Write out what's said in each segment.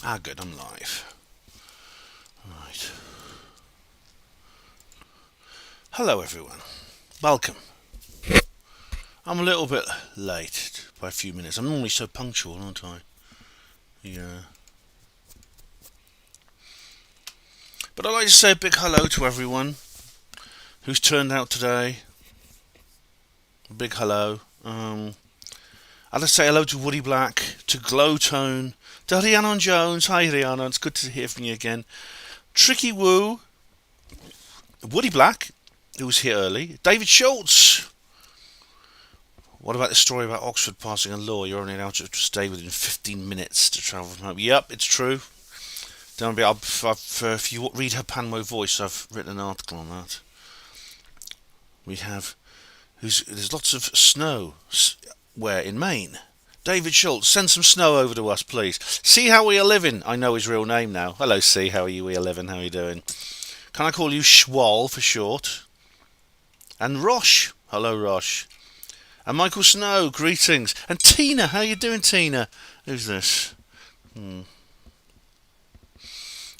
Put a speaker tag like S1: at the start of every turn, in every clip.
S1: Ah, good, I'm live. Right. Hello, everyone. Welcome. I'm a little bit late by a few minutes. I'm normally so punctual, aren't I? Yeah. But I'd like to say a big hello to everyone who's turned out today. A big hello. I'd like to say hello to Woody Black, to Glowtone, to Rhiannon Jones. Hi, Rhiannon. It's good to hear from you again. Tricky Woo, Woody Black, who was here early, David Schultz. What about the story about Oxford passing a law? You're only allowed to stay within 15 minutes to travel from home. Yep, it's true. Don't be. If you read her Panmo voice, I've written an article on that. We have. There's lots of snow. Where in Maine? David Schultz, send some snow over to us, please. See how we are living. I know his real name now. Hello, C. How are you? We are living. How are you doing? Can I call you Schwal for short? And Rosh. Hello, Rosh. And Michael Snow, greetings. And Tina, how you doing, Tina? Who's this?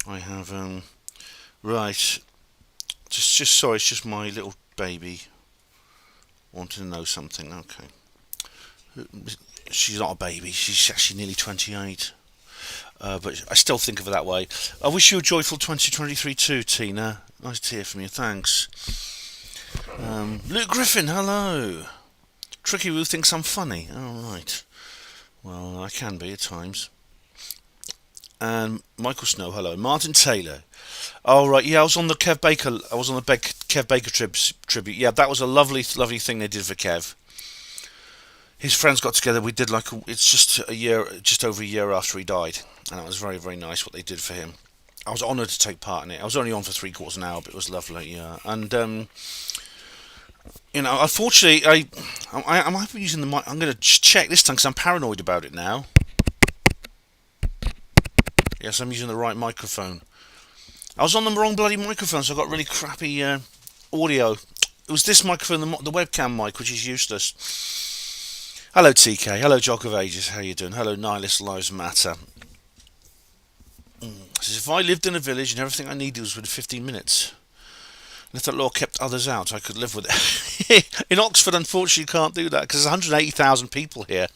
S1: I have, right. Just sorry, it's just my little baby wanting to know something. Okay. She's not a baby, she's actually nearly 28. But I still think of her that way. I wish you a joyful 2023 too, Tina. Nice to hear from you, thanks. Luke Griffin, hello. Tricky Woo thinks I'm funny. Oh, right. Well, I can be at times. And Michael Snow, hello. Martin Taylor. Oh, right. Yeah, I was on the Kev Baker. I was on the Kev Baker tribute. Yeah, that was a lovely thing they did for Kev. His friends got together. We did it's just over a year after he died, and it was very, very nice what they did for him. I was honoured to take part in it. I was only on for 3/4 an hour, but it was lovely. Yeah, and unfortunately, I might be using the mic. I'm going to check this time because I'm paranoid about it now. Yes, I'm using the right microphone. I was on the wrong bloody microphone, so I got really crappy audio. It was this microphone, the webcam mic, which is useless. Hello, TK. Hello, Jock of Ages. How you doing? Hello, Nihilist Lives Matter. Says, if I lived in a village and everything I needed was within 15 minutes, and if that law kept others out, I could live with it. In Oxford, unfortunately, you can't do that because there's 180,000 people here.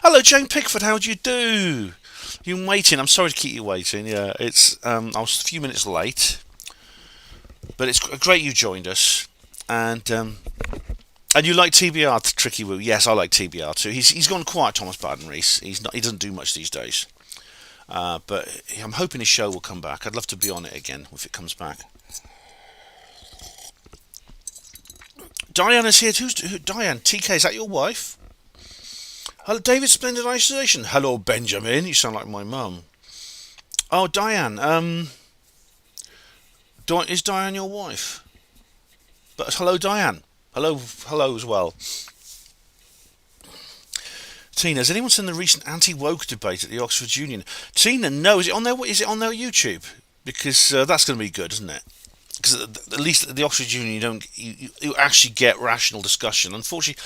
S1: Hello, Jane Pickford. How do you do? You're waiting. I'm sorry to keep you waiting. Yeah, it's I was a few minutes late, but it's great you joined us, and you like TBR, Tricky Woo. Yes, I like TBR too. He's gone quiet, Thomas Barden-Rees. He doesn't do much these days, but I'm hoping his show will come back. I'd love to be on it again if it comes back. Diana's here. Who's Diane? TK, is that your wife? Hello, David Splendid Isolation. Hello, Benjamin. You sound like my mum. Oh, Diane. Is Diane your wife? But hello, Diane. Hello as well. Tina, has anyone seen the recent anti-woke debate at the Oxford Union? Tina, no. Is it on their YouTube? Because that's going to be good, isn't it? Because at least at the Oxford Union, you actually get rational discussion. Unfortunately,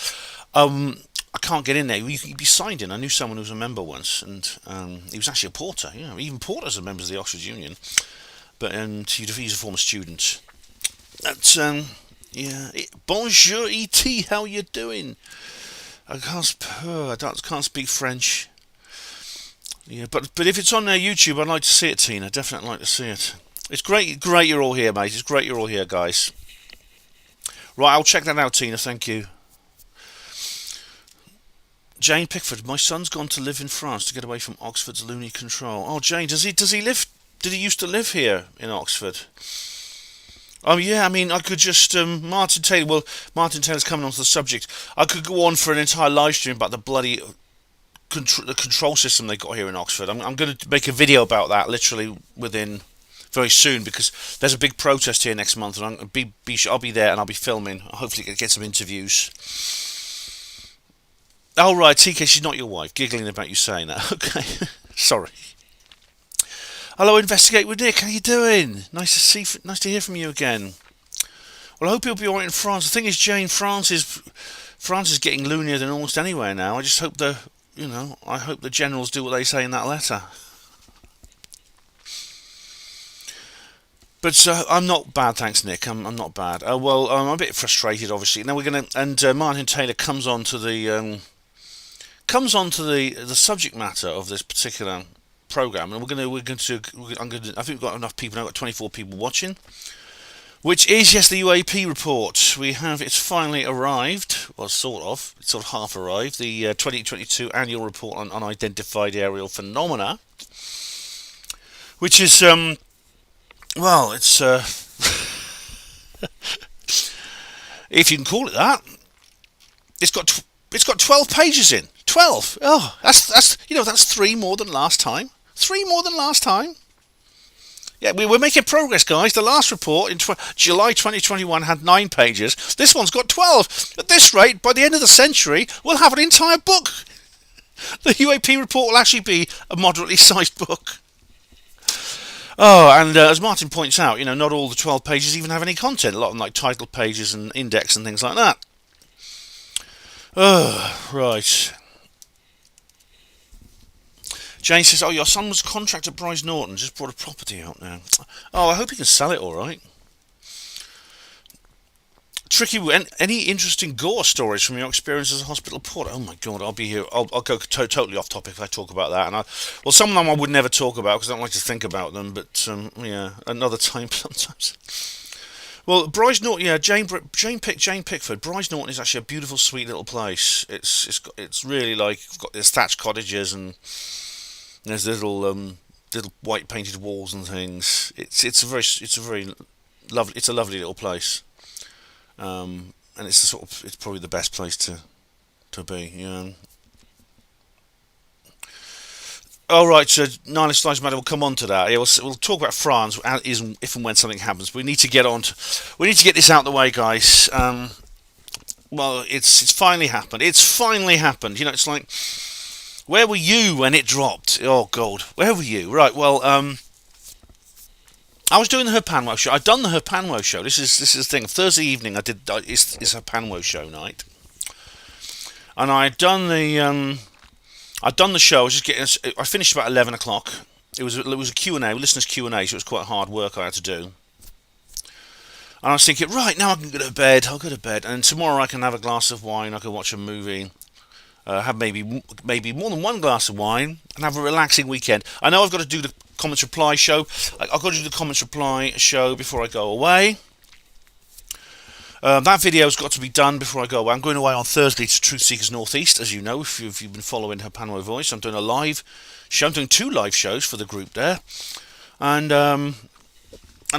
S1: I can't get in there. You'd be signed in. I knew someone who was a member once, and he was actually a porter. You know, even porters are members of the Oxford Union. But he's a former student. That's yeah. Bonjour, E.T. How you doing? I can't speak French. Yeah, but if it's on their YouTube, I'd like to see it, Tina. Definitely like to see it. It's great you're all here, mate. It's great you're all here, guys. Right, I'll check that out, Tina. Thank you. Jane Pickford, my son's gone to live in France to get away from Oxford's loony control. Oh, Jane, does he live? Did he used to live here in Oxford? Oh yeah, I mean, I could just Martin Taylor. Well, Martin Taylor's coming onto the subject. I could go on for an entire live stream about the bloody the control system they got here in Oxford. I'm going to make a video about that literally within very soon because there's a big protest here next month, and I'll be there and I'll be filming. Hopefully, get some interviews. Oh right, TK, she's not your wife. Giggling about you saying that. Okay, sorry. Hello, Investigate with Nick. How you doing? Nice to hear from you again. Well, I hope you'll be alright in France. The thing is, Jane, France is getting loonier than almost anywhere now. I just hope the you know, I hope the generals do what they say in that letter. But I'm not bad, thanks, Nick. I'm not bad. Well, I'm a bit frustrated, obviously. Now we're gonna, and Martin Taylor comes on to the subject matter of this particular program, and I think we've got enough people now. I've got 24 people watching, which is, yes, the UAP report. It's finally arrived. Well, it's sort of half arrived. The 2022 annual report on unidentified aerial phenomena, which is well, it's if you can call it that. It's got 12 pages in. 12. Oh, that's three more than last time. Three more than last time. Yeah, we're making progress, guys. The last report in July 2021 had 9 pages. This one's got 12. At this rate, by the end of the century, we'll have an entire book. The UAP report will actually be a moderately sized book. Oh, and as Martin points out, not all the 12 pages even have any content. A lot of them like title pages and index and things like that. Oh, right. Jane says, "Oh, your son was a contractor at Bryce Norton. Just brought a property out now. Oh, I hope he can sell it all right." Tricky. Any interesting gore stories from your experience as a hospital porter? Oh my God, I'll be here. I'll go totally off topic if I talk about that. Well, some of them I would never talk about because I don't like to think about them. But yeah, another time sometimes. Well, Bryce Norton, yeah, Jane Pickford. Bryce Norton is actually a beautiful, sweet little place. It's really like there's thatched cottages and there's little white painted walls and things. It's a very lovely. It's a lovely little place. And it's probably the best place to be. Yeah. All right, so Nihilist Lives Matter will come on to that. Yeah, we'll talk about France if and when something happens. We need to get this out of the way, guys. Well, it's finally happened. It's finally happened. It's like, where were you when it dropped? Oh God, where were you? Right. Well, I was doing the Her Panwo show. I'd done the Her Panwo show. This is the thing. Thursday evening, it's Her Panwo show night, and I'd done the show. I finished about 11 o'clock. It was a Q&A, listeners Q&A, so it was quite hard work I had to do. And I was thinking, right, now I can go to bed. I'll go to bed, and tomorrow I can have a glass of wine. I can watch a movie. Have maybe more than one glass of wine, and have a relaxing weekend. I know I've got to do the comments reply show. I've got to do the comments reply show before I go away. That video's got to be done before I go away. I'm going away on Thursday to Truth Seekers Northeast, as you know, if you've been following Her Panwo Voice. I'm doing a live show. I'm doing 2 live shows for the group there, and I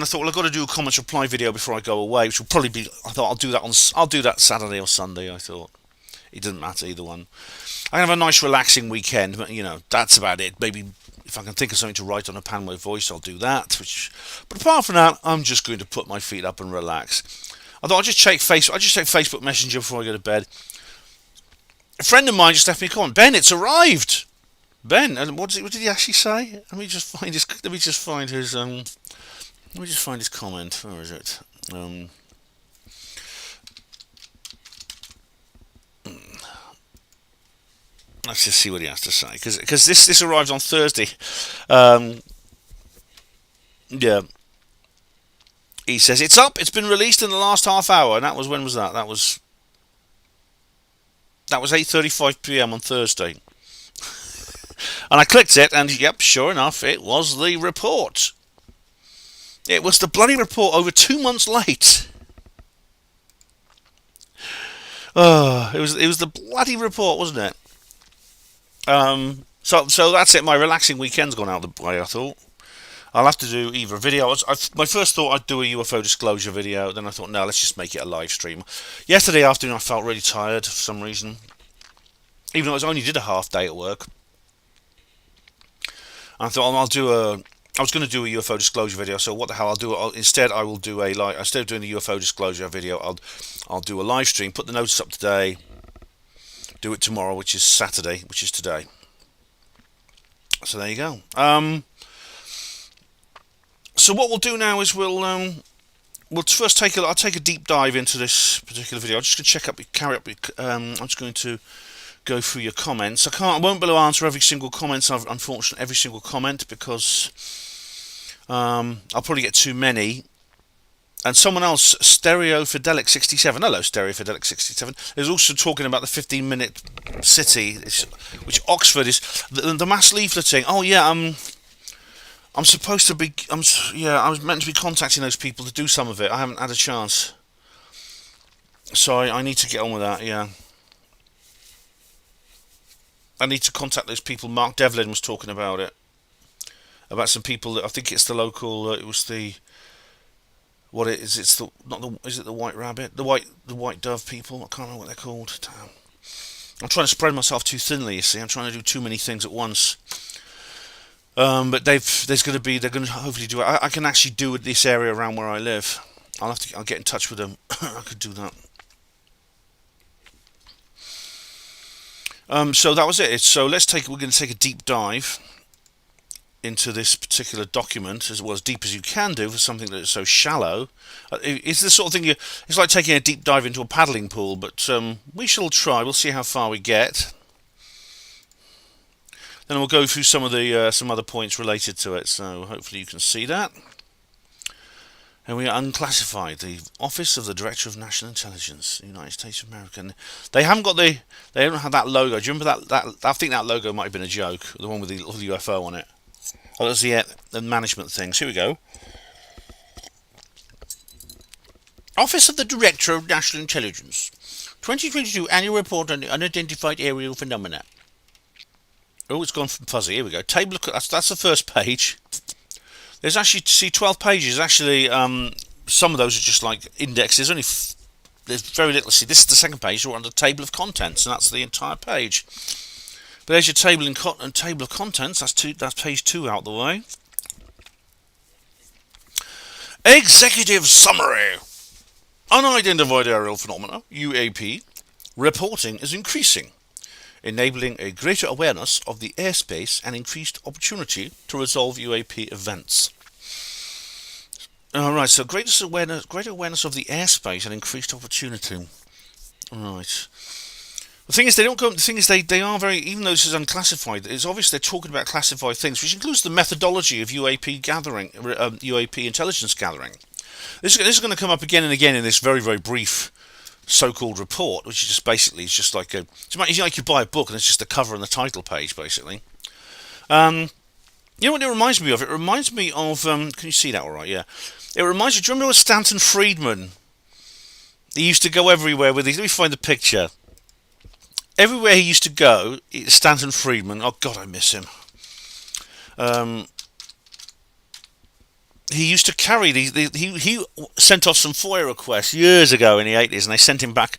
S1: thought, well, I've got to do a comments reply video before I go away, which will probably be. I thought I'll do that Saturday or Sunday. I thought it doesn't matter either one. I have a nice relaxing weekend, but that's about it. Maybe if I can think of something to write on a Panwo Voice, I'll do that. But apart from that, I'm just going to put my feet up and relax. I thought I'll just check Facebook Messenger before I go to bed. A friend of mine just left me a comment. Ben, it's arrived. Ben, and what did he actually say? Let me just find his comment. Where is it? Let's just see what he has to say, because this arrives on Thursday. Yeah. He says, it's up, it's been released in the last half hour, and that was, when was that? That was 8:35 p.m. on Thursday. And I clicked it, and yep, sure enough, it was the report. It was the bloody report over 2 months late. Oh, it was the bloody report, wasn't it? So that's it. My relaxing weekend's gone out the way, I thought. I'll have to do either a video. My first thought I'd do a UFO disclosure video. Then I thought, no, let's just make it a live stream. Yesterday afternoon I felt really tired for some reason. Even though I only did a half day at work. And I thought, I was going to do a UFO disclosure video, so what the hell, instead of doing a UFO disclosure video, I'll do a live stream, put the notice up today, do it tomorrow, which is Saturday, which is today. So there you go. So what we'll do now is we'll first take a deep dive into this particular video. I'm just going to I'm just going to go through your comments. I won't be able to answer every single comment. Unfortunately, every single comment, because I'll probably get too many. And someone else, Stereo Fidelic 67. Hello, Stereo Fidelic 67. Is also talking about the 15-minute city, which Oxford is. The mass leafleting. Oh yeah, I'm supposed to be. I was meant to be contacting those people to do some of it. I haven't had a chance, so I need to get on with that. Yeah, I need to contact those people. Mark Devlin was talking about it. About some people that I think it's the local. It was the. What it is? It's the not the. Is it the White Rabbit? The white dove people. I can't remember what they're called. Damn. I'm trying to spread myself too thinly. You see, I'm trying to do too many things at once. But they're going to hopefully do it. I can actually do this area around where I live. I'll get in touch with them. I could do that. So that was it. So we're going to take a deep dive into this particular document, as deep as you can do for something that is so shallow. It's the sort of thing it's like taking a deep dive into a paddling pool, but we shall try. We'll see how far we get. Then we'll go through some of the some other points related to it. So hopefully you can see that. And we are unclassified. The Office of the Director of National Intelligence, United States of America. They haven't got they don't have that logo. Do you remember that? I think that logo might have been a joke. The one with the UFO on it. Oh, that's the management thing. So here we go. Office of the Director of National Intelligence. 2022 Annual Report on the Unidentified Aerial Phenomena. Oh, it's gone from fuzzy. Here we go. Table. That's the first page. There's actually 12 pages. Actually, some of those are just like indexes. There's very little. See, this is the second page. We're on the table of contents, and that's the entire page. But there's your table of contents. That's page 2 out the way. Executive summary. Unidentified aerial phenomena (UAP) reporting is increasing, enabling a greater awareness of the airspace and increased opportunity to resolve UAP events. Alright, so greater awareness of the airspace and increased opportunity. Alright. The thing is, they are very, even though this is unclassified, it's obvious they're talking about classified things, which includes the methodology of UAP gathering, UAP intelligence gathering. This is going to come up again and again in this very, very brief so-called report, which is just basically it's like you buy a book and it's just the cover and the title page, basically. You know what it reminds me of? It reminds me of can you see that all right? Yeah. It reminds you. Do you remember Stanton Friedman? He used to go everywhere with these. Let me find the picture. Everywhere he used to go, Stanton Friedman. Oh God, I miss him. He used to carry these. He sent off some FOIA requests years ago in the 80s, and they sent him back.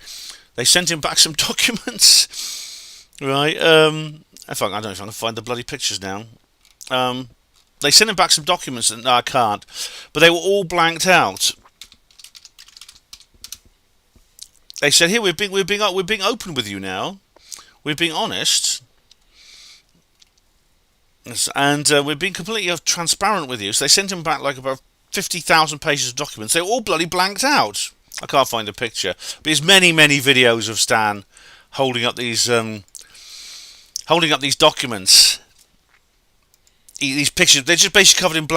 S1: They sent him back some documents, right? I don't know if I can find the bloody pictures now. They sent him back some documents, and no, I can't. But they were all blanked out. They said, "Here, we're being open with you now. We're being honest, and we're being completely transparent with you." So they sent him back like about 50,000 pages of documents. They were all bloody blanked out. I can't find a picture, but there's many videos of Stan holding up these documents. These pictures, they're just basically covered in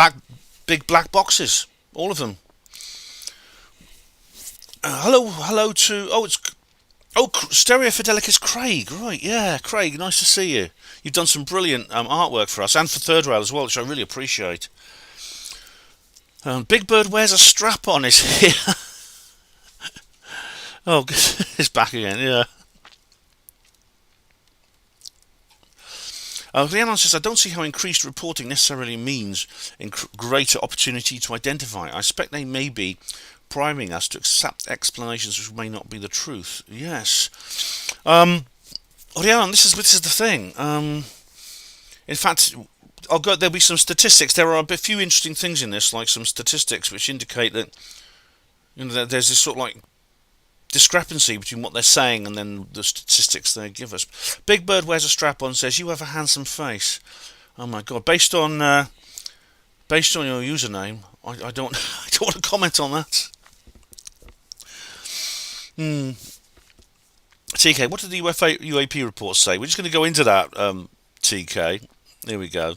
S1: big black boxes, all of them. Hello to Stereo Fidelic is Craig, right? Yeah, Craig, nice to see you. You've done some brilliant artwork for us and for Third Rail as well, which I really appreciate. Big Bird wears a strap on is here. Oh, it's back again. Yeah. Leon says, I don't see how increased reporting necessarily means greater opportunity to identify. I expect they may be priming us to accept explanations which may not be the truth. Yes. Leon, this is the thing. In fact, there'll be some statistics. There are a few interesting things in this, like some statistics which indicate that that there's this sort of like discrepancy between what they're saying and then the statistics they give us. Big Bird wears a strap on, says, "You have a handsome face." Oh my God! Based on your username, I don't want to comment on that. TK, what did the UAP report say? We're just going to go into that, TK. Here we go.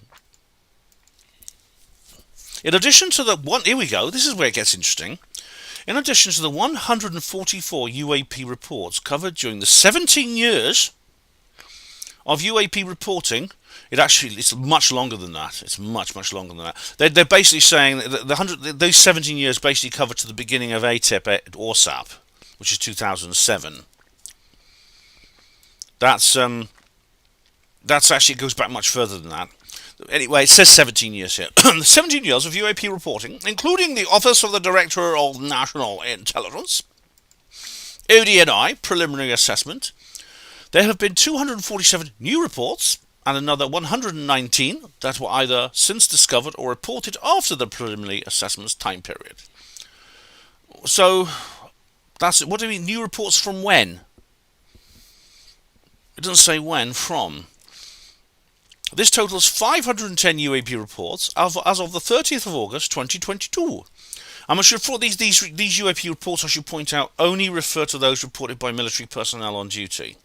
S1: In addition to the one, here we go. This is where it gets interesting. In addition to the 144 UAP reports covered during the 17 years of UAP reporting, it's much longer than that. It's much longer than that. They're basically saying that those 17 years basically cover to the beginning of ATIP ORSAP, which is 2007. That's actually goes back much further than that. Anyway, it says 17 years here. 17 years of UAP reporting, including the Office of the Director of National Intelligence, ODNI preliminary assessment. There have been 247 new reports and another 119 that were either since discovered or reported after the preliminary assessment's time period. So, what do you mean, new reports from when? It doesn't say when, from. This totals 510 UAP reports as of the 30th of August 2022. I'm sure for these UAP reports, I should point out, only refer to those reported by military personnel on duty.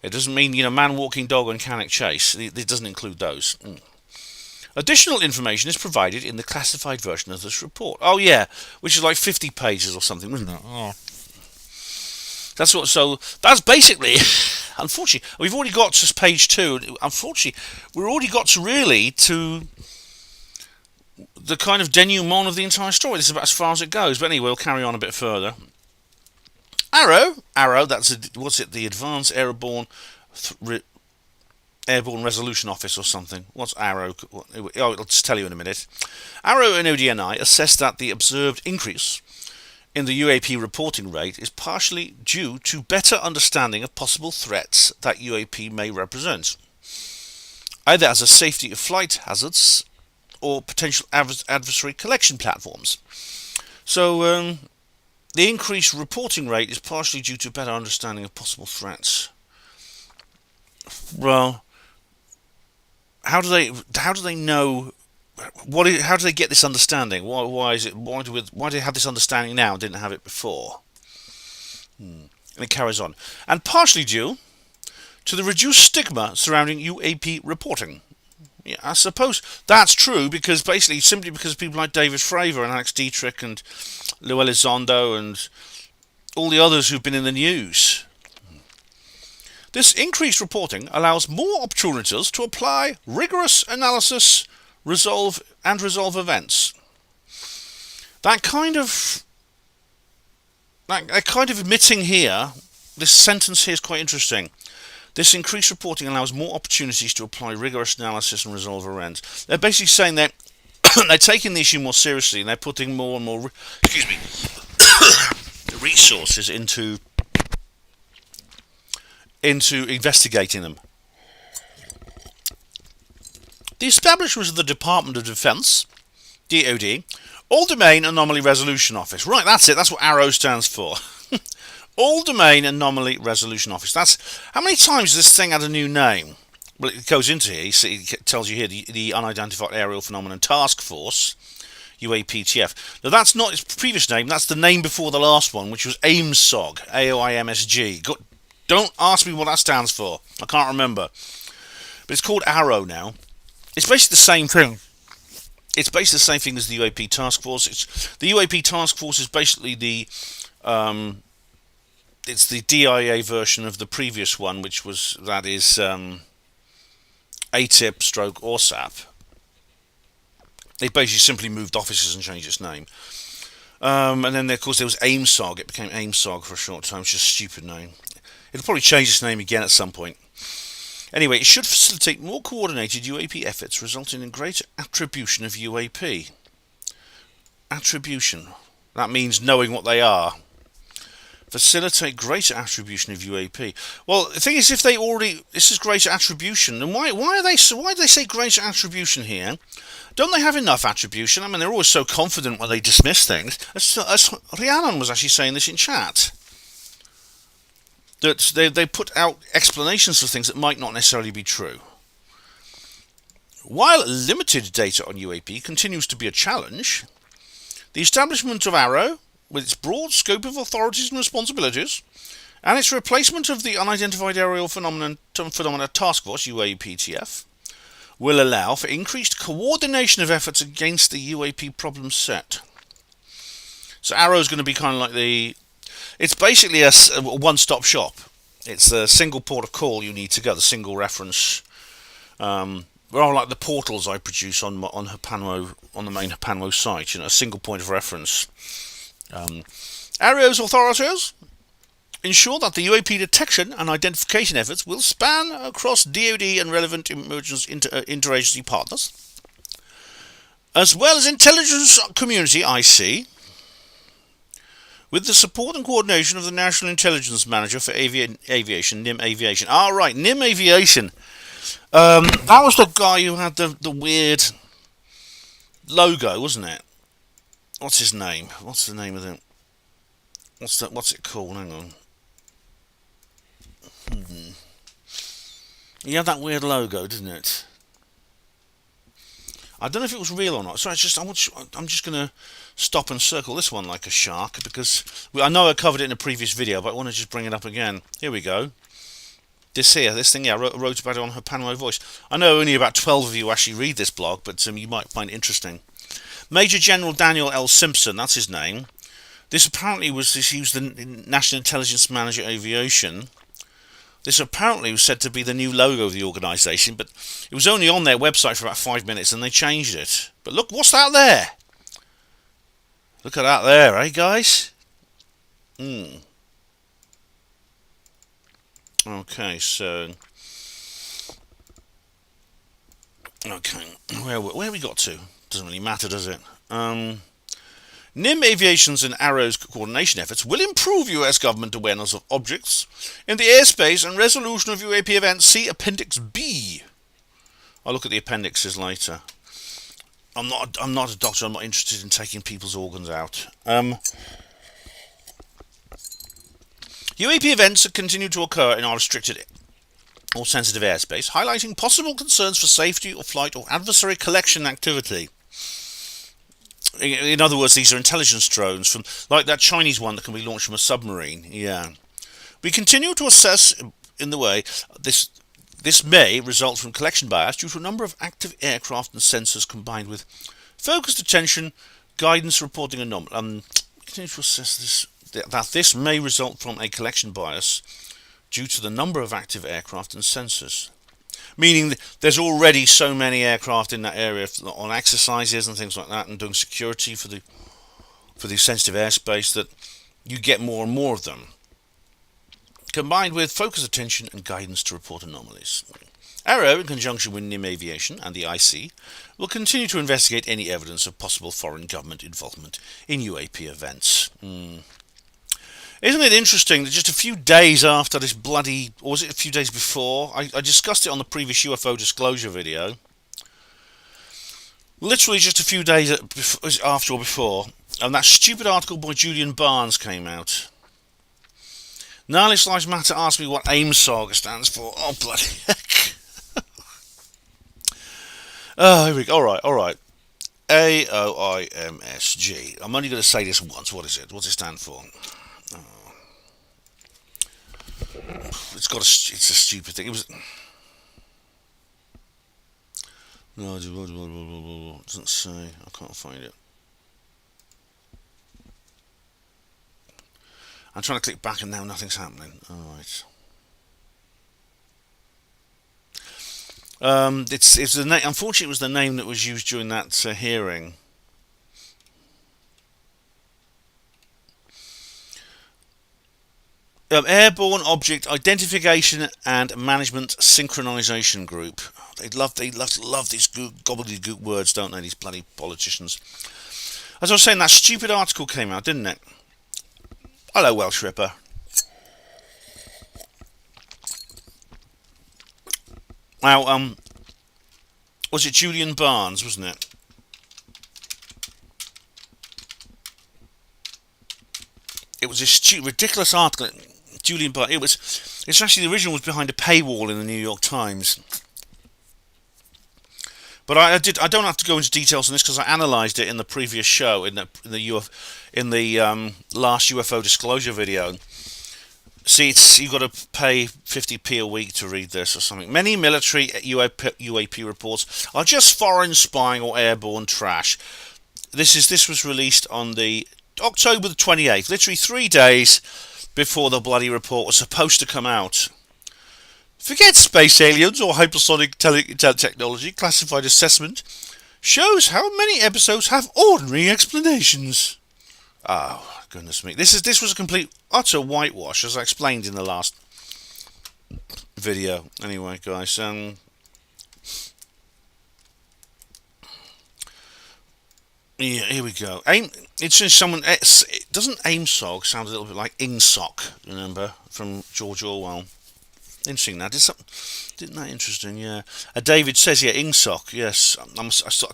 S1: It doesn't mean, man walking dog and Cannock Chase. It doesn't include those. Additional information is provided in the classified version of this report. Oh yeah, which is like 50 pages or something, isn't it? Oh. That's basically, unfortunately, we've already got to page 2. Unfortunately, we've already got to the kind of denouement of the entire story. This is about as far as it goes. But anyway, we'll carry on a bit further. Arrow, the Advanced Airborne Resolution Office or something. What's Arrow? I'll just tell you in a minute. Arrow and ODNI assessed that the observed increase in the UAP reporting rate is partially due to better understanding of possible threats that UAP may represent, either as a safety of flight hazards or potential adversary collection platforms. So, the increased reporting rate is partially due to better understanding of possible threats. Well, how do they know? How do they get this understanding? Why do they have this understanding now and didn't have it before? And it carries on. And partially due to the reduced stigma surrounding UAP reporting. Yeah, I suppose that's true simply because people like David Fravor and Alex Dietrich and Lou Elizondo and all the others who've been in the news. This increased reporting allows more opportunities to apply rigorous analysis, resolve events. That kind of admitting here, this sentence here is quite interesting. This increased reporting allows more opportunities to apply rigorous analysis and resolve events. They're basically saying that they're taking the issue more seriously and they're putting more and more resources into investigating them. The establishment of the Department of Defense, DoD, All-Domain Anomaly Resolution Office. Right, that's it. That's what ARROW stands for. All-Domain Anomaly Resolution Office. That's how many times has this thing had a new name? Well, it goes into here. It tells you here the Unidentified Aerial Phenomena Task Force, UAPTF. Now that's not its previous name. That's the name before the last one, which was AIMSOG, AOIMSG. Don't ask me what that stands for. I can't remember. But it's called ARROW now. It's basically the same thing. It's basically the same thing as the UAP Task Force. The UAP Task Force is basically the DIA version of the previous one, that is ATIP stroke ORSAP. They basically simply moved offices and changed its name. And then, of course, there was AIMSOG. It became AIMSOG for a short time. It's just a stupid name. It'll probably change its name again at some point. Anyway, it should facilitate more coordinated UAP efforts, resulting in greater attribution of UAP. Attribution. That means knowing what they are. Facilitate greater attribution of UAP. Well, the thing is, this is greater attribution, then why do they say greater attribution here? Don't they have enough attribution? I mean, they're always so confident when they dismiss things. As Rhiannon was actually saying this in chat. That they put out explanations for things that might not necessarily be true. While limited data on UAP continues to be a challenge, the establishment of ARROW, with its broad scope of authorities and responsibilities, And its replacement of the Unidentified Aerial Phenomena Task Force, UAPTF, will allow for increased coordination of efforts against the UAP problem set. So Arrow is going to be kind of like it's basically a one-stop shop. It's a single port of call you need to go, the single reference. Rather like the portals I produce on the main Hapanwo site, a single point of reference. Arrow's authorities ensure that the UAP detection and identification efforts will span across DoD and relevant emergency interagency partners, as well as intelligence community (IC), with the support and coordination of the National Intelligence Manager for Aviation, NIM Aviation. Right, NIM Aviation. That was the guy who had the weird logo, wasn't it? What's his name? What's the name of it? What's it called? Hang on. He had that weird logo, didn't it? I don't know if it was real or not. So I'm just going to stop and circle this one like a shark, because I know I covered it in a previous video, but I want to just bring it up again. Here we go. This thing, I wrote about it on Hapanwo Voice. I know only about 12 of you actually read this blog, but you might find it interesting. Major General Daniel L. Simpson, that's his name. This apparently he was the National Intelligence Manager Aviation. This apparently was said to be the new logo of the organisation, but it was only on their website for about 5 minutes and they changed it. But look, what's that there? Look at that there, eh, guys? Okay, so... Okay, where we got to? Doesn't really matter, does it? NIM Aviation's and Arrow's coordination efforts will improve US government awareness of objects in the airspace and resolution of UAP events. See Appendix B. I'll look at the appendixes later. I'm not a doctor. I'm not interested in taking people's organs out. UAP events that continue to occur in our restricted or sensitive airspace, highlighting possible concerns for safety or flight or adversary collection activity. In other words, these are intelligence drones, from like that Chinese one that can be launched from a submarine. Yeah. We continue to assess in the way this may result from collection bias due to a number of active aircraft and sensors combined with focused attention, guidance, reporting anomalies. Continue to assess this may result from a collection bias due to the number of active aircraft and sensors. Meaning there's already so many aircraft in that area on exercises and things like that, and doing security for the sensitive airspace, that you get more and more of them. Combined with focused attention and guidance to report anomalies. Arrow, in conjunction with NIM Aviation and the IC, will continue to investigate any evidence of possible foreign government involvement in UAP events. Isn't it interesting that just a few days after this bloody... or was it a few days before? I discussed it on the previous UFO disclosure video. Literally just a few days after or before, and that stupid article by Julian Barnes came out. Nihilist Lives Matter asked me what AIM Saga stands for. Oh, bloody heck. Oh, here we go. Alright. AOIMSG. I'm only going to say this once. What is it? What's it stand for? It's a stupid thing. It was... No, it doesn't say. I can't find it. I'm trying to click back and now nothing's happening. Alright. It's the name. Unfortunately, it was the name that was used during that hearing. Airborne Object Identification and Management Synchronization Group. They love these gobbledygook words, don't they? These bloody politicians. As I was saying, that stupid article came out, didn't it? Hello, Welsh Ripper. Now, was it Julian Barnes, wasn't it? It was a ridiculous article. Julian Barnes. It's actually, the original was behind a paywall in the New York Times. But I don't have to go into details on this because I analysed it in the previous show, in the last UFO disclosure video. See, you've got to pay 50p a week to read this or something. Many military UAP reports are just foreign spying or airborne trash. This was released on the October the 28th, literally 3 days before the bloody report was supposed to come out. Forget space aliens or hypersonic technology. Classified assessment shows how many episodes have ordinary explanations. Oh, goodness me. This was a complete, utter whitewash, as I explained in the last video. Anyway, guys, yeah, here we go. It's just someone. Doesn't AIMSOG sound a little bit like INGSOC? Remember from George Orwell? Interesting. That isn't that interesting? Yeah. David says, yeah, INGSOC. Yes, I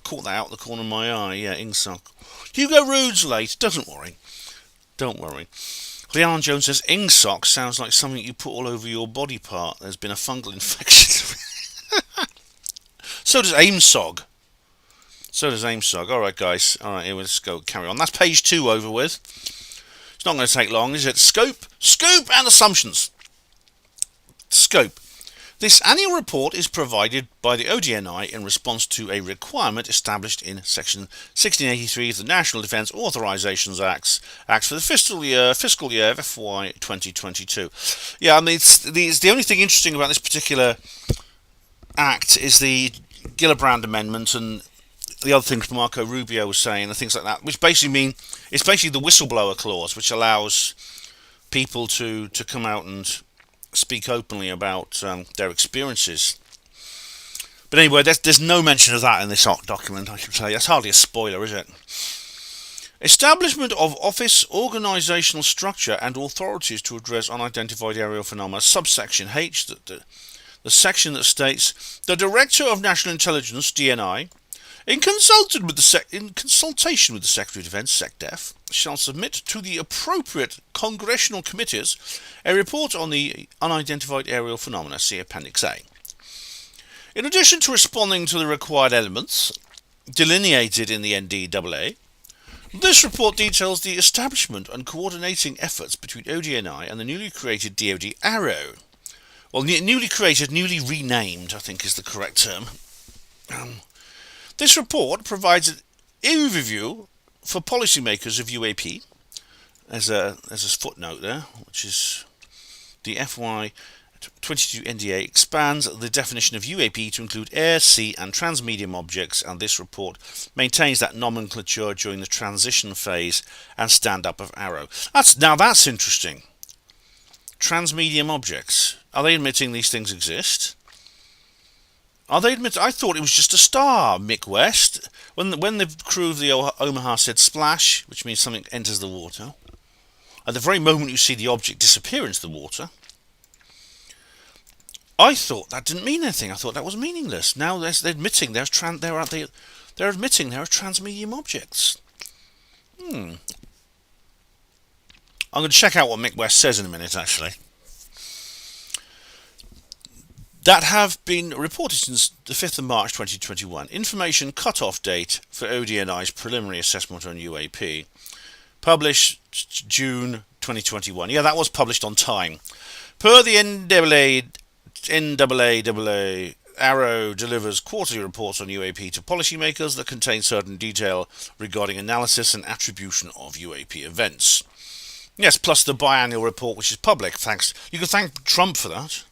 S1: caught that out the corner of my eye. Yeah, INGSOC. Hugo Rude's late. Don't worry. Leon Jones says INGSOC sounds like something you put all over your body part. There's been a fungal infection. So does AIMSOG. Alright, guys. Alright, here, let's go carry on. That's page 2 over with. It's not going to take long, is it? Scope and assumptions. Scope. This annual report is provided by the ODNI in response to a requirement established in Section 1683 of the National Defence Authorisations Act for the fiscal year of FY 2022. Yeah, I mean, it's the only thing interesting about this particular act is the Gillibrand Amendment and the other things Marco Rubio was saying and things like that, which basically mean it's basically the whistleblower clause, which allows people to come out and speak openly about their experiences. But anyway, there's no mention of that in this document, I should say. That's hardly a spoiler, is it? Establishment of office, organisational structure and authorities to address unidentified aerial phenomena. Subsection H, the section that states, the Director of National Intelligence, DNI, in consultation with the Secretary of Defence, SecDef, shall submit to the appropriate congressional committees a report on the unidentified aerial phenomena, see Appendix A. In addition to responding to the required elements delineated in the NDAA, this report details the establishment and coordinating efforts between ODNI and the newly created DoD ARROW. Well, newly renamed, I think is the correct term. This report provides an overview for policymakers of UAP. There's a footnote there, which is the FY 22 NDA expands the definition of UAP to include air, sea and transmedium objects, and this report maintains that nomenclature during the transition phase and stand-up of ARROW. That's interesting. Transmedium objects. Are they admitting these things exist? I thought it was just a star, Mick West. When the crew of the Omaha said splash, which means something enters the water, at the very moment you see the object disappear into the water, I thought that didn't mean anything. I thought that was meaningless. Now they're admitting there are transmedium objects. I'm going to check out what Mick West says in a minute, actually. That have been reported since the 5th of March 2021. Information cut-off date for ODNI's preliminary assessment on UAP. Published June 2021. Yeah, that was published on time. Per the NAAA, ARROW delivers quarterly reports on UAP to policymakers that contain certain detail regarding analysis and attribution of UAP events. Yes, plus the biannual report, which is public. Thanks. You can thank Trump for that.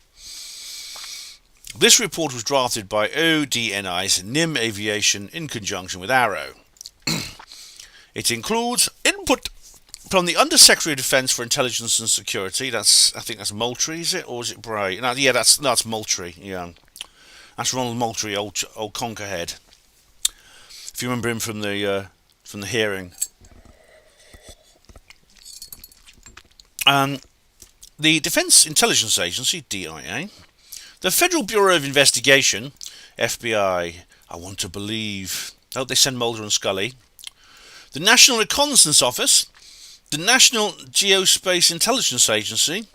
S1: This report was drafted by ODNI's NIM Aviation in conjunction with ARROW. It includes input from the Undersecretary of Defence for Intelligence and Security. I think that's Moultrie, is it? Or is it Bray? No, yeah, that's Moultrie, yeah. That's Ronald Moultrie, old conkerhead. If you remember him from the hearing. The Defence Intelligence Agency, DIA, the Federal Bureau of Investigation, FBI, I want to believe. I hope they send Mulder and Scully. The National Reconnaissance Office, the National Geospace Intelligence Agency,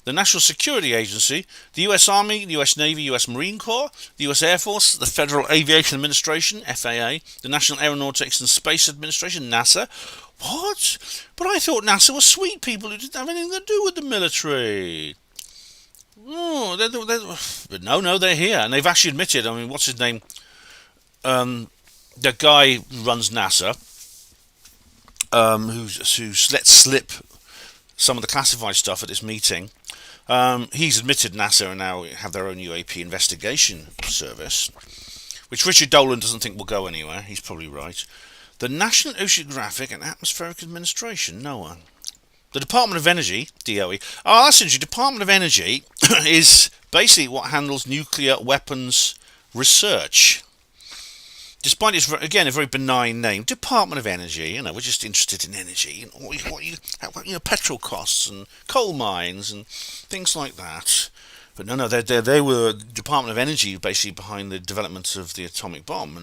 S1: the National Security Agency, the US Army, the US Navy, US Marine Corps, the US Air Force, the Federal Aviation Administration, FAA, the National Aeronautics and Space Administration, NASA. What? But I thought NASA was sweet people who didn't have anything to do with the military. Oh, but no, they're here, and they've actually admitted. I mean, what's his name? The guy who runs NASA, who's let slip some of the classified stuff at this meeting. He's admitted NASA now have their own UAP investigation service, which Richard Dolan doesn't think will go anywhere. He's probably right. The National Oceanographic and Atmospheric Administration, NOAA. The Department of Energy, DOE. Oh, that's interesting. Department of Energy is basically what handles nuclear weapons research. Despite its, again, a very benign name, Department of Energy, we're just interested in energy, petrol costs and coal mines and things like that. But no, they were Department of Energy basically behind the development of the atomic bomb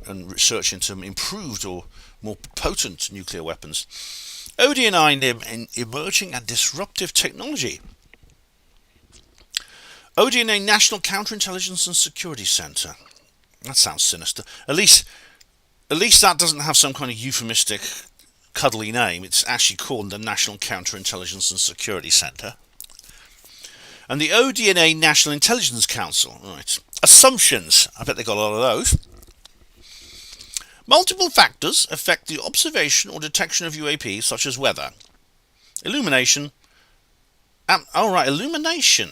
S1: and research into improved or more potent nuclear weapons. ODNI in emerging and disruptive technology. ODNI National Counterintelligence and Security Center. That sounds sinister. At least that doesn't have some kind of euphemistic, cuddly name. It's actually called the National Counterintelligence and Security Center. And the ODNI National Intelligence Council. Right. Assumptions. I bet they got a lot of those. Multiple factors affect the observation or detection of UAP, such as weather, illumination. Illumination.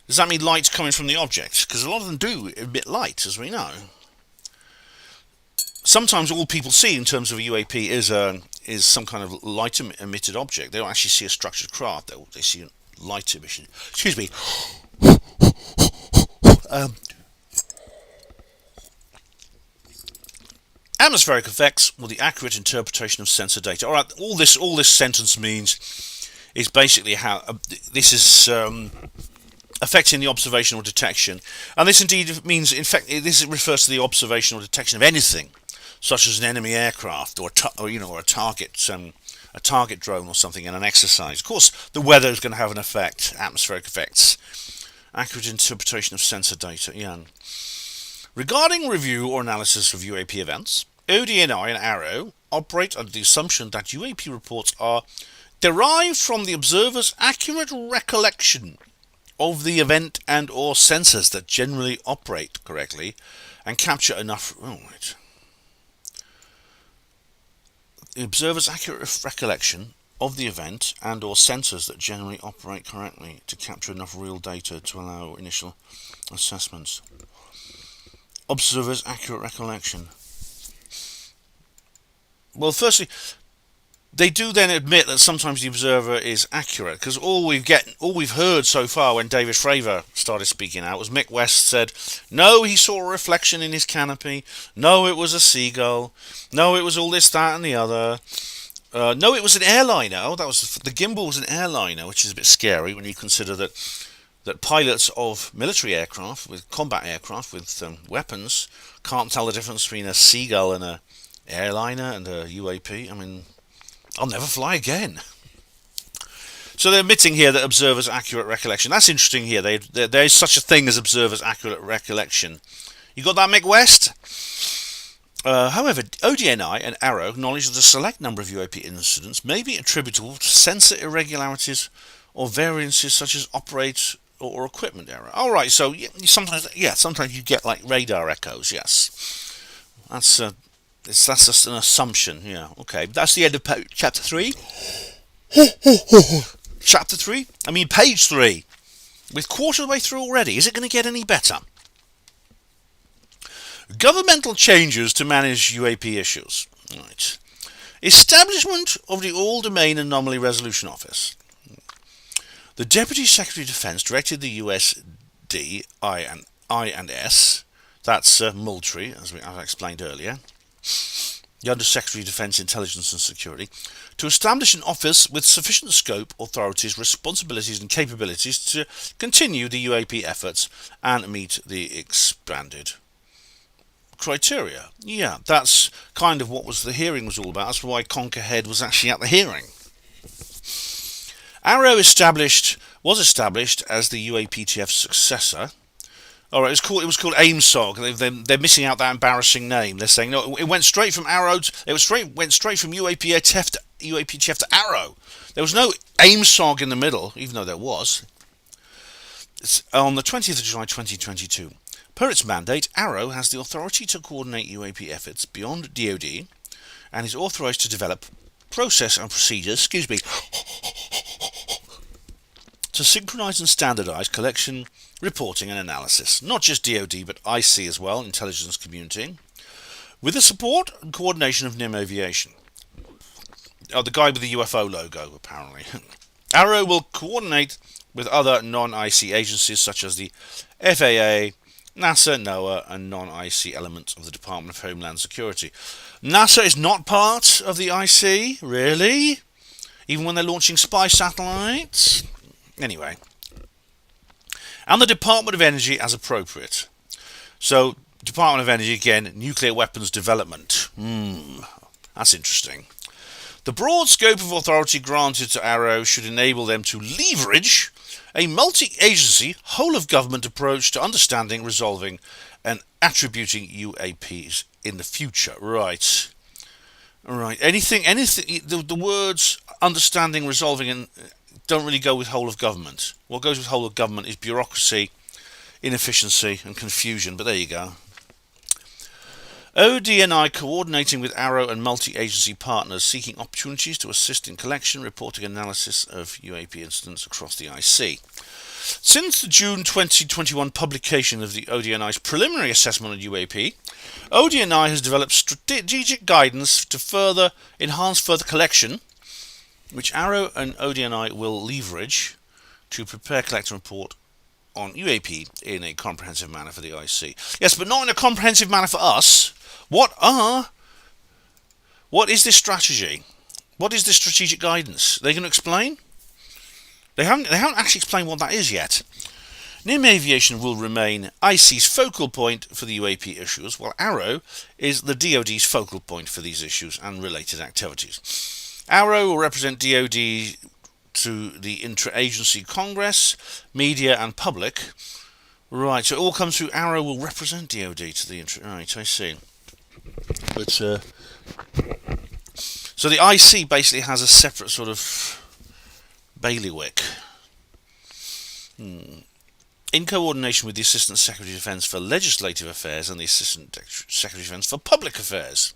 S1: Does that mean light coming from the object? Because a lot of them do emit light, as we know. Sometimes all people see in terms of a UAP is some kind of light emitted object. They don't actually see a structured craft. They see light emission. Excuse me. Atmospheric effects, or the accurate interpretation of sensor data. All right, all this sentence means is basically how this is affecting the observation or detection, and this indeed means, in fact, this refers to the observation or detection of anything, such as an enemy aircraft or a target drone or something in an exercise. Of course, the weather is going to have an effect. Atmospheric effects, accurate interpretation of sensor data. Yeah. Regarding review or analysis of UAP events, ODNI and ARROW operate under the assumption that UAP reports are derived from the observer's accurate recollection of the event and or sensors that generally operate correctly and capture enough... The observer's accurate recollection of the event and or sensors that generally operate correctly to capture enough real data to allow initial assessments. Observer's accurate recollection. Well, firstly, they do then admit that sometimes the observer is accurate, because all we've heard so far when David Fravor started speaking out was Mick West said, no, he saw a reflection in his canopy, no, it was a seagull, no, it was all this, that and the other, no, it was an airliner. The gimbal was an airliner, which is a bit scary when you consider that pilots of military aircraft, with combat aircraft with weapons, can't tell the difference between a seagull and a airliner and a UAP. I mean, I'll never fly again. So they're admitting here that observer's accurate recollection. That's interesting here. There is such a thing as observer's accurate recollection. You got that, Mick West? However, ODNI and ARROW acknowledge that a select number of UAP incidents may be attributable to sensor irregularities or variances such as operate or equipment error. All right, so sometimes you get like radar echoes. Yes, that's just an assumption. Yeah, okay. That's the end of chapter 3. Chapter 3? I mean, page 3. We're quarter of the way through already. Is it going to get any better? Governmental changes to manage UAP issues. Right. Establishment of the All-Domain Anomaly Resolution Office. The Deputy Secretary of Defense directed the USD I&S, that's military, as I explained earlier, the Under Secretary of Defense Intelligence and Security, to establish an office with sufficient scope, authorities, responsibilities and capabilities to continue the UAP efforts and meet the expanded criteria. Yeah, that's kind of what the hearing was all about. That's why Conkerhead was actually at the hearing. Arrow was established as the UAPTF successor. All right, it was called AIMSOG. They're missing out that embarrassing name. They're saying no, it went straight from Arrow. Went straight from UAPTF to Arrow. There was no AIMSOG in the middle, even though there was. It's on the 20th of July 2022. Per its mandate, Arrow has the authority to coordinate UAP efforts beyond DoD, and is authorized to develop process and procedures. To synchronize and standardize collection, reporting and analysis, not just DoD but IC as well, intelligence community, with the support and coordination of NIM Aviation. Oh, the guy with the UFO logo, apparently. Arrow will coordinate with other non-IC agencies such as the FAA, NASA, NOAA, and non-IC elements of the Department of Homeland Security. NASA is not part of the IC, really? Even when they're launching spy satellites? Anyway. And the Department of Energy as appropriate. So, Department of Energy, again, nuclear weapons development. That's interesting. The broad scope of authority granted to Arrow should enable them to leverage a multi-agency, whole-of-government approach to understanding, resolving, and attributing UAPs in the future. Right. Anything. The words understanding, resolving, and don't really go with whole-of-government. What goes with whole-of-government is bureaucracy, inefficiency, and confusion. But there you go. ODNI coordinating with Arrow and multi-agency partners seeking opportunities to assist in collection, reporting, and analysis of UAP incidents across the IC. Since the June 2021 publication of the ODNI's preliminary assessment on UAP, ODNI has developed strategic guidance to enhance further collection, which Arrow and ODNI will leverage to prepare collection report on UAP in a comprehensive manner for the IC. Yes, but not in a comprehensive manner for us. What is this strategy? What is this strategic guidance? Are they going to explain? They haven't actually explained what that is yet. NIM Aviation will remain IC's focal point for the UAP issues, while Arrow is the DoD's focal point for these issues and related activities. Arrow will represent DoD to the Intra-Agency Congress, media and public. Right, so it all comes through Arrow will represent DoD to the Right, I see. But so the IC basically has a separate sort of bailiwick. In coordination with the Assistant Secretary of Defence for Legislative Affairs and the Assistant Secretary of Defence for Public Affairs.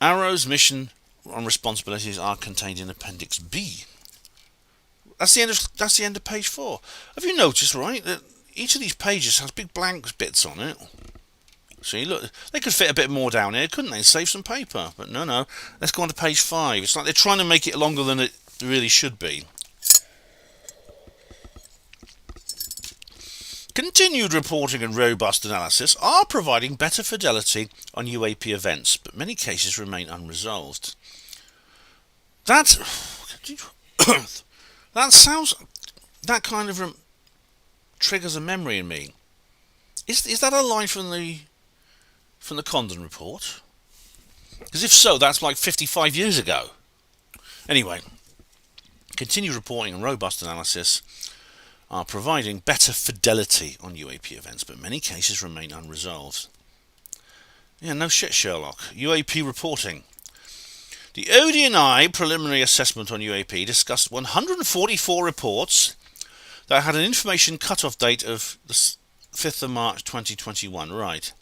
S1: Arrow's mission and responsibilities are contained in Appendix B. That's the end of page 4. Have you noticed, right, that each of these pages has big blank bits on it? See, look, they could fit a bit more down here, couldn't they? Save some paper. But no. Let's go on to page 5. It's like they're trying to make it longer than it really should be. Continued reporting and robust analysis are providing better fidelity on UAP events, but many cases remain unresolved. That kind of triggers a memory in me. Is that a line from the Condon report? Because if so, that's like 55 years ago. Anyway, continued reporting and robust analysis are providing better fidelity on UAP events, but many cases remain unresolved. Yeah, no shit, Sherlock. UAP reporting. The ODNI preliminary assessment on UAP discussed 144 reports that had an information cut-off date of the 5th of March 2021. Right.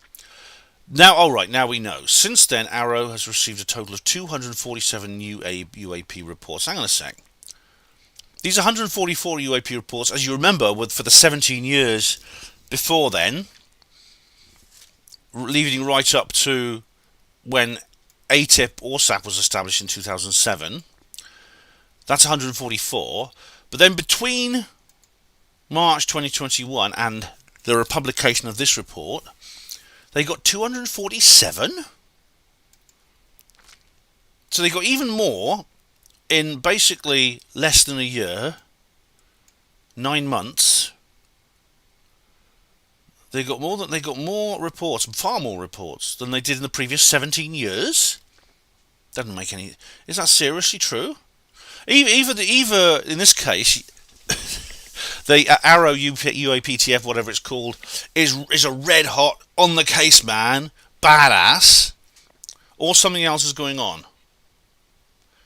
S1: Now we know. Since then, Arrow has received a total of 247 new UAP reports. Hang on a sec. These 144 UAP reports, as you remember, were for the 17 years before then, leading right up to when ATIP or SAP was established in 2007. That's 144. But then between March 2021 and the publication of this report, they got 247. So they got even more in basically less than a year, 9 months. They got more reports, far more reports than they did in the previous 17 years. Doesn't make any. Is that seriously true? Either in this case, the Arrow UAPTF, whatever it's called, is a red hot on the case man, badass, or something else is going on.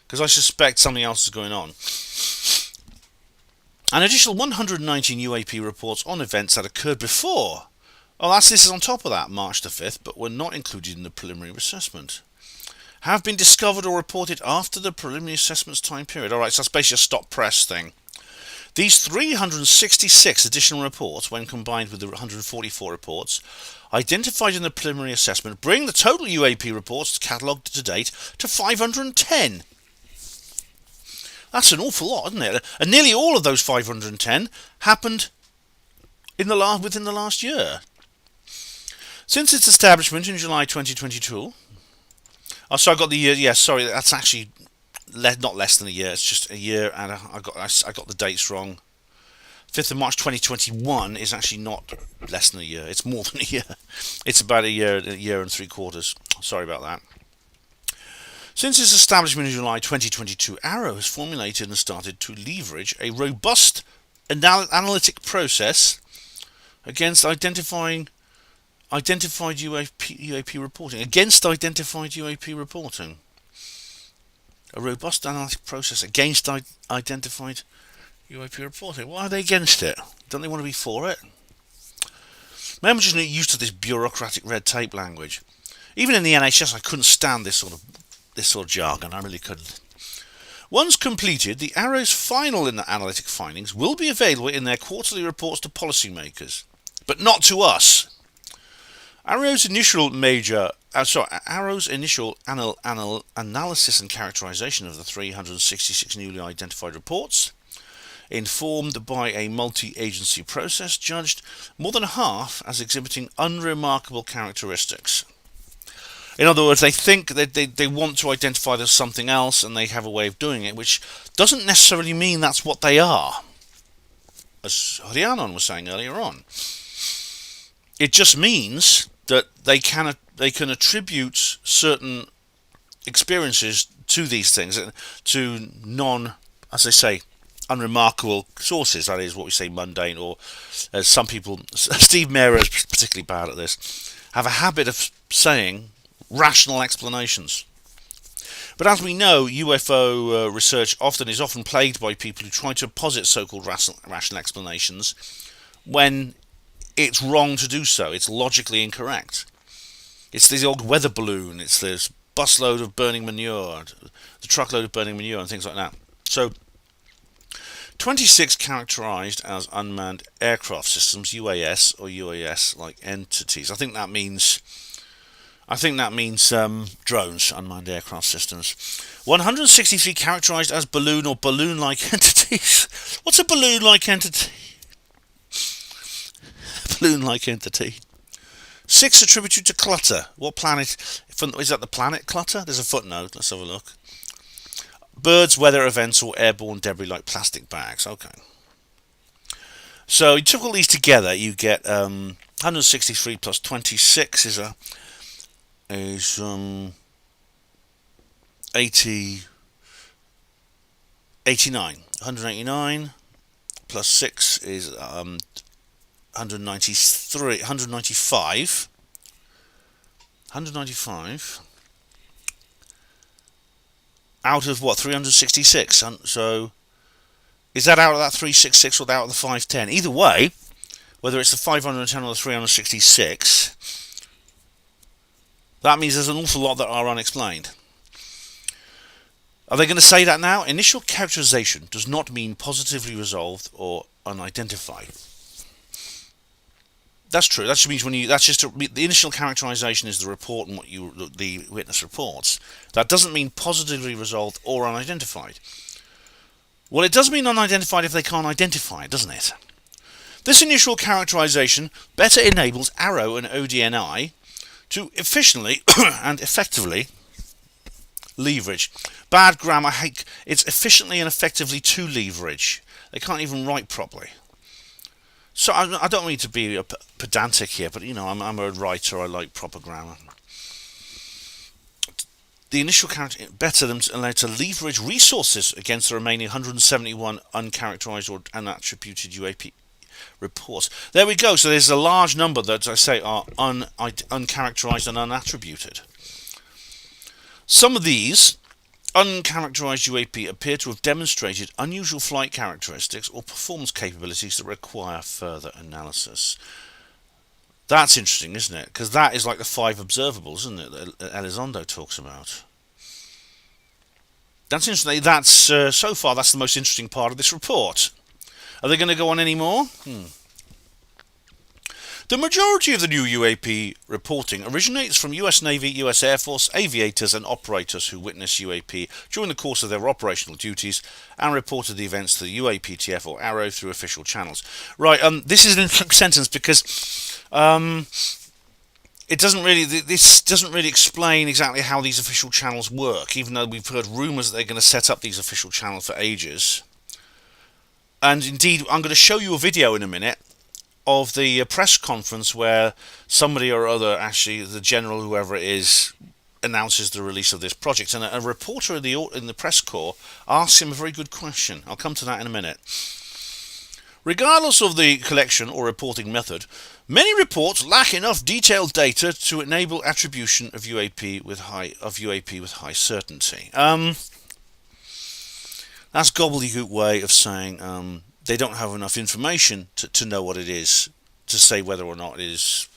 S1: Because I suspect something else is going on. An additional 119 UAP reports on events that occurred before. Oh, this is on top of that, March the 5th, but were not included in the preliminary assessment. Have been discovered or reported after the preliminary assessment's time period. Alright, so that's basically a stop press thing. These 366 additional reports, when combined with the 144 reports identified in the preliminary assessment, bring the total UAP reports catalogued to date to 510. That's an awful lot, isn't it? And nearly all of those 510 happened within the last year. Since its establishment in July 2022... Oh, so I got the year... Yeah, sorry, that's actually not less than a year. It's just a year, and I got the dates wrong. 5th of March 2021 is actually not less than a year. It's more than a year. It's about a year and 3 quarters. Sorry about that. Since its establishment in July 2022, Arrow has formulated and started to leverage a robust analytic process against identified UAP reporting. Against identified UAP reporting. A robust analytic process against identified UAP reporting. Why are they against it? Don't they want to be for it? Maybe I'm just not used to this bureaucratic red tape language. Even in the NHS, I couldn't stand this sort of jargon. I really couldn't. Once completed, the Arrow's final analytic findings will be available in their quarterly reports to policymakers, but not to us. Arrow's initial analysis and characterization of the 366 newly identified reports, informed by a multi-agency process, judged more than half as exhibiting unremarkable characteristics. In other words, they think that they want to identify there's something else, and they have a way of doing it, which doesn't necessarily mean that's what they are, as Hrianon was saying earlier on. It just means that they can attribute certain experiences to these things, to as they say, unremarkable sources. That is what we say, mundane, or as some people, Steve Mera is particularly bad at this, have a habit of saying rational explanations. But as we know, UFO research is often plagued by people who try to posit so-called rational explanations when it's wrong to do so. It's logically incorrect. It's the old weather balloon. It's this busload of burning manure, the truckload of burning manure, and things like that. So, 26 characterized as unmanned aircraft systems, UAS or UAS-like entities. I think that means drones, unmanned aircraft systems. 163 characterized as balloon or balloon-like entities. What's a balloon-like entity? Balloon-like entity. 6 attributed to clutter. What planet? Is that the planet Clutter? There's a footnote. Let's have a look. Birds, weather events, or airborne debris like plastic bags. Okay. So you took all these together, you get 163 plus 26 is 89. 189 plus 6 is 195 out of what, 366? So is that out of that 366 or out of the 510? Either way, whether it's the 510 or the 366, that means there's an awful lot that are unexplained. Are they going to say that now? Initial characterization does not mean positively resolved or unidentified. That's true. That just means the initial characterization is the report and what the witness reports. That doesn't mean positively resolved or unidentified. Well, it does mean unidentified if they can't identify it, doesn't it? This initial characterization better enables Arrow and ODNI to efficiently and effectively leverage. Bad grammar. It's efficiently and effectively to leverage. They can't even write properly. So I don't mean to be pedantic here, but I'm a writer. I like proper grammar. the initial character better them to leverage resources against the remaining 171 uncharacterized or unattributed UAP reports. There we go. So there's a large number that, as I say, are uncharacterized and unattributed. Some of these uncharacterized UAP appear to have demonstrated unusual flight characteristics or performance capabilities that require further analysis. That's interesting, isn't it? Because that is like the 5 observables, isn't it, that Elizondo talks about. That's interesting. That's so far, that's the most interesting part of this report. Are they going to go on any more? The majority of the new UAP reporting originates from US Navy, US Air Force, aviators and operators who witnessed UAP during the course of their operational duties and reported the events to the UAPTF or ARROW through official channels. Right, this is an interesting sentence because this doesn't really explain exactly how these official channels work, even though we've heard rumours that they're going to set up these official channels for ages. And indeed, I'm going to show you a video in a minute of the press conference where somebody or other, actually the general, whoever it is, announces the release of this project, and a reporter in the press corps asks him a very good question. I'll come to that in a minute. Regardless of the collection or reporting method, many reports lack enough detailed data to enable attribution of UAP with high certainty. That's gobbledygook way of saying they don't have enough information to know what it is, to say whether or not it is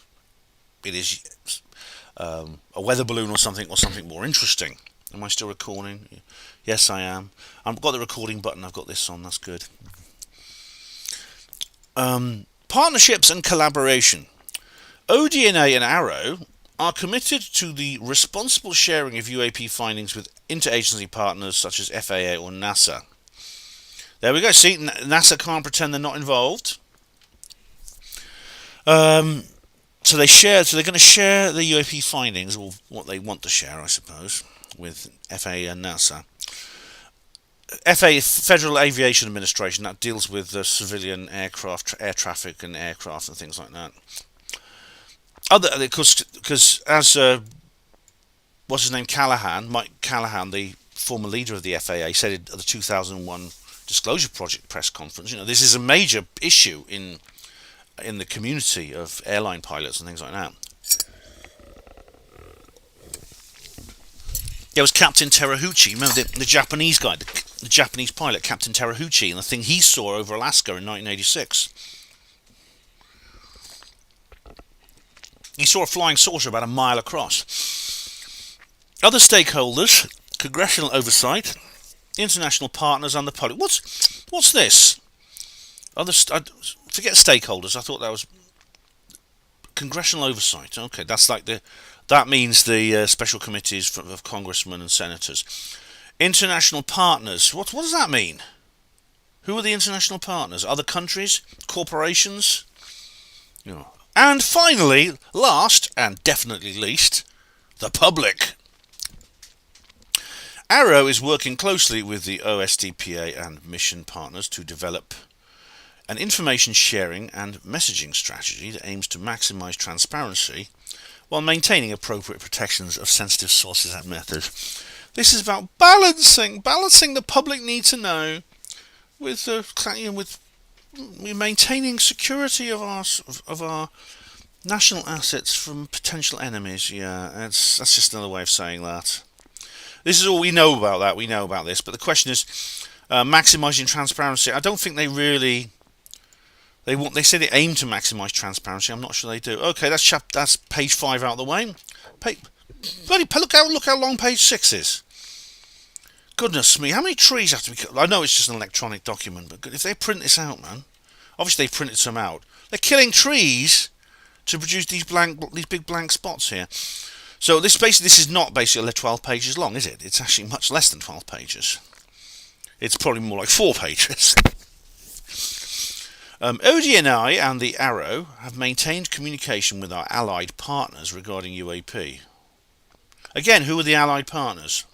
S1: a weather balloon or something more interesting. Am I still recording? Yes, I am. I've got the recording button. I've got this on. That's good. Partnerships and collaboration. ODNA and ARROW are committed to the responsible sharing of UAP findings with interagency partners such as FAA or NASA. There we go. See, NASA can't pretend they're not involved. So they share. So they're going to share the UAP findings, or what they want to share, I suppose, with FAA and NASA. FAA, Federal Aviation Administration, that deals with civilian aircraft, air traffic, and aircraft and things like that. Because as what's his name, Mike Callahan, the former leader of the FAA, said at the 2001 Disclosure Project press conference, this is a major issue in the community of airline pilots and things like that. There was Captain Teraheuchi, remember the Japanese guy, the Japanese pilot, Captain Teraheuchi, and the thing he saw over Alaska in 1986. He saw a flying saucer about a mile across. Other stakeholders, congressional oversight, international partners and the public. What's this? Forget stakeholders. I thought that was congressional oversight. Okay, that means the special committees of congressmen and senators. International partners. What does that mean? Who are the international partners? Other countries? Corporations? And finally, last and definitely least, the public. ARROW is working closely with the OSDPA and mission partners to develop an information sharing and messaging strategy that aims to maximize transparency while maintaining appropriate protections of sensitive sources and methods. This is about balancing the public need to know with maintaining security of our national assets from potential enemies. Yeah, that's just another way of saying that. This is all we know about that. We know about this, but the question is maximizing transparency. I don't think they really. They say they aim to maximise transparency. I'm not sure they do. Okay, that's page 5 out of the way. Look how long page 6 is. Goodness me, how many trees have to be cut? I know it's just an electronic document, but if they print this out, man, obviously they've printed some out. They're killing trees to produce these big blank spots here. So this is not basically 12 pages long, is it? It's actually much less than 12 pages. It's probably more like 4 pages. ODNI and the ARROW have maintained communication with our allied partners regarding UAP. Again, who are the allied partners?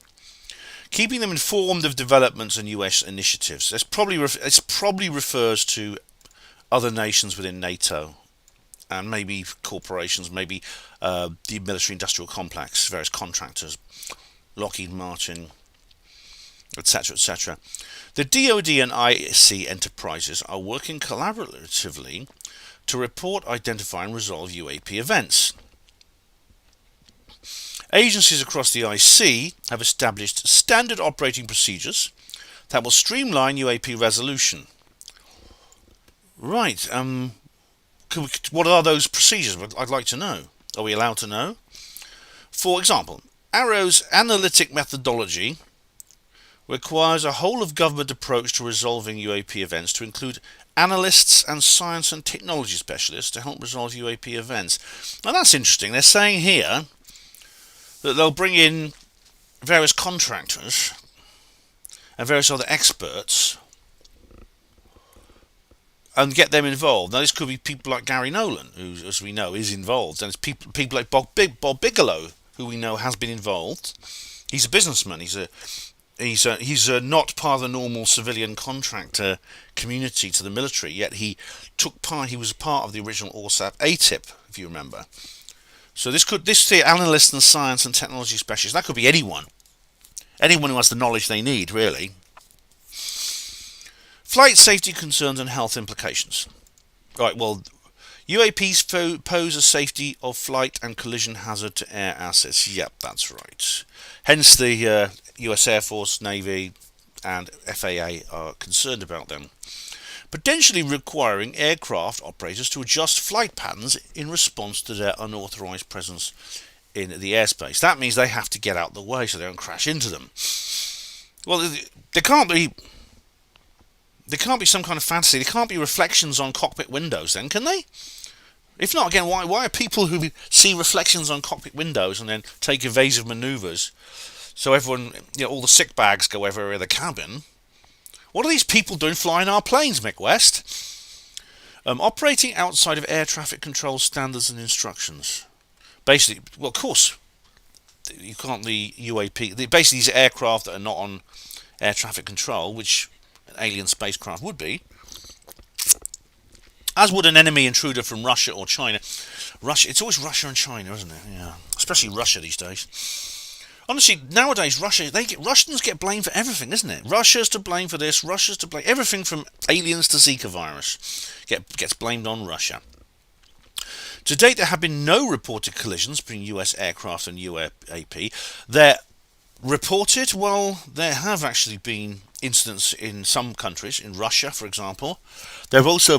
S1: Keeping them informed of developments and US initiatives. This probably refers to other nations within NATO and maybe corporations, maybe the military-industrial complex, various contractors. Lockheed Martin, etc., etc. The DoD and IC enterprises are working collaboratively to report, identify, and resolve UAP events. Agencies across the IC have established standard operating procedures that will streamline UAP resolution. Right, what are those procedures? I'd like to know. Are we allowed to know? For example, AARO's analytic methodology requires a whole-of-government approach to resolving UAP events to include analysts and science and technology specialists to help resolve UAP events. Now that's interesting. They're saying here that they'll bring in various contractors and various other experts and get them involved. Now this could be people like Gary Nolan, who, as we know, is involved, and it's people like Bob Bigelow, who we know has been involved. He's a businessman. He's not part of the normal civilian contractor community to the military. Yet he took part. He was part of the original ORSAP ATIP, if you remember. So this analyst and science and technology specialist, that could be anyone who has the knowledge they need, really. Flight safety concerns and health implications. Right, well, UAPs pose a safety of flight and collision hazard to air assets. Yep, that's right. Hence the US Air Force, Navy and FAA are concerned about them. Potentially requiring aircraft operators to adjust flight patterns in response to their unauthorized presence in the airspace. That means they have to get out of the way so they don't crash into them. Well, there can't be some kind of fantasy. There can't be reflections on cockpit windows then, can they? If not, again, why are people who see reflections on cockpit windows and then take evasive manoeuvres so everyone, all the sick bags go everywhere in the cabin? What are these people doing flying our planes, Mick West? Operating outside of air traffic control standards and instructions. Basically, well, of course, you can't the UAP. Basically, these are aircraft that are not on air traffic control, which an alien spacecraft would be. As would an enemy intruder from Russia or China. It's always Russia and China, isn't it? Yeah, especially Russia these days. Honestly, nowadays Russians get blamed for everything, isn't it? Russia's to blame for this. Russia's to blame. Everything from aliens to Zika virus gets blamed on Russia. To date, there have been no reported collisions between US aircraft and UAP. They're reported. Well, there have actually been incidents in some countries, in Russia, for example. There's also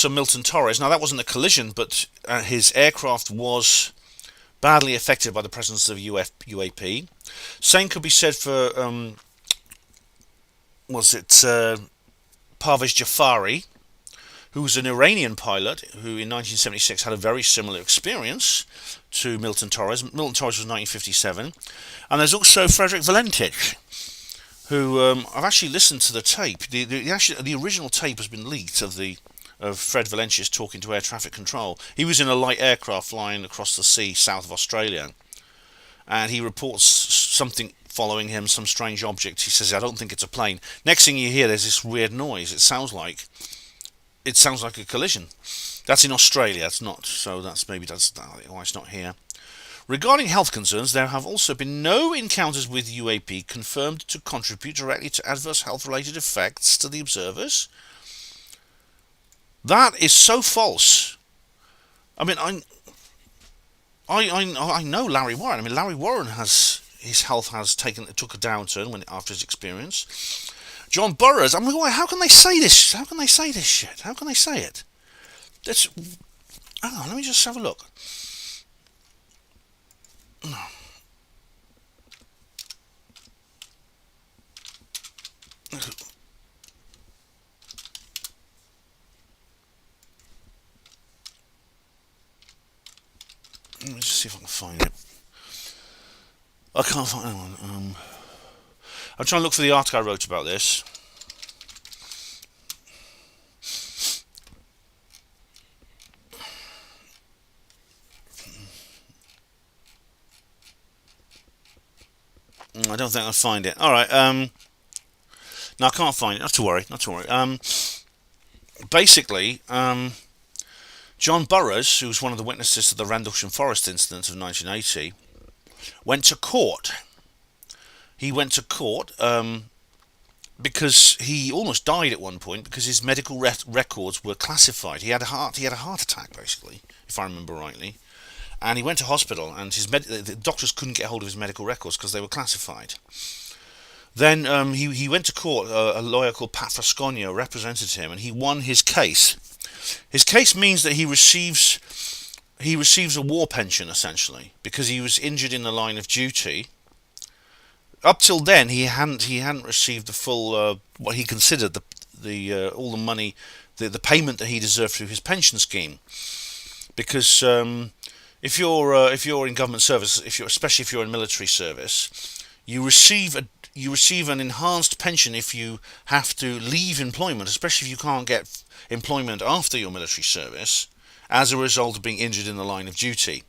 S1: Milton Torres. Now, that wasn't a collision, but his aircraft was badly affected by the presence of UAP. Same could be said for Parvez Jafari, who was an Iranian pilot who in 1976 had a very similar experience to Milton Torres. Milton Torres was 1957. And there's also Frederick Valentich, who I've actually listened to the tape. The original tape has been leaked of Fred Valentich talking to air traffic control. He was in a light aircraft flying across the sea south of Australia, and he reports something following him, some strange object. He says, "I don't think it's a plane." Next thing you hear, there's this weird noise. It sounds like a collision. That's in Australia. It's not. So that's why it's not here. Regarding health concerns, there have also been no encounters with UAP confirmed to contribute directly to adverse health-related effects to the observers. That is so false. I mean, I know Larry Warren. I mean, Larry Warren his health took a downturn after his experience. John Burroughs. I mean, how can they say this? How can they say this shit? How can they say it? Hang on, let me just have a look. Let me just see if I can find it. I can't find it. I'm trying to look for the article I wrote about this. I don't think I'll find it. Alright, no, I can't find it. Not to worry. Basically, John Burroughs, who was one of the witnesses to the Rendlesham Forest incident of 1980, went to court. He went to court because he almost died at one point because his medical records were classified. He had a heart attack, basically, if I remember rightly. And he went to hospital, and the doctors couldn't get hold of his medical records because they were classified. Then he went to court. A lawyer called Pat Frascogna represented him, and he won his case. His case means that he receives a war pension, essentially, because he was injured in the line of duty. Up till then, he hadn't received the full what he considered all the money, the payment that he deserved through his pension scheme, because if you're in government service, especially if you're in military service, you receive an enhanced pension if you have to leave employment, especially if you can't get employment after your military service as a result of being injured in the line of duty.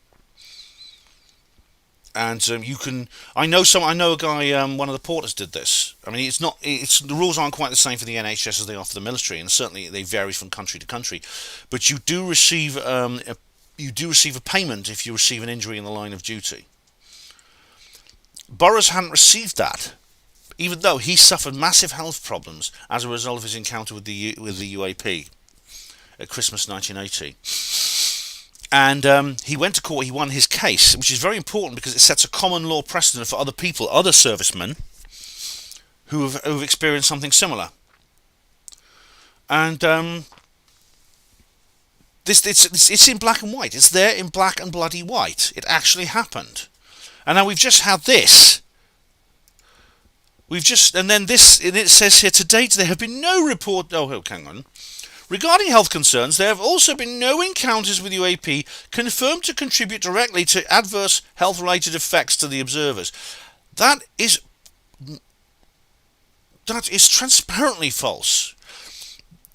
S1: And you can. I know a guy. One of the porters did this. I mean, the rules aren't quite the same for the NHS as they are for the military, and certainly they vary from country to country. But you do receive a payment if you receive an injury in the line of duty. Burroughs hadn't received that, even though he suffered massive health problems as a result of his encounter with the UAP at Christmas 1980. And he went to court. He won his case, which is very important because it sets a common law precedent for other servicemen who've experienced something similar. And it's in black and white. It's there in black and bloody white. It actually happened. And now we've just had this. And it says here, to date there have been no report. Oh, hang on. Regarding health concerns, there have also been no encounters with UAP confirmed to contribute directly to adverse health-related effects to the observers. That is transparently false.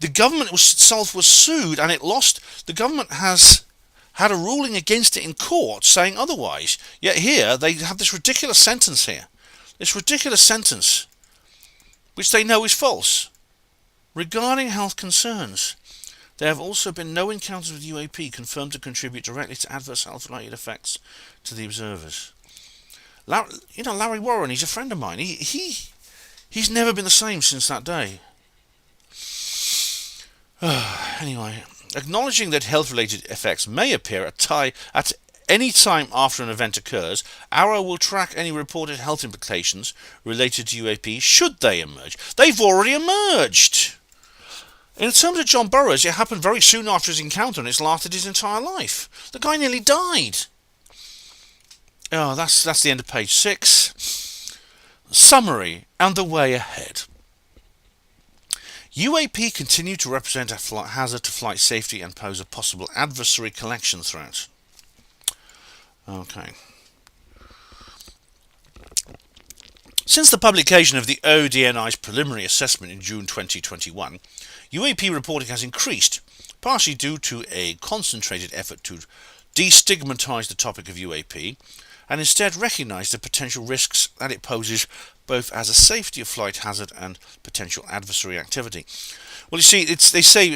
S1: The government itself was sued and it lost. The government has had a ruling against it in court saying otherwise. Yet here they have this ridiculous sentence here. This ridiculous sentence, which they know is false. Regarding health concerns, there have also been no encounters with UAP confirmed to contribute directly to adverse health-related effects to the observers. Larry Warren, he's a friend of mine. He's never been the same since that day. Anyway, acknowledging that health-related effects may appear at any time after an event occurs, AARO will track any reported health implications related to UAP should they emerge. They've already emerged! In terms of John Burroughs, it happened very soon after his encounter and it's lasted his entire life. The guy nearly died. Oh, that's the end of page 6. Summary and the way ahead. UAP continue to represent a hazard to flight safety and pose a possible adversary collection threat. Okay. Since the publication of the ODNI's preliminary assessment in June 2021, UAP reporting has increased, partially due to a concentrated effort to destigmatise the topic of UAP and instead recognise the potential risks that it poses both as a safety of flight hazard and potential adversary activity. Well, you see, they say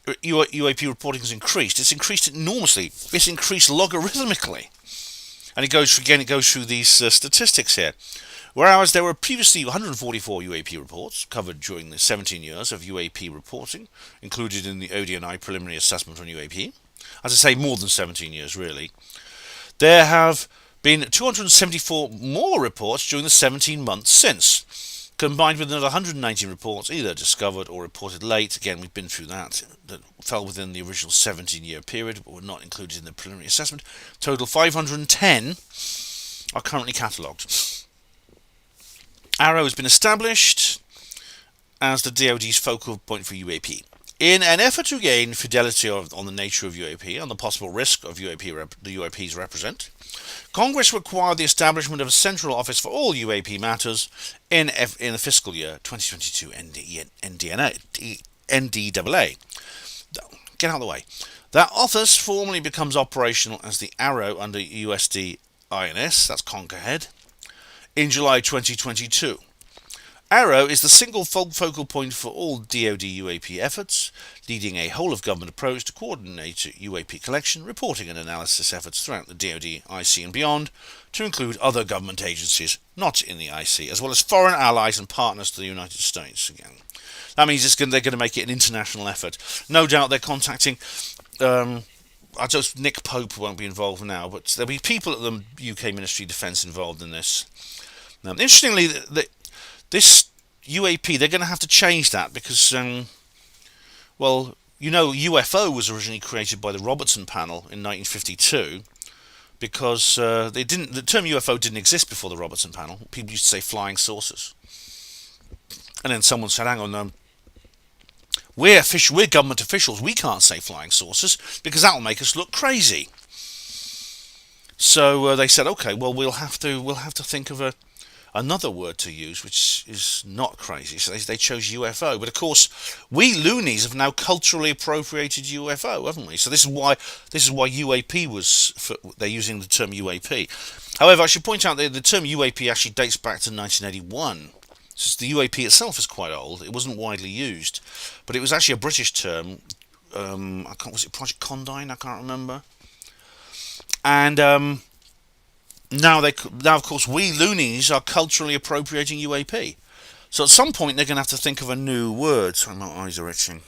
S1: UAP reporting has increased. It's increased enormously. It's increased logarithmically. And it goes through these statistics here. Whereas there were previously 144 UAP reports covered during the 17 years of UAP reporting, included in the ODNI preliminary assessment on UAP. As I say, more than 17 years, really. There have been 274 more reports during the 17 months since, combined with another 119 reports either discovered or reported late. Again, we've been through that fell within the original 17-year period, but were not included in the preliminary assessment. Total 510 are currently catalogued. AARO has been established as the DoD's focal point for UAP. In an effort to gain fidelity on the nature of UAP and the possible risk of the UAPs represent, Congress required the establishment of a central office for all UAP matters in the fiscal year 2022 NDAA. Get out of the way. That office formally becomes operational as the AARO under USD INS, that's Conquerhead, in July 2022. Arrow is the single focal point for all DoD UAP efforts, leading a whole-of-government approach to coordinate UAP collection, reporting and analysis efforts throughout the DoD, IC and beyond, to include other government agencies not in the IC, as well as foreign allies and partners to the United States. Again, that means they're going to make it an international effort. No doubt they're contacting... Nick Pope won't be involved now, but there'll be people at the UK Ministry of Defence involved in this. Now, interestingly, this UAP, they're going to have to change that because, UFO was originally created by the Robertson panel in 1952 because the term UFO didn't exist before the Robertson panel. People used to say flying saucers. And then someone said, hang on, we're government officials, we can't say flying saucers because that will make us look crazy. So they said, okay, well we'll have to think of another word to use which is not crazy. So they chose UFO, but of course we loonies have now culturally appropriated UFO, haven't we? So this is why UAP they're using the term UAP. However, I should point out that the term UAP actually dates back to 1981. So the UAP itself is quite old. It wasn't widely used, but it was actually a British term. Was it Project Condign? I can't remember. And now, of course, we loonies are culturally appropriating UAP. So at some point, they're going to have to think of a new word. Sorry, my eyes are itching.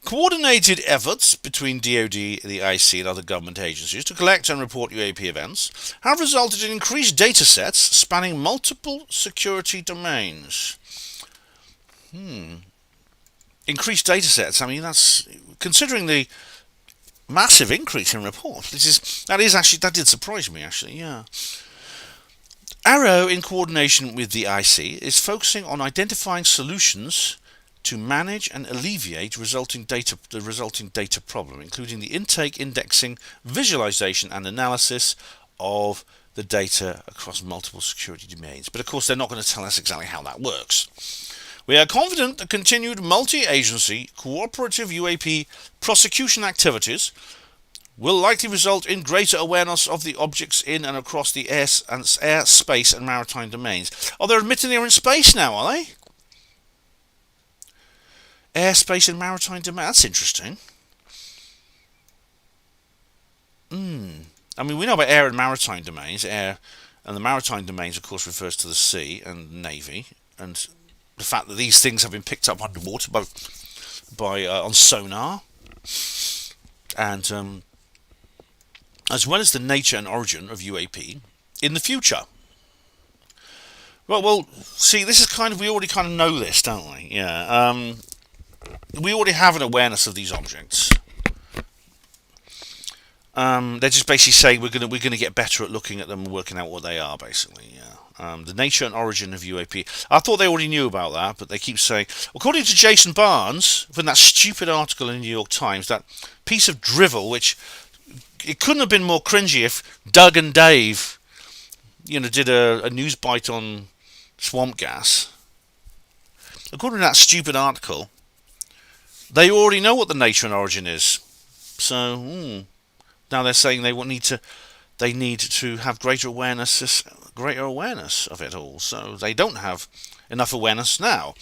S1: Coordinated efforts between DoD, the IC, and other government agencies to collect and report UAP events have resulted in increased data sets spanning multiple security domains. Increased data sets. I mean, that's considering the massive increase in reports. That did surprise me, actually. Yeah. Arrow, in coordination with the IC, is focusing on identifying solutions to manage and alleviate the resulting data problem, including the intake, indexing, visualization, and analysis of the data across multiple security domains. But of course, they're not going to tell us exactly how that works. We are confident that continued multi-agency cooperative UAP prosecution activities will likely result in greater awareness of the objects in and across the air, space, and maritime domains. Oh, they're admitting they're in space now, are they? Airspace and maritime domain. That's interesting. I mean, we know about air and maritime domains. Air and the maritime domains, of course, refers to the sea and the navy, and the fact that these things have been picked up underwater by on sonar, and as well as the nature and origin of UAP in the future. Well, see, this is we already kind of know this, don't we? Yeah. We already have an awareness of these objects. They're just basically saying we're going to get better at looking at them and working out what they are, basically. Yeah. The nature and origin of UAP. I thought they already knew about that, but they keep saying, according to Jason Barnes, from that stupid article in the New York Times, that piece of drivel, which it couldn't have been more cringy if Doug and Dave, did a news bite on swamp gas. According to that stupid article, they already know what the nature and origin is. So now they're saying they need to have greater awareness of it all. So they don't have enough awareness now.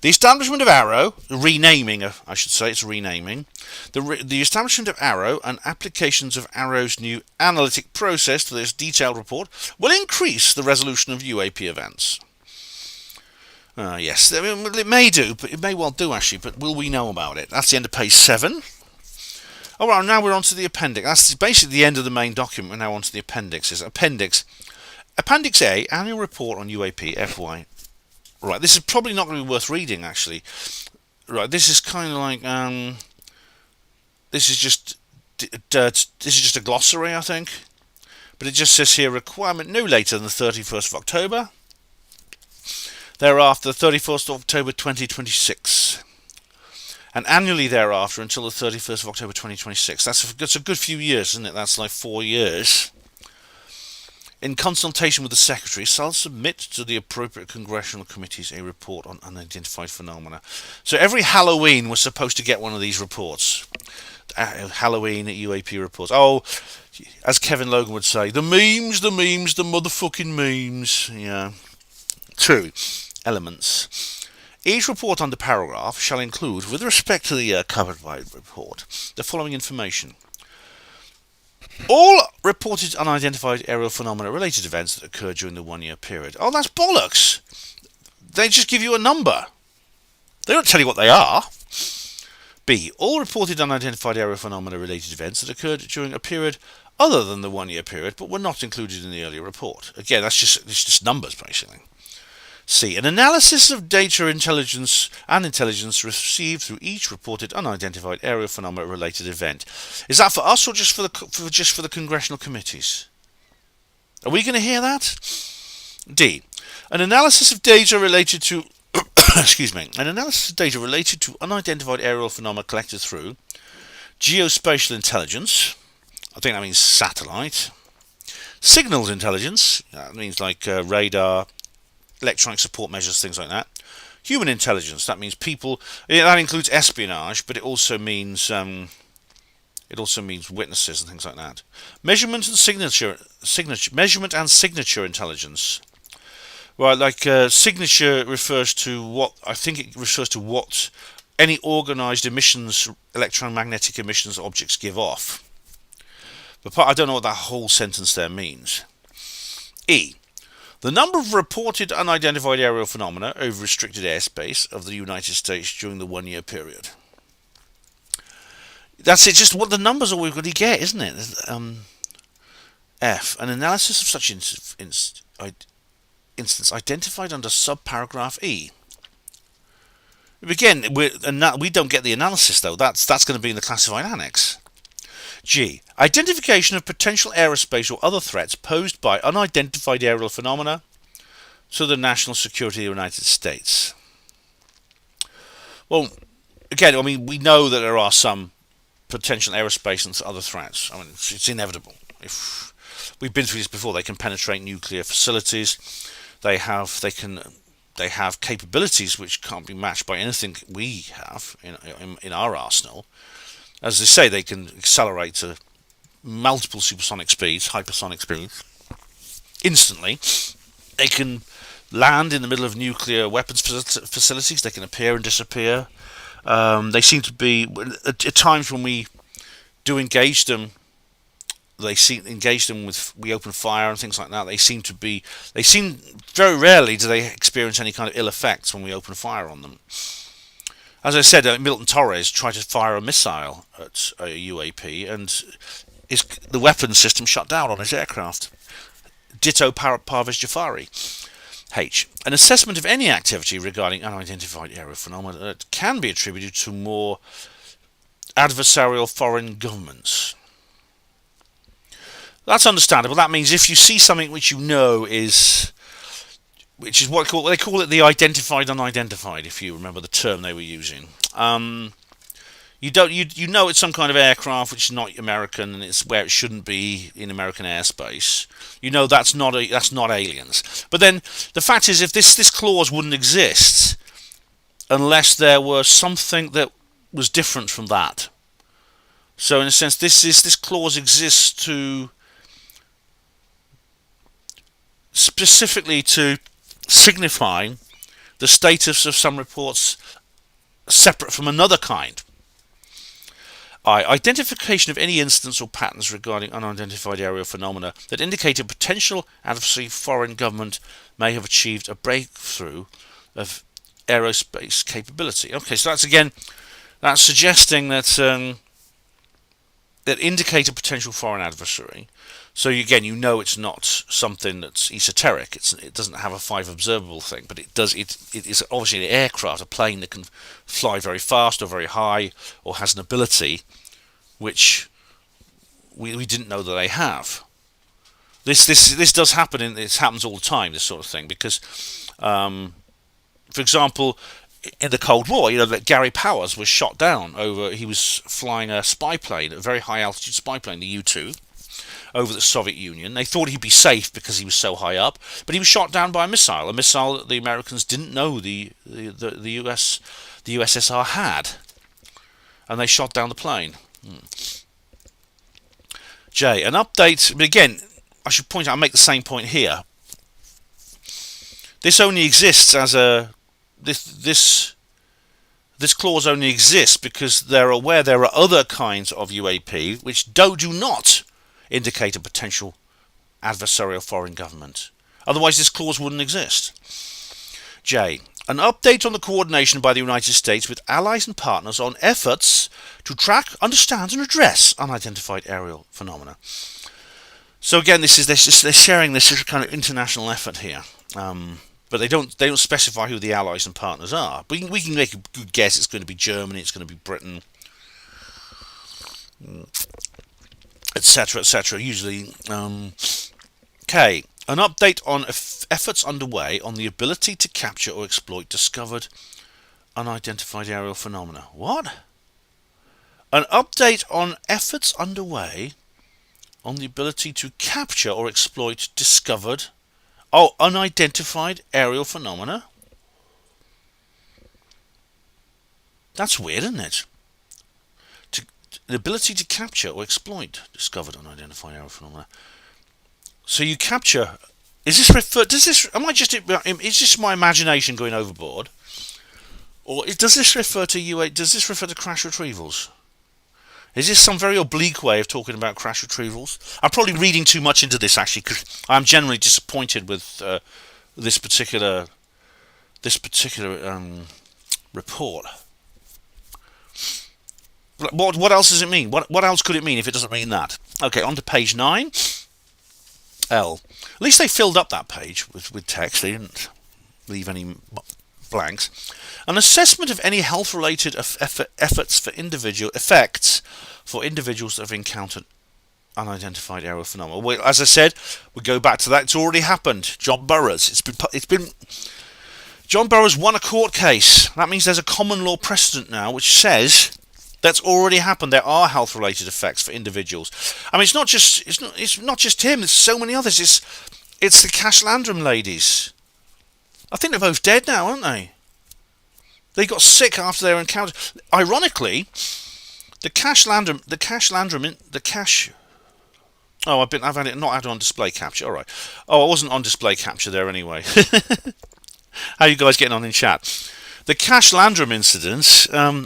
S1: The establishment of Arrow, renaming, I should say, it's renaming. The establishment of Arrow and applications of Arrow's new analytic process to this detailed report will increase the resolution of UAP events. Yes, it may do, but it may well do actually, but will we know about it? That's the end of page 7. Alright, now we're on to the appendix. That's basically the end of the main document. We're now on to the appendixes. Appendix A, Annual Report on UAP FY. Right, this is probably not going to be worth reading actually. Right, this is kind of like, this is just a glossary, I think. But it just says here, requirement no later than the 31st of October. Thereafter, 31st of October 2026. And annually thereafter until the 31st of October 2026. That's a good few years, isn't it? That's like 4 years. In consultation with the Secretary, shall submit to the appropriate congressional committees a report on unidentified phenomena. So every Halloween we're supposed to get one of these reports. Halloween UAP reports. Oh, as Kevin Logan would say, the memes, the motherfucking memes. Yeah. 2. Elements. Each report under paragraph shall include, with respect to the year covered by the report, the following information. All reported unidentified aerial phenomena related events that occurred during the 1 year period. Oh, that's bollocks! They just give you a number. They don't tell you what they are. B. All reported unidentified aerial phenomena related events that occurred during a period other than the 1 year period but were not included in the earlier report. Again, it's just numbers, basically. C. An analysis of data intelligence received through each reported unidentified aerial phenomena related event. Is that for us or just for the congressional committees? Are we going to hear that? D. An analysis of data related to an analysis of data related to unidentified aerial phenomena collected through geospatial intelligence. I think that means satellite. Signals intelligence. That means like radar, electronic support measures, things like that. Human intelligence. That means people. That includes espionage, but it also means witnesses and things like that. Measurement and signature intelligence. Right, like signature refers to what any organised emissions, electromagnetic emissions objects give off. But I don't know what that whole sentence there means. E. The number of reported unidentified aerial phenomena over restricted airspace of the United States during the 1 year period. That's it, just what the numbers are we've got to get, isn't it? F. An analysis of such instance identified under subparagraph E. Again, we don't get the analysis though. That's going to be in the classified annex. G. Identification of potential aerospace or other threats posed by unidentified aerial phenomena to the national security of the United States. Well, again, I mean, we know that there are some potential aerospace and other threats. I mean, it's inevitable. If we've been through this before, they can penetrate nuclear facilities. They have capabilities which can't be matched by anything we have in our arsenal. As they say, they can accelerate to multiple supersonic speeds, hypersonic speeds, instantly. They can land in the middle of nuclear weapons facilities. They can appear and disappear. They seem to be, at times when we do engage them, we open fire and things like that. They seem very rarely do they experience any kind of ill effects when we open fire on them. As I said, Milton Torres tried to fire a missile at a UAP and the weapons system shut down on his aircraft. Ditto Parvez Jafari. H. An assessment of any activity regarding unidentified aerial phenomena that can be attributed to more adversarial foreign governments. That's understandable. That means if you see something which you know which is what they call it the identified unidentified, if you remember the term they were using. You know it's some kind of aircraft which is not American and it's where it shouldn't be in American airspace. You know that's not aliens. But then the fact is, if this clause wouldn't exist unless there were something that was different from that. So in a sense, this clause exists to specifically to signify the status of some reports separate from another kind. I. Identification of any instance or patterns regarding unidentified aerial phenomena that indicate a potential adversary foreign government may have achieved a breakthrough of aerospace capability. Okay, so that's suggesting that indicate a potential foreign adversary. So again, you know it's not something that's esoteric. It doesn't have a 5 observable thing, but it does. It is obviously an aircraft, a plane that can fly very fast or very high, or has an ability which we didn't know that they have. This does happen. It happens all the time. This sort of thing, because, for example, in the Cold War, you know that Gary Powers was shot down he was flying a spy plane, a very high altitude spy plane, the U-2. Over the Soviet Union. They thought he'd be safe because he was so high up, but he was shot down by a missile that the Americans didn't know the USSR had, and they shot down the plane. J. An update. But again, I should point out, I make the same point here. This only exists as a this clause only exists because they're aware there are other kinds of UAP which do not indicate a potential adversarial foreign government. Otherwise, this clause wouldn't exist. J. An update on the coordination by the United States with allies and partners on efforts to track, understand, and address unidentified aerial phenomena. So again, they're sharing this kind of international effort here. But they don't specify who the allies and partners are. But we can make a good guess. It's going to be Germany, it's going to be Britain, etc., etc. Usually, K. An update on efforts underway on the ability to capture or exploit discovered unidentified aerial phenomena. What? An update on efforts underway on the ability to capture or exploit discovered unidentified aerial phenomena? That's weird, isn't it? The ability to capture or exploit discovered unidentified aerial phenomena. So you capture. Is this refer? Does this? Am I just? Is this my imagination going overboard? Or does this refer to UA? Does this refer to crash retrievals? Is this some very oblique way of talking about crash retrievals? I'm probably reading too much into this actually, because I'm generally disappointed with this particular report. What else does it mean? What else could it mean if it doesn't mean that? Okay, on to page 9. L. At least they filled up that page with text. They didn't leave any blanks. An assessment of any health-related effects for individuals that have encountered unidentified aerial phenomena. Well, as I said, we go back to that. It's already happened. John Burroughs. John Burroughs won a court case. That means there's a common law precedent now which says that's already happened. There are health-related effects for individuals. I mean, it's not just him. There's so many others. It's the Cash Landrum ladies. I think they're both dead now, aren't they? They got sick after their encounter. Ironically, Oh, I've had it not had on display capture. All right. Oh, I wasn't on display capture there anyway. How are you guys getting on in chat? The Cash Landrum incidents. So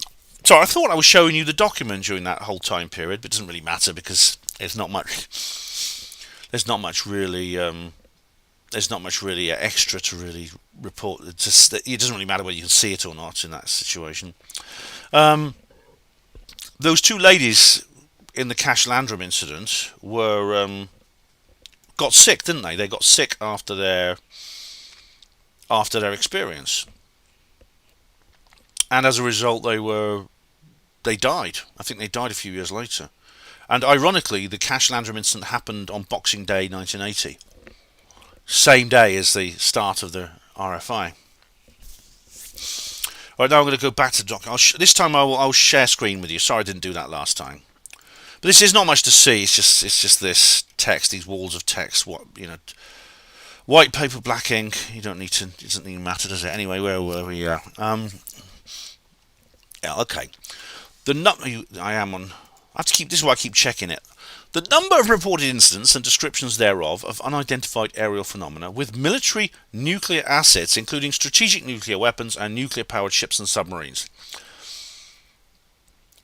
S1: I thought I was showing you the document during that whole time period, but it doesn't really matter because there's not much really extra to really report. It doesn't really matter whether you can see it or not in that situation. Those two ladies in the Cash Landrum incident got sick, didn't they? They got sick after their experience, and as a result, they died. I think they died a few years later. And ironically, the Cash Landrum incident happened on Boxing Day 1980. Same day as the start of the RFI. Right, now I'm going to go back to the document. This time I'll share screen with you. Sorry I didn't do that last time. But this is not much to see. It's just this text, these walls of text. White paper, black ink. You don't need to. It doesn't even matter, does it? Anyway, where were we? Yeah, okay. I have to keep. This is why I keep checking it. The number of reported incidents and descriptions thereof of unidentified aerial phenomena with military nuclear assets, including strategic nuclear weapons and nuclear-powered ships and submarines.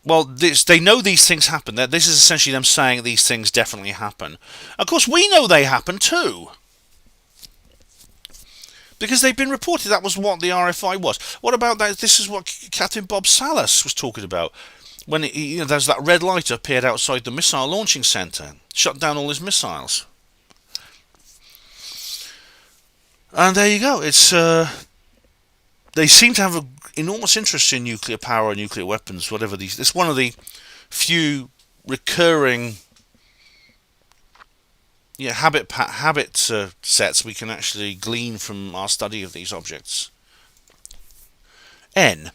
S1: Well, they know these things happen. This is essentially them saying these things definitely happen. Of course, we know they happen too, because they've been reported. That was what the RFI was. What about that? This is what Captain Bob Salas was talking about. When there's that red light appeared outside the missile launching centre, shut down all his missiles. And there you go. It's they seem to have an enormous interest in nuclear power and nuclear weapons, whatever these. It's one of the few recurring habit sets we can actually glean from our study of these objects. N.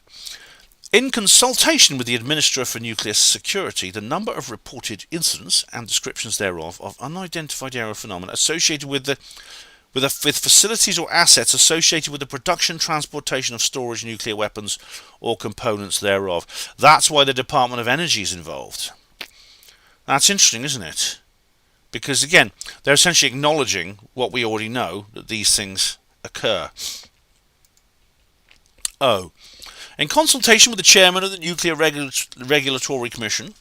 S1: In consultation with the Administrator for Nuclear Security, the number of reported incidents and descriptions thereof of unidentified aerial phenomena associated with facilities or assets associated with the production, transportation of storage nuclear weapons or components thereof. That's why the Department of Energy is involved. That's interesting, isn't it? Because again, they're essentially acknowledging what we already know, that these things occur. O. In consultation with the chairman of the Nuclear Regulatory Commission,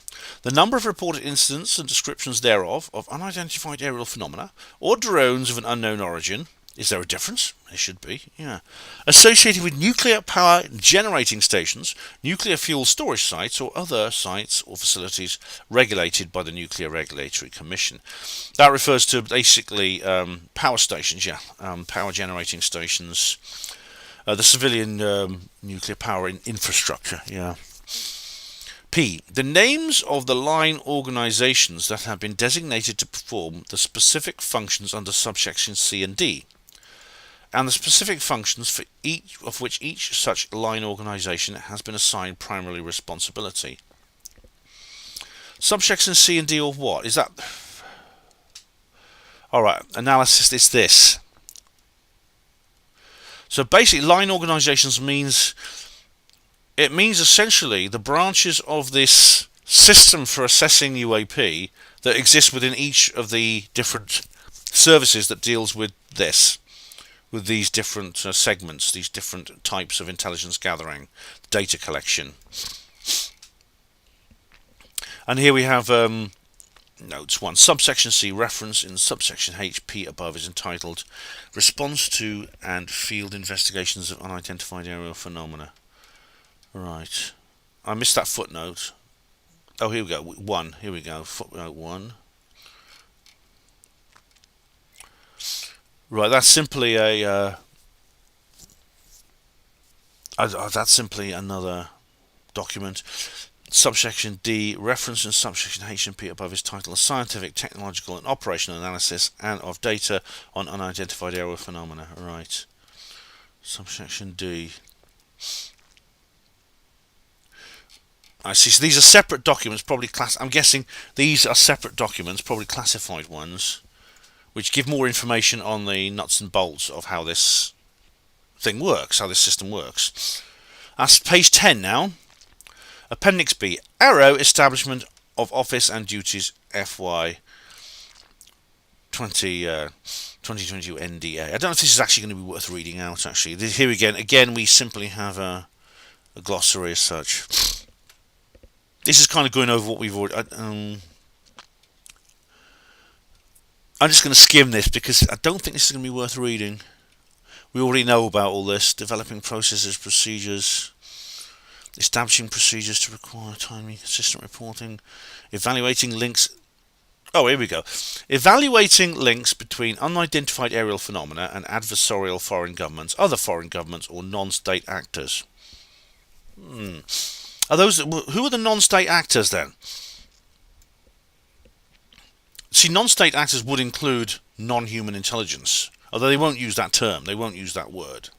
S1: the number of reported incidents and descriptions thereof of unidentified aerial phenomena or drones of an unknown origin. Is there a difference? There should be, yeah. Associated with nuclear power generating stations, nuclear fuel storage sites, or other sites or facilities regulated by the Nuclear Regulatory Commission. That refers to basically power stations, yeah, power generating stations, the civilian nuclear power infrastructure, yeah. P. The names of the line organisations that have been designated to perform the specific functions under subsection C and D, and the specific functions for each of which each such line organisation has been assigned primary responsibility. Subsection C and D of what? Is that... Alright, analysis is this. So basically line organisations means... It means essentially the branches of this system for assessing UAP that exist within each of the different services that deals with this. With these different segments, these different types of intelligence gathering, data collection. And here we have notes 1. Subsection C, reference in subsection H, P above is entitled Response to and Field Investigations of Unidentified Aerial Phenomena. Right. I missed that footnote. Oh, here we go. 1. Here we go. Footnote 1. Right, that's simply a that's simply another document. Subsection D, reference in subsection H and P above is titled A Scientific, Technological and Operational Analysis and of Data on Unidentified Aerial Phenomena. Right. Subsection D. I see. So these are separate documents, probably I'm guessing these are separate documents, probably classified ones, which give more information on the nuts and bolts of how this thing works, how this system works. That's page 10 now. Appendix B, Arrow Establishment of Office and Duties FY 2022 NDA. I don't know if this is actually going to be worth reading out, actually. Here again we simply have a glossary as such. This is kind of going over what we've already... I'm just going to skim this because I don't think this is going to be worth reading. We already know about all this. Developing processes, procedures, establishing procedures to require timely, consistent reporting, evaluating links. Oh, here we go. Evaluating links between unidentified aerial phenomena and adversarial foreign governments, other foreign governments, or non-state actors. Who are the non-state actors then? See, non-state actors would include non-human intelligence, although they won't use that term, they won't use that word.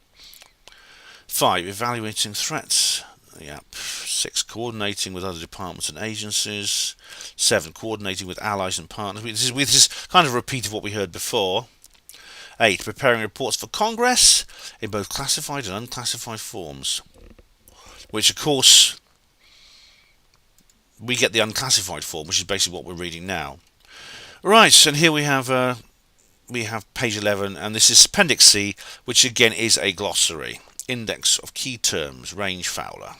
S1: 5. Evaluating threats. Yep. 6. Coordinating with other departments and agencies. 7. Coordinating with allies and partners. This is kind of a repeat of what we heard before. 8. Preparing reports for Congress in both classified and unclassified forms, which of course we get the unclassified form, which is basically what we're reading now. Right, and here we have page 11, and this is Appendix C, which again is a glossary. Index of key terms, range Fowler.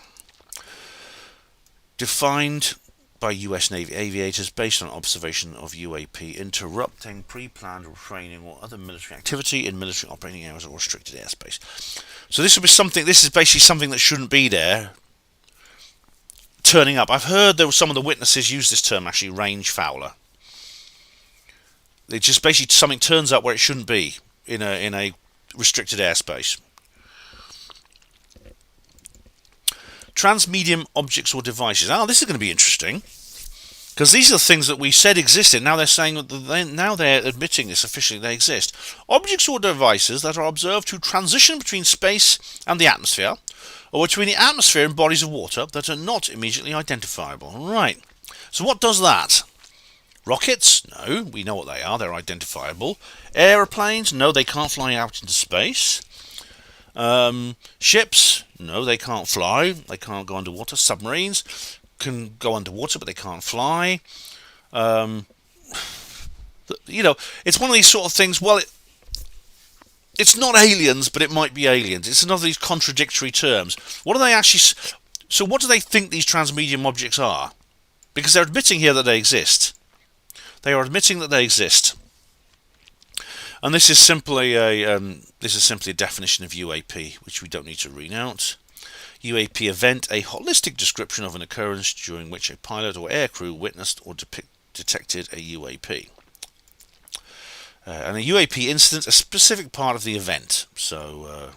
S1: Defined by US Navy aviators based on observation of UAP interrupting pre-planned training or other military activity in military operating areas or restricted airspace. So this is basically something that shouldn't be there turning up. I've heard there were some of the witnesses use this term, actually, range Fowler. It just basically something turns up where it shouldn't be in a restricted airspace. Transmedium objects or devices. This is going to be interesting because these are the things that we said existed. Now they're saying that now they're admitting this officially. They exist. Objects or devices that are observed to transition between space and the atmosphere, or between the atmosphere and bodies of water that are not immediately identifiable. Right. So what does that? Rockets? No, we know what they are. They're identifiable. Aeroplanes? No, they can't fly out into space. Ships? No, they can't fly. They can't go underwater. Submarines can go underwater, but they can't fly. It's one of these sort of things. Well, it's not aliens, but it might be aliens. It's another of these contradictory terms. What are they actually? So what do they think these transmedium objects are? Because they're admitting here that they exist. They are admitting that they exist. And this is simply a definition of UAP, which we don't need to read out. UAP event, a holistic description of an occurrence during which a pilot or aircrew witnessed or detected a UAP. And a UAP incident, a specific part of the event. So,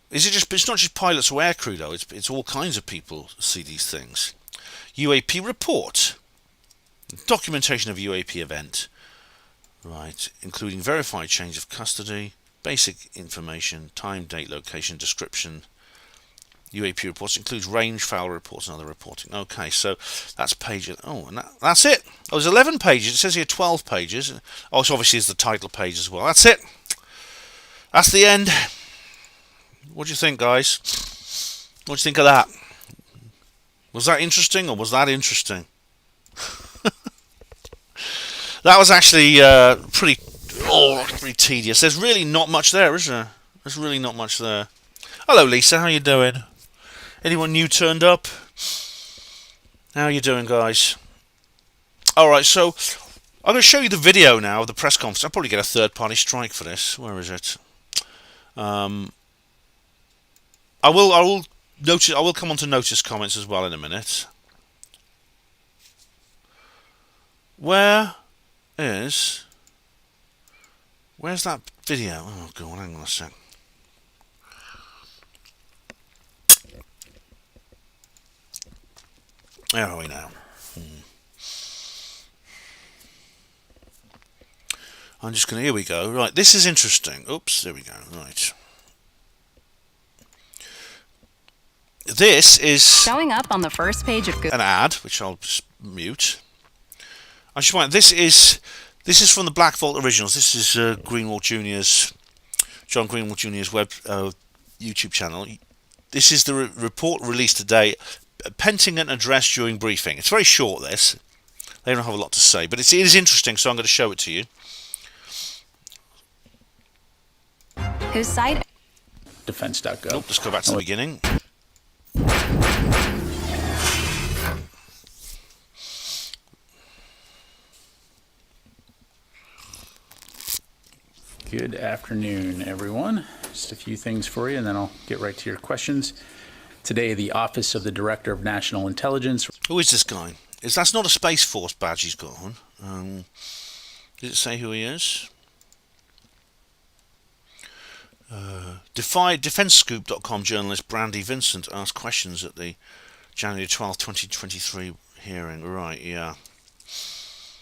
S1: it's not just pilots or aircrew though. It's all kinds of people see these things. UAP report, documentation of UAP event. Right, including verified change of custody, basic information, time, date, location, description. UAP reports includes range, foul reports, and other reporting. Okay, so that's page. Oh, and that's it. Oh, there's 11 pages. It says here 12 pages. Oh, so obviously it's the title page as well. That's it. That's the end. What do you think, guys? What do you think of that? Was that interesting, or was that interesting? That was actually pretty tedious. There's really not much there, is there? There's really not much there. Hello, Lisa. How you doing? Anyone new turned up? How you doing, guys? All right, so I'm going to show you the video now of the press conference. I'll probably get a third-party strike for this. Where is it? I will come on to notice comments as well in a minute. Where's that video? Oh, go on, hang on a sec. Where are we now? I'm just going to, here we go. Right, this is interesting. Oops, there we go. Right. This is
S2: showing up on the first page of Google.
S1: An ad, which I'll just mute. I just want, this is from the Black Vault Originals. This is John Greenwald Jr.'s web YouTube channel. This is the report released today. Pentagon address during briefing. It's very short, this. They don't have a lot to say, but it is interesting, so I'm going to show it to you.
S2: Whose site?
S3: Defense.gov.
S1: Oh, let's go back to the beginning.
S3: Good afternoon, everyone. Just a few things for you, and then I'll get right to your questions. Today, the Office of the Director of National Intelligence.
S1: Who is this guy? That's not a Space Force badge he's got on. Does it say who he is? DefenseScoop.com journalist Brandy Vincent asked questions at the January 12, 2023 hearing. Right, yeah.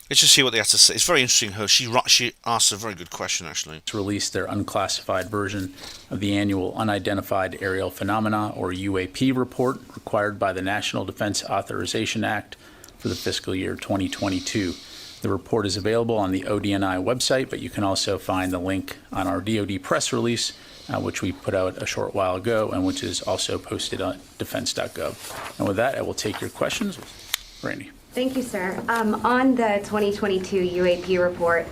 S1: Let's just see what they have to say. It's very interesting. She asked a very good question, actually.
S3: Released their unclassified version of the annual Unidentified Aerial Phenomena, or UAP report, required by the National Defense Authorization Act for the fiscal year 2022. The report is available on the ODNI website, but you can also find the link on our DoD press release, which we put out a short while ago, and which is also posted on defense.gov. And with that, I will take your questions. Randy.
S4: Thank you, sir. On the 2022 UAP report,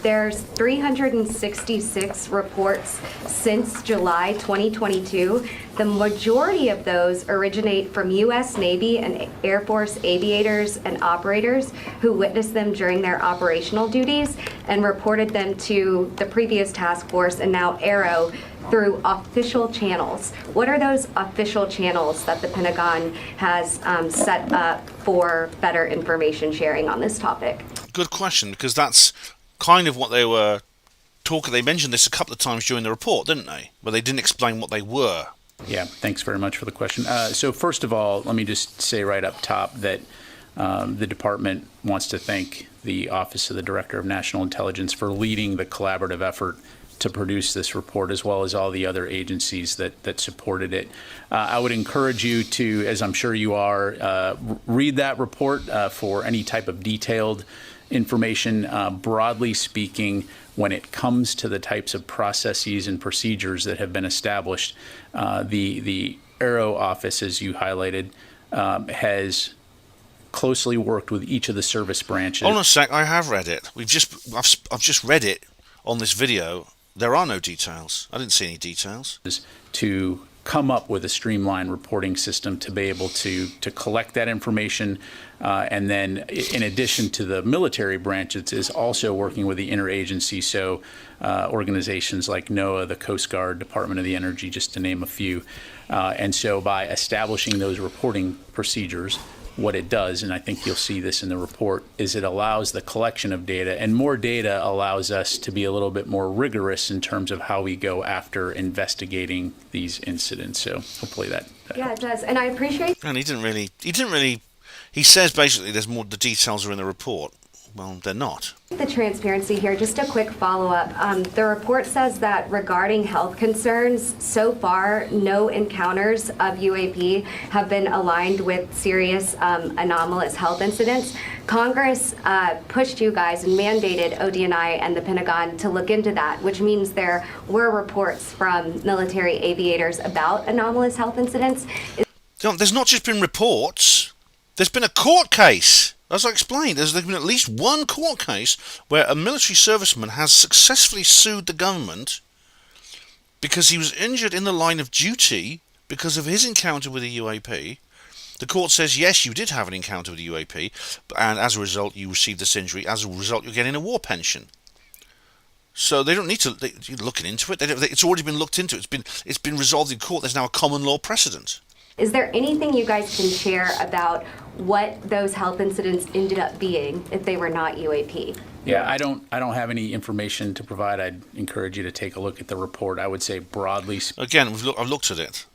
S4: there's 366 reports since July 2022. The majority of those originate from U.S. Navy and Air Force aviators and operators who witnessed them during their operational duties and reported them to the previous task force and now AARO through official channels. What are those official channels that the Pentagon has set up for better information sharing on this topic?
S1: Good question, because that's kind of what they were talking. They mentioned this a couple of times during the report, didn't they? But they didn't explain what they were.
S3: Yeah, thanks very much for the question. So first of all, let me just say right up top that the department wants to thank the Office of the Director of National Intelligence for leading the collaborative effort to produce this report, as well as all the other agencies that supported it. I would encourage you to, as I'm sure you are, read that report for any type of detailed information. Broadly speaking, when it comes to the types of processes and procedures that have been established, the AARO office, as you highlighted, has closely worked with each of the service branches.
S1: Hold on a sec, I have read it. I've just read it on this video. there are no details. I didn't see any details.
S3: To come up with a streamlined reporting system to be able to collect that information, and then in addition to the military branch, it is also working with the interagency, so organizations like NOAA, the Coast Guard, Department of the Energy, just to name a few. And so by establishing those reporting procedures, what it does, and I think you'll see this in the report, is it allows the collection of data, and more data allows us to be a little bit more rigorous in terms of how we go after investigating these incidents. So hopefully that
S4: Yeah,
S3: helps.
S4: it does. And I appreciate
S1: And he didn't really, he says basically there's more, the details are in the report. Well, they're not.
S4: the transparency here. Just a quick follow-up. The report says that regarding health concerns, so far, no encounters of UAP have been aligned with serious anomalous health incidents. Congress pushed you guys and mandated ODNI and the Pentagon to look into that, which means there were reports from military aviators about anomalous health incidents.
S1: There's not just been reports. There's been a court case. As I explained, there's been at least one court case where a military serviceman has successfully sued the government because he was injured in the line of duty because of his encounter with a UAP. The court says, yes, you did have an encounter with a UAP, and as a result, you received this injury. As a result, you're getting a war pension. So they don't need to looking into it. It's already been looked into. It's been resolved in court. There's now a common law precedent.
S4: Is there anything you guys can share about what those health incidents ended up being if they were not UAP?
S3: Yeah, I don't have any information to provide. I'd encourage you to take a look at the report. I would say broadly
S1: Again, I've looked at it.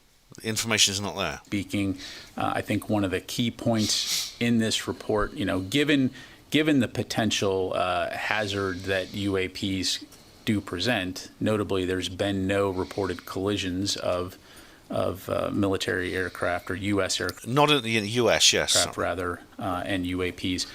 S1: The information is not there.
S3: speaking, I think one of the key points in this report, given the potential hazard that UAPs do present, notably there's been no reported collisions of military aircraft or U.S. aircraft.
S1: Not in the U.S., yes.
S3: Rather, and UAPs.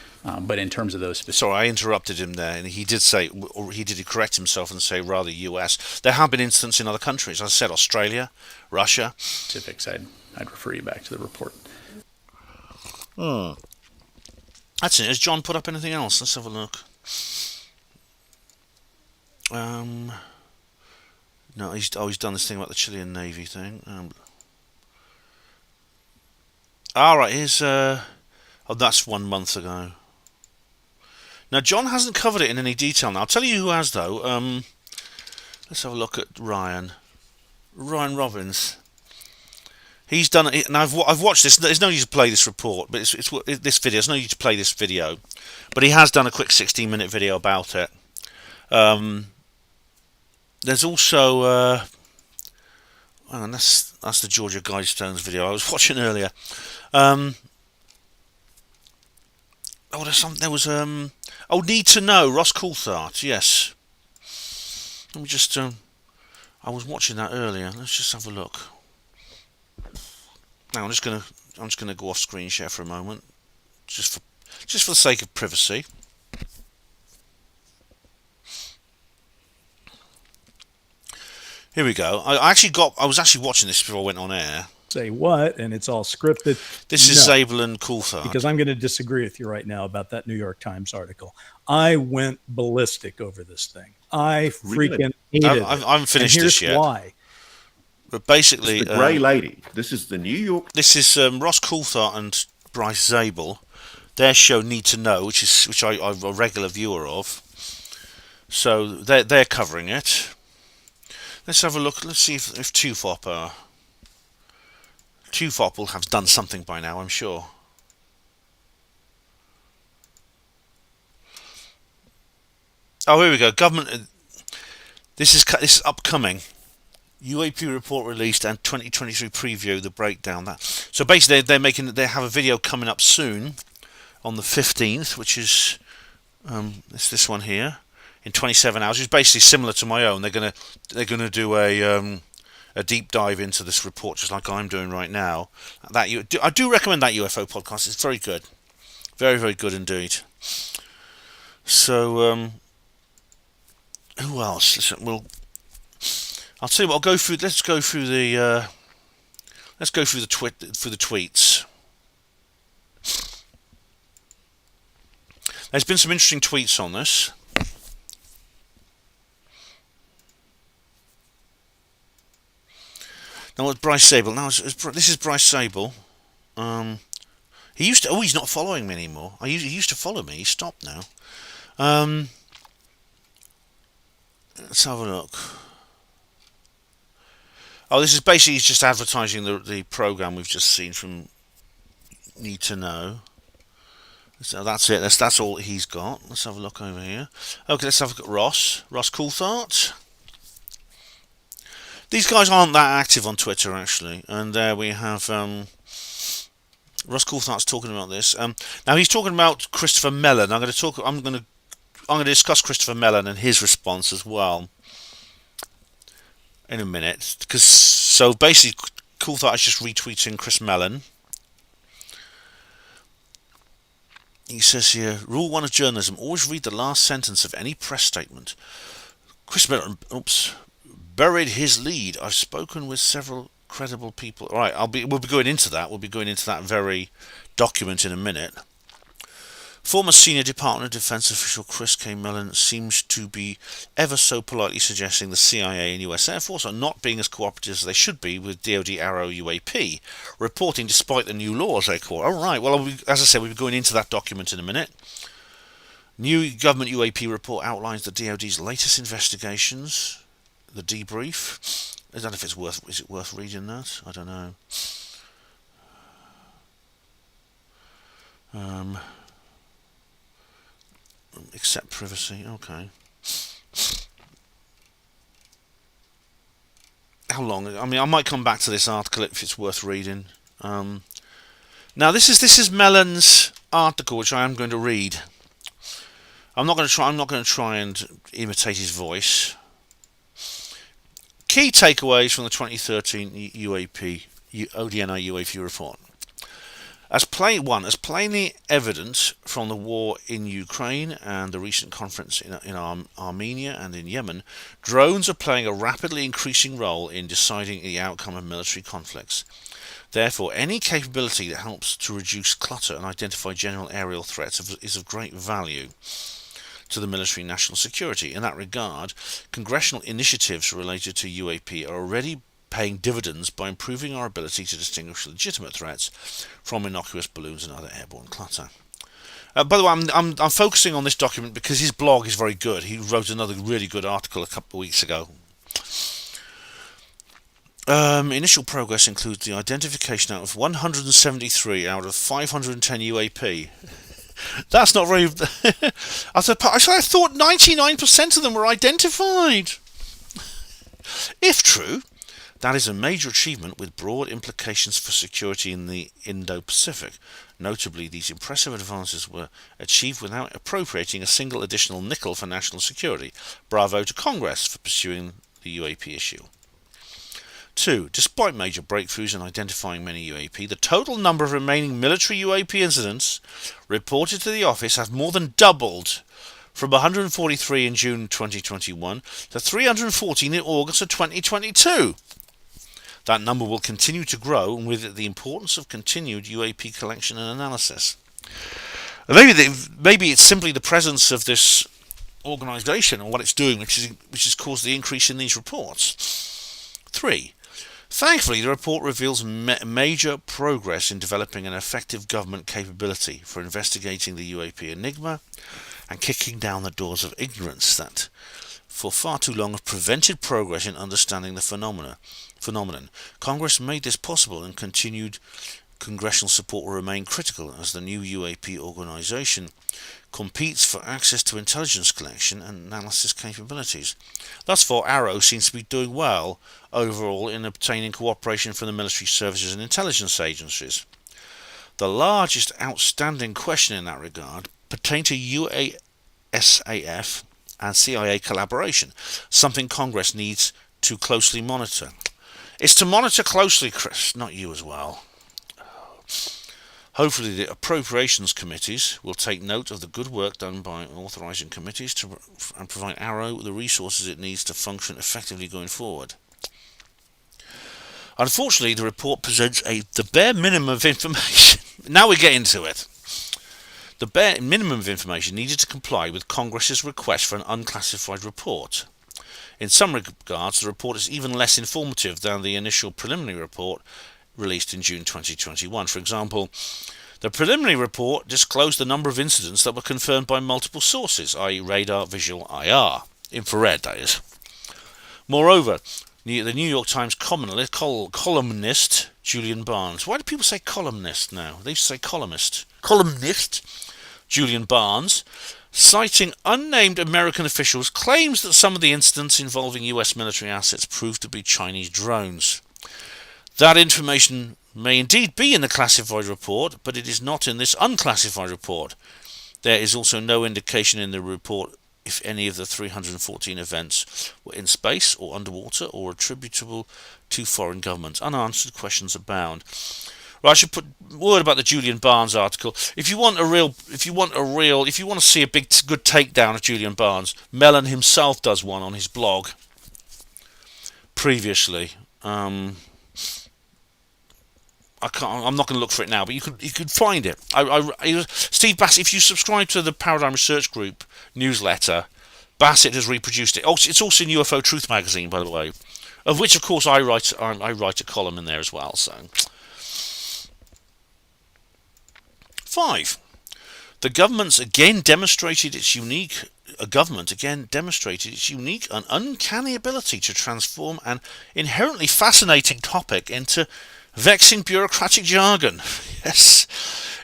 S3: But in terms of those specific
S1: Sorry, I interrupted him there, and he did say, or he did correct himself and say rather U.S. There have been incidents in other countries. As I said, Australia, Russia.
S3: specifics, I'd refer you back to the report.
S1: That's it. Has John put up anything else? Let's have a look. No, he's done this thing about the Chilean Navy thing. Right, here's that's 1 month ago. Now John hasn't covered it in any detail. Now I'll tell you who has though. Let's have a look at Ryan Robbins. He's done it. Now I've watched this. There's no need to play this report, but it's this video. There's no need to play this video, but he has done a quick 16-minute video about it. There's also and that's the Georgia Guidestones video I was watching earlier. Need to Know, Ross Coulthard, yes. Let me just I was watching that earlier. Let's just have a look. Now I'm just gonna go off screen share for a moment, just for the sake of privacy. Here we go. I was actually watching this before I went on air.
S5: Say what, and it's all scripted.
S1: This is
S5: No,
S1: Zabel and Coulthard.
S5: because I'm going to disagree with you right now about that New York Times article. I went ballistic over this thing. I freaking hated it.
S1: I haven't finished
S5: and here's
S1: this yet.
S5: why.
S1: But basically,
S6: It's the Grey Lady. This is the New York.
S1: this is Ross Coulthard and Bryce Zabel. Their show Need to Know, which I'm a regular viewer of. So they're covering it. Let's have a look. Let's see if TUFOP will have done something by now, I'm sure. Oh, here we go. Government. This is upcoming. UAP report released and 2023 preview. The breakdown. That. So basically, they have a video coming up soon, on the 15th, which is it's this one here. In 27 hours, which is basically similar to my own. They're gonna do a deep dive into this report, just like I'm doing right now. I do recommend that UFO podcast. It's very good, very very good indeed. So who else? Listen, I'll tell you what. Let's go through the tweets. There's been some interesting tweets on this. No, it's Bryce Sable. No, this is Bryce Sable. He used to. Oh, he's not following me anymore. He used to follow me. He stopped now. Let's have a look. Oh, this is basically just advertising the program we've just seen from Need to Know. So that's it. That's all he's got. Let's have a look over here. Okay, let's have a look at Ross. Ross Coulthart. These guys aren't that active on Twitter, actually. And there we have Ross Coulthart's talking about this. Now he's talking about Christopher Mellon. I'm going to discuss Christopher Mellon and his response as well in a minute. So basically, Coulthart is just retweeting Chris Mellon. He says here, Rule 1 of journalism, always read the last sentence of any press statement. Chris Mellon, buried his lead. I've spoken with several credible people. All right, we'll be going into that. We'll be going into that very document in a minute. Former senior Department of Defense official Chris K. Mellon seems to be ever so politely suggesting the CIA and US Air Force are not being as cooperative as they should be with DoD Arrow UAP, reporting despite the new laws they call. All right, well, as I said, we'll be going into that document in a minute. New government UAP report outlines the DoD's latest investigations, the debrief. I don't know if is it worth reading that? I don't know. Accept privacy. Okay. How long? I mean, I might come back to this article if it's worth reading. Now, this is Mellon's article, which I am going to read. I'm not going to try and imitate his voice. Key takeaways from the 2013 UAP ODNI UAP report. As plainly evident from the war in Ukraine and the recent conflicts in Armenia and in Yemen, drones are playing a rapidly increasing role in deciding the outcome of military conflicts. Therefore, any capability that helps to reduce clutter and identify general aerial threats is of great value to the military national security. In that regard, congressional initiatives related to UAP are already paying dividends by improving our ability to distinguish legitimate threats from innocuous balloons and other airborne clutter. By the way, I'm focusing on this document because his blog is very good. He wrote another really good article a couple of weeks ago. Initial progress includes the identification out of 173 out of 510 UAP. That's not very... I thought 99% of them were identified. If true, that is a major achievement with broad implications for security in the Indo-Pacific. Notably, these impressive advances were achieved without appropriating a single additional nickel for national security. Bravo to Congress for pursuing the UAP issue. 2. Despite major breakthroughs in identifying many UAP, the total number of remaining military UAP incidents reported to the office have more than doubled from 143 in June 2021 to 314 in August of 2022. That number will continue to grow, and with it the importance of continued UAP collection and analysis. Maybe it's simply the presence of this organisation and what it's doing which has caused the increase in these reports. 3. Thankfully, the report reveals major progress in developing an effective government capability for investigating the UAP enigma and kicking down the doors of ignorance that, for far too long, have prevented progress in understanding the phenomenon. Congress made this possible, and continued congressional support will remain critical as the new UAP organization competes for access to intelligence collection and analysis capabilities. Thus far, Arrow seems to be doing well overall in obtaining cooperation from the military services and intelligence agencies. The largest outstanding question in that regard pertains to UASAF and CIA collaboration, something Congress needs to closely monitor. It's to monitor closely, Chris, not you as well. Hopefully the appropriations committees will take note of the good work done by authorising committees and provide Arrow the resources it needs to function effectively going forward. Unfortunately, the report presents the bare minimum of information. Now we get into it. The bare minimum of information needed to comply with Congress's request for an unclassified report. In some regards, the report is even less informative than the initial preliminary report released in June 2021. For example, the preliminary report disclosed the number of incidents that were confirmed by multiple sources, i.e. radar, visual, IR, infrared that is. Moreover, the New York Times columnist Julian Barnes. Why do people say columnist now? They used to say columnist. Columnist Julian Barnes, citing unnamed American officials, claims that some of the incidents involving US military assets proved to be Chinese drones. That information may indeed be in the classified report, but it is not in this unclassified report. There is also no indication in the report if any of the 314 events were in space or underwater or attributable to foreign governments. Unanswered questions abound. Right, I should put a word about the Julian Barnes article. If you want to see a good takedown of Julian Barnes, Mellon himself does one on his blog previously. I'm not going to look for it now, but you could find it. Steve Bassett, if you subscribe to the Paradigm Research Group newsletter, Bassett has reproduced it. It's also in UFO Truth magazine, by the way, of which, of course, I write a column in there as well. So, 5. The government again demonstrated its unique and uncanny ability to transform an inherently fascinating topic into vexing bureaucratic jargon. Yes.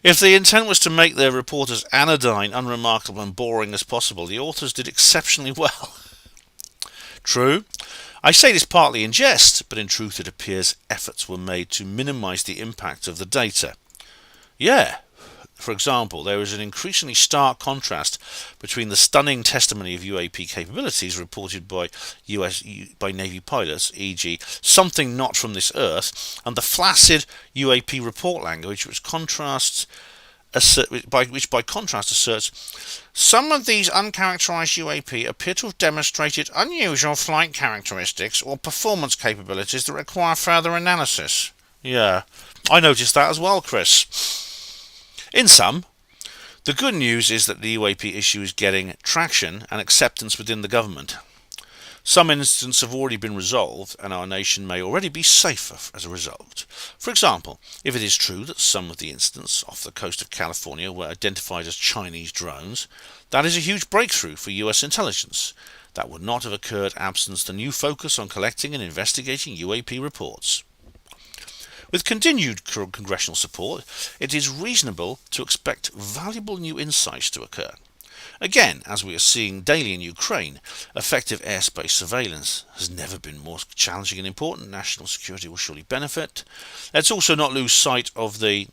S1: If the intent was to make their report as anodyne, unremarkable and boring as possible, the authors did exceptionally well. True, I say this partly in jest, but in truth it appears efforts were made to minimise the impact of the data. Yeah. For example, there is an increasingly stark contrast between the stunning testimony of UAP capabilities reported by Navy pilots, e.g., something not from this Earth, and the flaccid UAP report language, which by contrast asserts some of these uncharacterized UAP appear to have demonstrated unusual flight characteristics or performance capabilities that require further analysis. Yeah, I noticed that as well, Chris. In sum, the good news is that the UAP issue is getting traction and acceptance within the government. Some incidents have already been resolved, and our nation may already be safer as a result. For example, if it is true that some of the incidents off the coast of California were identified as Chinese drones, that is a huge breakthrough for US intelligence. That would not have occurred absent the new focus on collecting and investigating UAP reports. With continued congressional support, it is reasonable to expect valuable new insights to occur. Again, as we are seeing daily in Ukraine, effective airspace surveillance has never been more challenging and important. National security will surely benefit. Let's also not lose sight of the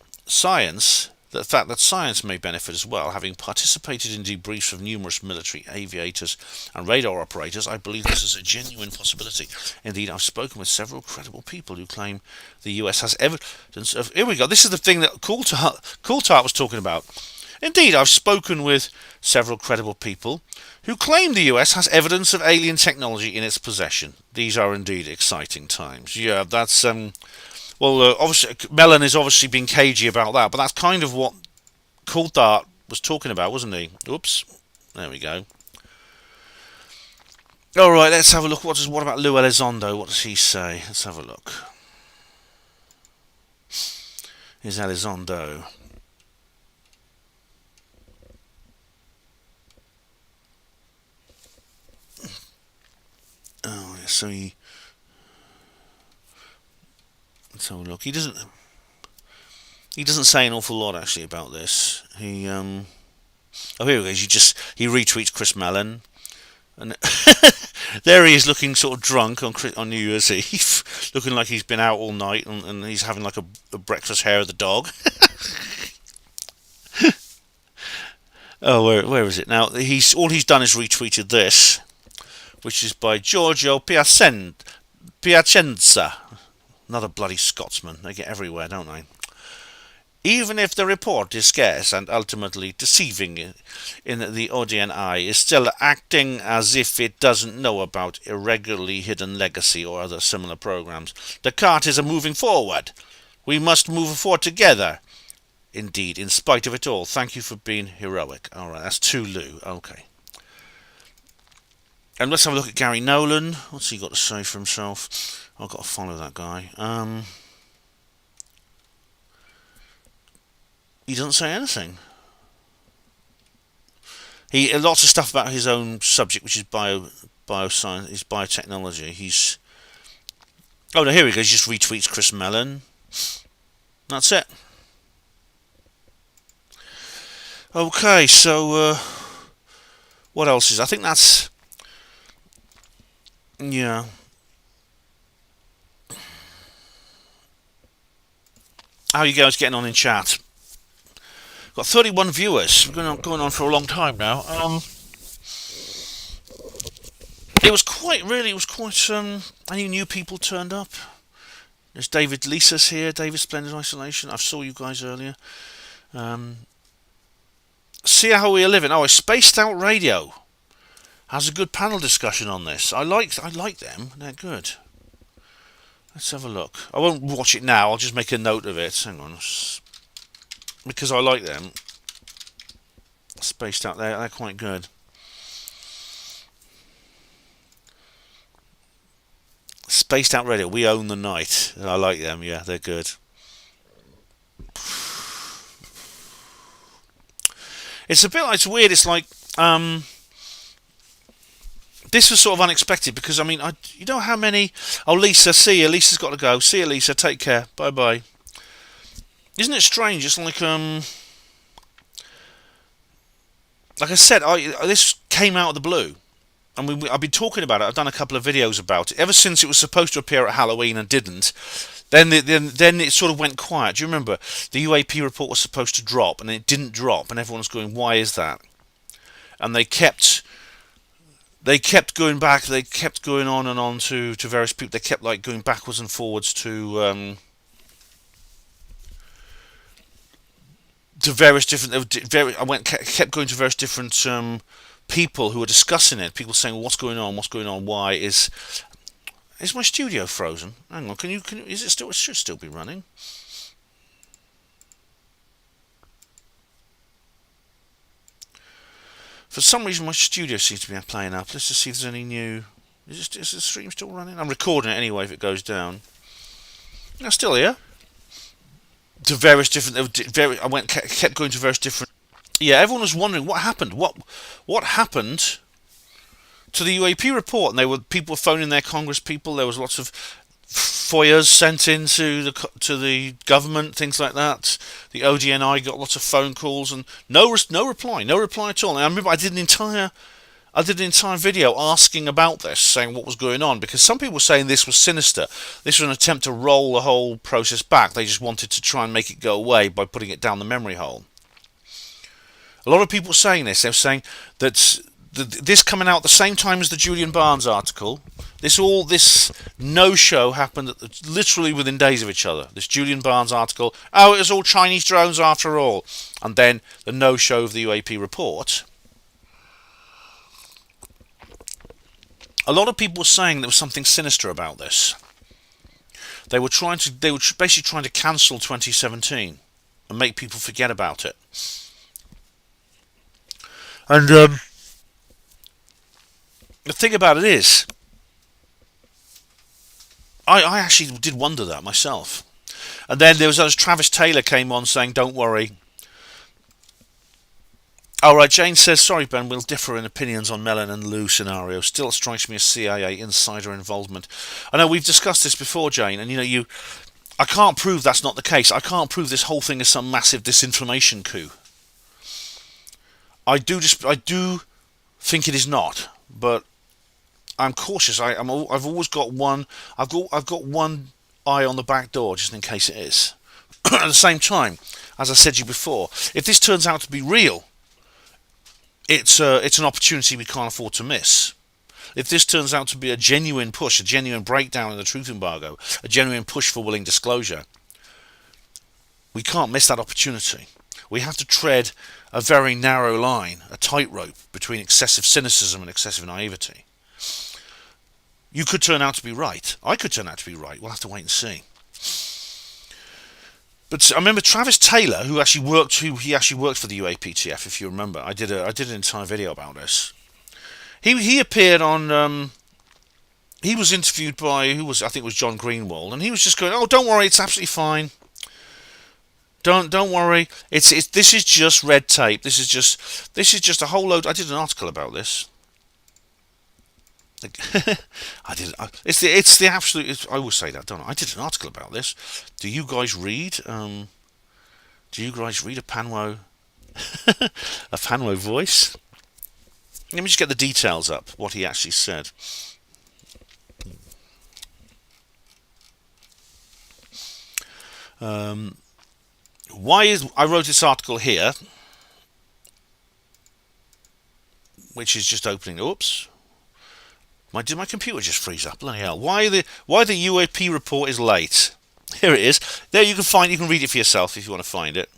S1: fact that science may benefit as well. Having participated in debriefs of numerous military aviators and radar operators, I believe this is a genuine possibility. Indeed, I've spoken with several credible people who claim the US has evidence of... Here we go, this is the thing that Coulthard was talking about. Indeed, I've spoken with several credible people who claim the US has evidence of alien technology in its possession. These are indeed exciting times. Yeah, that's... obviously, Mellon is obviously being cagey about that, but that's kind of what Coulthard was talking about, wasn't he? Oops. There we go. Alright, let's have a look. What about Lou Elizondo? What does he say? Let's have a look. Here's Elizondo. Oh, so let's have a look. He doesn't say an awful lot actually about this. Here he is. He retweets Chris Mellon, and there he is looking sort of drunk on New Year's Eve, looking like he's been out all night and he's having like a breakfast hair of the dog. Oh, where is it now? All he's done is retweeted this, which is by Giorgio Piacenza. Another bloody Scotsman. They get everywhere, don't they? Even if the report is scarce and ultimately deceiving in the audience eye, is still acting as if it doesn't know about irregularly hidden legacy or other similar programs. The cart is moving forward. We must move forward together. Indeed, in spite of it all, thank you for being heroic. Alright, that's to Lou. Okay. And let's have a look at Gary Nolan. What's he got to say for himself? I've got to follow that guy. He doesn't say anything. He lots of stuff about his own subject, which is bioscience, is biotechnology. Oh no, here he goes. He just retweets Chris Mellon. That's it. Okay, so what else is? I think that's yeah. How are you guys getting on in chat? Got 31 viewers. We're going on for a long time now. It was quite. Any new people turned up? There's David Lisa's here. David Splendid Isolation. I saw you guys earlier. See how we are living. Oh, Spaced Out Radio has a good panel discussion on this. I like them. They're good. Let's have a look. I won't watch it now. I'll just make a note of it. Hang on. Because I like them. Spaced Out, they're quite good. Spaced Out Radio, we own the night. I like them, yeah, they're good. It's a bit like, it's weird, it's like, this was sort of unexpected because, I mean, you know how many... Oh, Lisa, see you. Lisa's got to go. See you, Lisa. Take care. Bye-bye. Isn't it strange? It's like I said, this came out of the blue. And I've been talking about it. I've done a couple of videos about it. Ever since it was supposed to appear at Halloween and didn't, then it sort of went quiet. Do you remember? The UAP report was supposed to drop, and it didn't drop, and everyone was going, why is that? And they kept going back. They kept going on and on to various people. They kept like going backwards and forwards to various different. Kept going to various different people who were discussing it. People saying, "What's going on? What's going on? Why is my studio frozen? Hang on, can you? Is it still? It should still be running." For some reason, my studio seems to be playing up. Let's just see if there's any new. Is the stream still running? I'm recording it anyway. If it goes down, I'm still here. To various different. Kept going to various different. Yeah, everyone was wondering what happened. What happened to the UAP report? And people were phoning their Congress people. There was lots of FOIAs sent in to the government, things like that. The ODNI got lots of phone calls and no reply at all. And I remember I did an entire video asking about this, saying what was going on, because some people were saying this was sinister. This was an attempt to roll the whole process back. They just wanted to try and make it go away by putting it down the memory hole. A lot of people were saying this. They were saying that this coming out at the same time as the Julian Barnes article. This no-show happened literally within days of each other. This Julian Barnes article, it was all Chinese drones after all. And then the no-show of the UAP report. A lot of people were saying there was something sinister about this. They were basically trying to cancel 2017 and make people forget about it. And the thing about it is, I actually did wonder that myself. And then there was Travis Taylor came on saying, "Don't worry." All right, Jane says, "Sorry, Ben, we'll differ in opinions on Mellon and Lou scenario. Still strikes me as CIA insider involvement." I know we've discussed this before, Jane, and I can't prove that's not the case. I can't prove this whole thing is some massive disinformation coup. I do think it is not, but I'm cautious. I've always got one. I've got one eye on the back door just in case it is. At the same time, as I said to you before, if this turns out to be real, it's an opportunity we can't afford to miss. If this turns out to be a genuine push, a genuine breakdown in the truth embargo, a genuine push for willing disclosure, we can't miss that opportunity. We have to tread a very narrow line, a tightrope between excessive cynicism and excessive naivety. You could turn out to be right. I could turn out to be right. We'll have to wait and see. But I remember Travis Taylor, who actually worked for the UAPTF. If you remember, I did an entire video about this. he appeared on. He was interviewed by I think it was John Greenwald, and he was just going, "Oh, don't worry, it's absolutely fine. Don't worry. This is just red tape. This is just a whole load." I did an article about this. I did. It's the absolute. I always say that, don't I? I did an article about this. Do you guys read? Do you guys read a Panwo? A Panwo voice? Let me just get the details up. What he actually said. I wrote this article here, which is just opening. Oops. Did my computer just freeze up? Bloody hell! Why the UAP report is late? Here it is. There you can read it for yourself if you want to find it.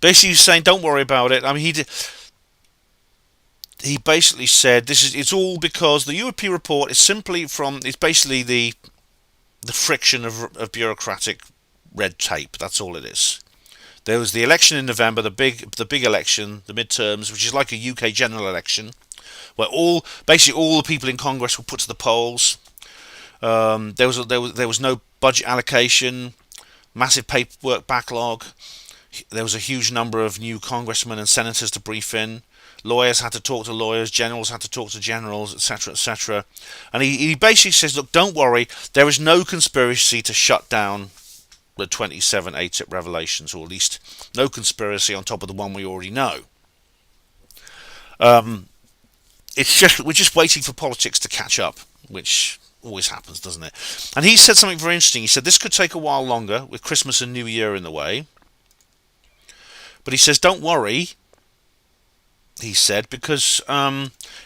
S1: Basically, he's saying don't worry about it. I mean, he basically said it's all because the UAP report is it's basically the friction of bureaucratic red tape. That's all it is. There was the election in November, the big election, the midterms, which is like a UK general election, where basically all the people in Congress were put to the polls. There was no budget allocation, massive paperwork backlog. There was a huge number of new congressmen and senators to brief in. Lawyers had to talk to lawyers, generals had to talk to generals, etc., etc. And he basically says, look, don't worry, there is no conspiracy to shut down the 27 ATIP revelations, or at least no conspiracy on top of the one we already know. We're just waiting for politics to catch up, which always happens, doesn't it? And he said something very interesting. He said this could take a while longer, with Christmas and New Year in the way. But he says, don't worry, he said, because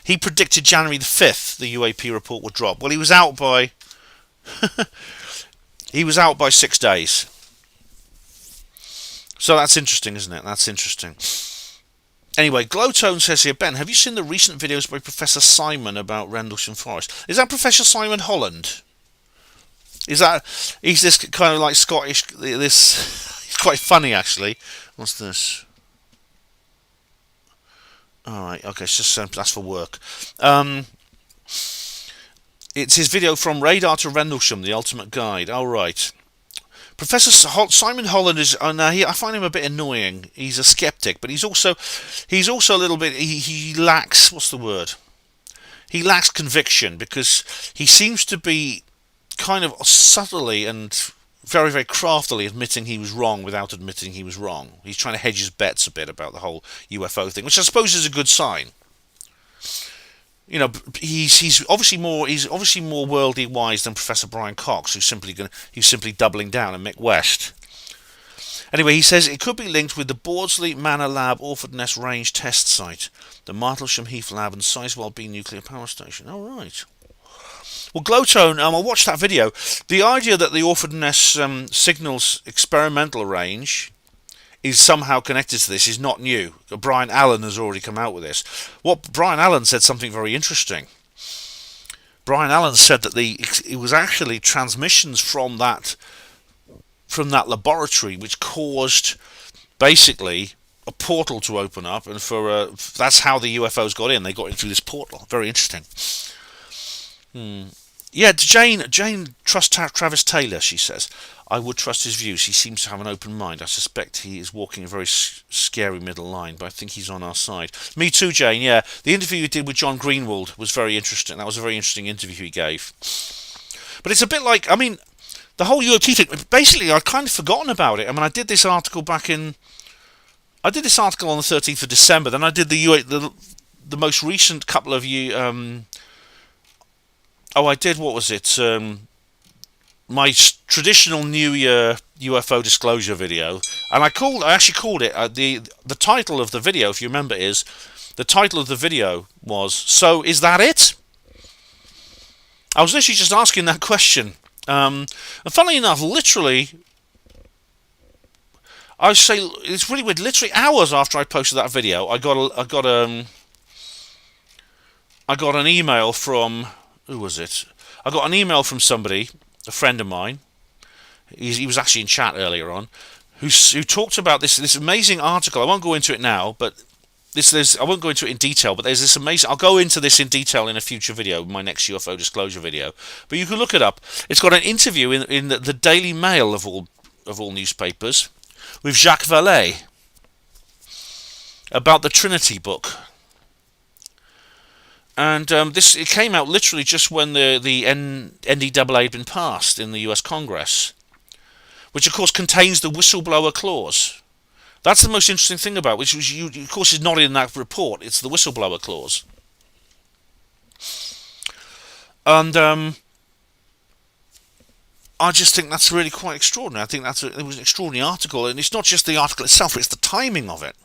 S1: he predicted January the 5th the UAP report would drop. Well, he was out by he was out by 6 days. So that's interesting, isn't it? That's interesting. Anyway, Glowtone says here, Ben, have you seen the recent videos by Professor Simon about Rendlesham Forest? Is that Professor Simon Holland? He's this kind of like Scottish, he's quite funny actually. What's this? Alright, okay, it's just that's for work. It's his video From Radar to Rendlesham, the Ultimate Guide. Alright. Professor Simon Holland is, I find him a bit annoying. He's a skeptic, but he's also a little bit, he lacks, what's the word? He lacks conviction, because he seems to be kind of subtly and very, very craftily admitting he was wrong without admitting he was wrong. He's trying to hedge his bets a bit about the whole UFO thing, which I suppose is a good sign. You know, he's obviously more worldly wise than Professor Brian Cox, who's simply doubling down on Mick West. Anyway, he says it could be linked with the Bawdsley Manor Lab Orford Ness Range test site, the Martlesham Heath Lab, and Sizewell B nuclear power station. All right. Well, Glowtone, I watched that video. The idea that the Orford Ness signals experimental range is somehow connected to this is not new. Brian Allen has already come out with this. Brian Allen said something very interesting. Brian Allen said that it was actually transmissions from that laboratory which caused basically a portal to open up, and that's how the UFOs got in. They got in through this portal. Very interesting. Yeah, Jane trusts Travis Taylor, she says. I would trust his views. He seems to have an open mind. I suspect he is walking a very scary middle line, but I think he's on our side. Me too, Jane, yeah. The interview you did with John Greenwald was very interesting. That was a very interesting interview he gave. But it's a bit like, I mean, the whole UAP thing, basically I'd kind of forgotten about it. I mean, I did this article on the 13th of December, then I did the most recent couple of I did, what was it? My traditional New Year UFO disclosure video, and I actually called it the title of the video, if you remember, was "So is that it?" I was literally just asking that question, and funnily enough, literally, I say it's really weird. Literally hours after I posted that video, I got an email from, who was it? I got an email from somebody, a friend of mine. He was actually in chat earlier on, who talked about this amazing article. I won't go into it now, but I won't go into it in detail, but there's this amazing. I'll go into this in detail in a future video, my next UFO disclosure video. But you can look it up. It's got an interview in the Daily Mail of all newspapers with Jacques Vallée about the Trinity book. And it came out literally just when the NDAA had been passed in the US Congress, which of course contains the whistleblower clause. That's the most interesting thing about it, which of course is not in that report. It's the whistleblower clause. And I just think that's really quite extraordinary. I think it was an extraordinary article, and it's not just the article itself, it's the timing of it.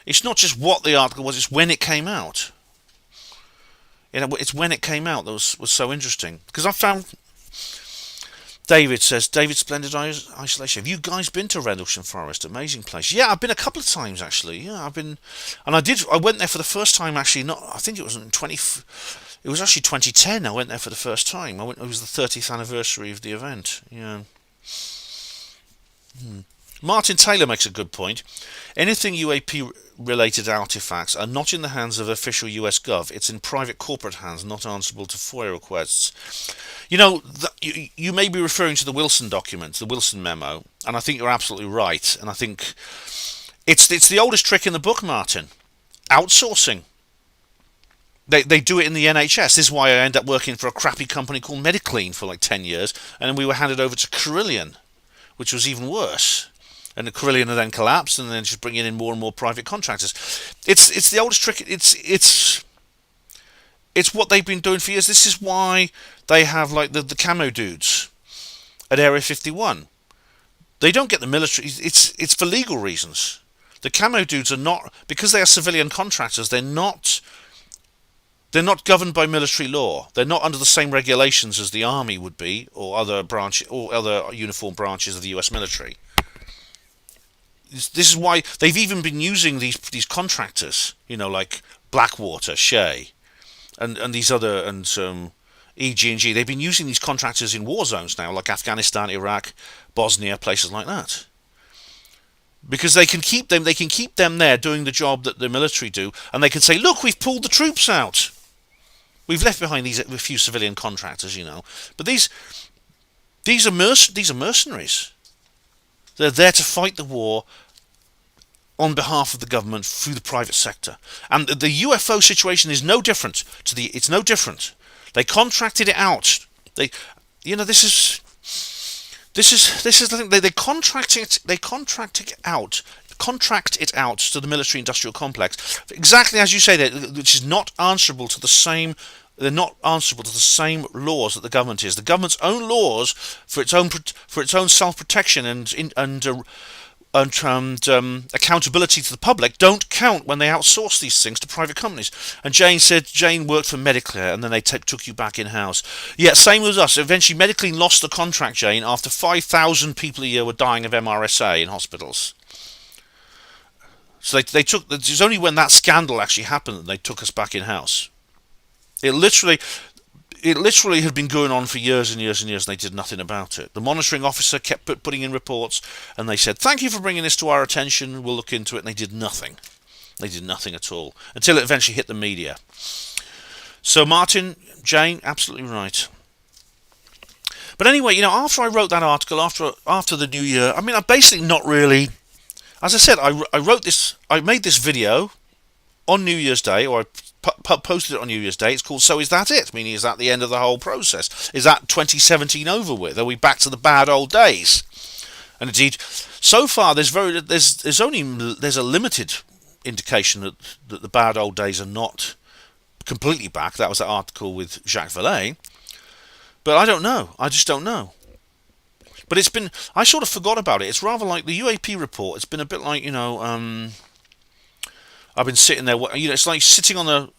S1: It's not just what the article was, it's when it came out. It's when it came out that was so interesting. Because I found... David says, David Splendid Isolation. Have you guys been to Rendlesham Forest? Amazing place. Yeah, I've been a couple of times actually. Yeah, I've been, and I went there for the first time actually. I think it was it was actually 2010. I went there for the first time. It was the 30th anniversary of the event. Yeah. Martin Taylor makes a good point. Anything UAP related artifacts are not in the hands of official US Gov. It's in private corporate hands, not answerable to FOIA requests. You know, you may be referring to the Wilson document, the Wilson memo, and I think you're absolutely right. And I think it's the oldest trick in the book, Martin. Outsourcing. They do it in the NHS. This is why I end up working for a crappy company called Mediclean for like 10 years, and then we were handed over to Carillion, which was even worse. And the Carillion then collapsed, and then just bringing in more and more private contractors. It's the oldest trick. It's what they've been doing for years. This is why they have like the camo dudes at Area 51. They don't get the military. It's for legal reasons. The camo dudes are not, because they are civilian contractors. They're not governed by military law. They're not under the same regulations as the army would be, or other uniform branches of the U.S. military. This is why they've even been using these contractors, like Blackwater, Shea, and these other, and EG&G. They've been using these contractors in war zones now, like Afghanistan, Iraq, Bosnia, places like that, because they can keep them there doing the job that the military do, and they can say, look, we've pulled the troops out, we've left behind a few civilian contractors, but these are mercenaries. They're there to fight the war on behalf of the government through the private sector. And the UFO situation is no different. It's no different. They contracted it out. This is the thing. They contract it out to the military-industrial complex, exactly as you say, which is not answerable to the same. They're not answerable to the same laws that the government is. The government's own laws for its own self-protection and accountability to the public don't count when they outsource these things to private companies. And Jane said Jane worked for Medicare, and then they took you back in-house. Yeah, same with us. Eventually, Mediclean lost the contract, Jane, after 5,000 people a year were dying of MRSA in hospitals. So it was only when that scandal actually happened that they took us back in-house. It literally had been going on for years and years and years, and they did nothing about it. The monitoring officer kept putting in reports, and they said, thank you for bringing this to our attention, we'll look into it, and they did nothing. They did nothing at all, until it eventually hit the media. So Martin, Jane, absolutely right. But anyway, after I wrote that article, after the new year, I basically not really... As I said, I made this video on New Year's Day, or I posted it on New Year's Day. It's called So Is That It? Meaning, is that the end of the whole process? Is that 2017 over with? Are we back to the bad old days? And indeed, so far there's a limited indication that the bad old days are not completely back. That was that article with Jacques Vallée. But I don't know. I just don't know. But I sort of forgot about it. It's rather like the UAP report. It's been a bit like, I've been sitting there, it's like sitting at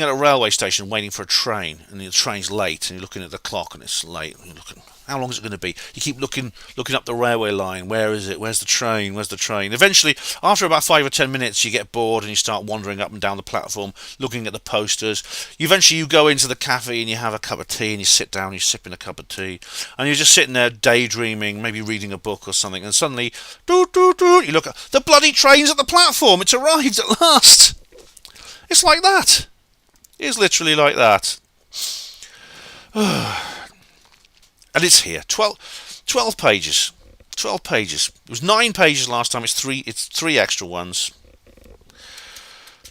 S1: a railway station waiting for a train, and the train's late, and you're looking at the clock, and it's late, and you're looking, How long is it going to be? You keep looking up the railway line. Where is it? Where's the train? Where's the train? Eventually, after about 5 or 10 minutes, you get bored and you start wandering up and down the platform, looking at the posters. Eventually, you go into the cafe and you have a cup of tea and you sit down, you're sipping a cup of tea, and you're just sitting there daydreaming, maybe reading a book or something, and suddenly, you look at the bloody train's at the platform. It's arrived at last. It's like that. It's literally like that. And it's here. 12 pages. 12 pages. It was 9 pages last time. It's three extra ones.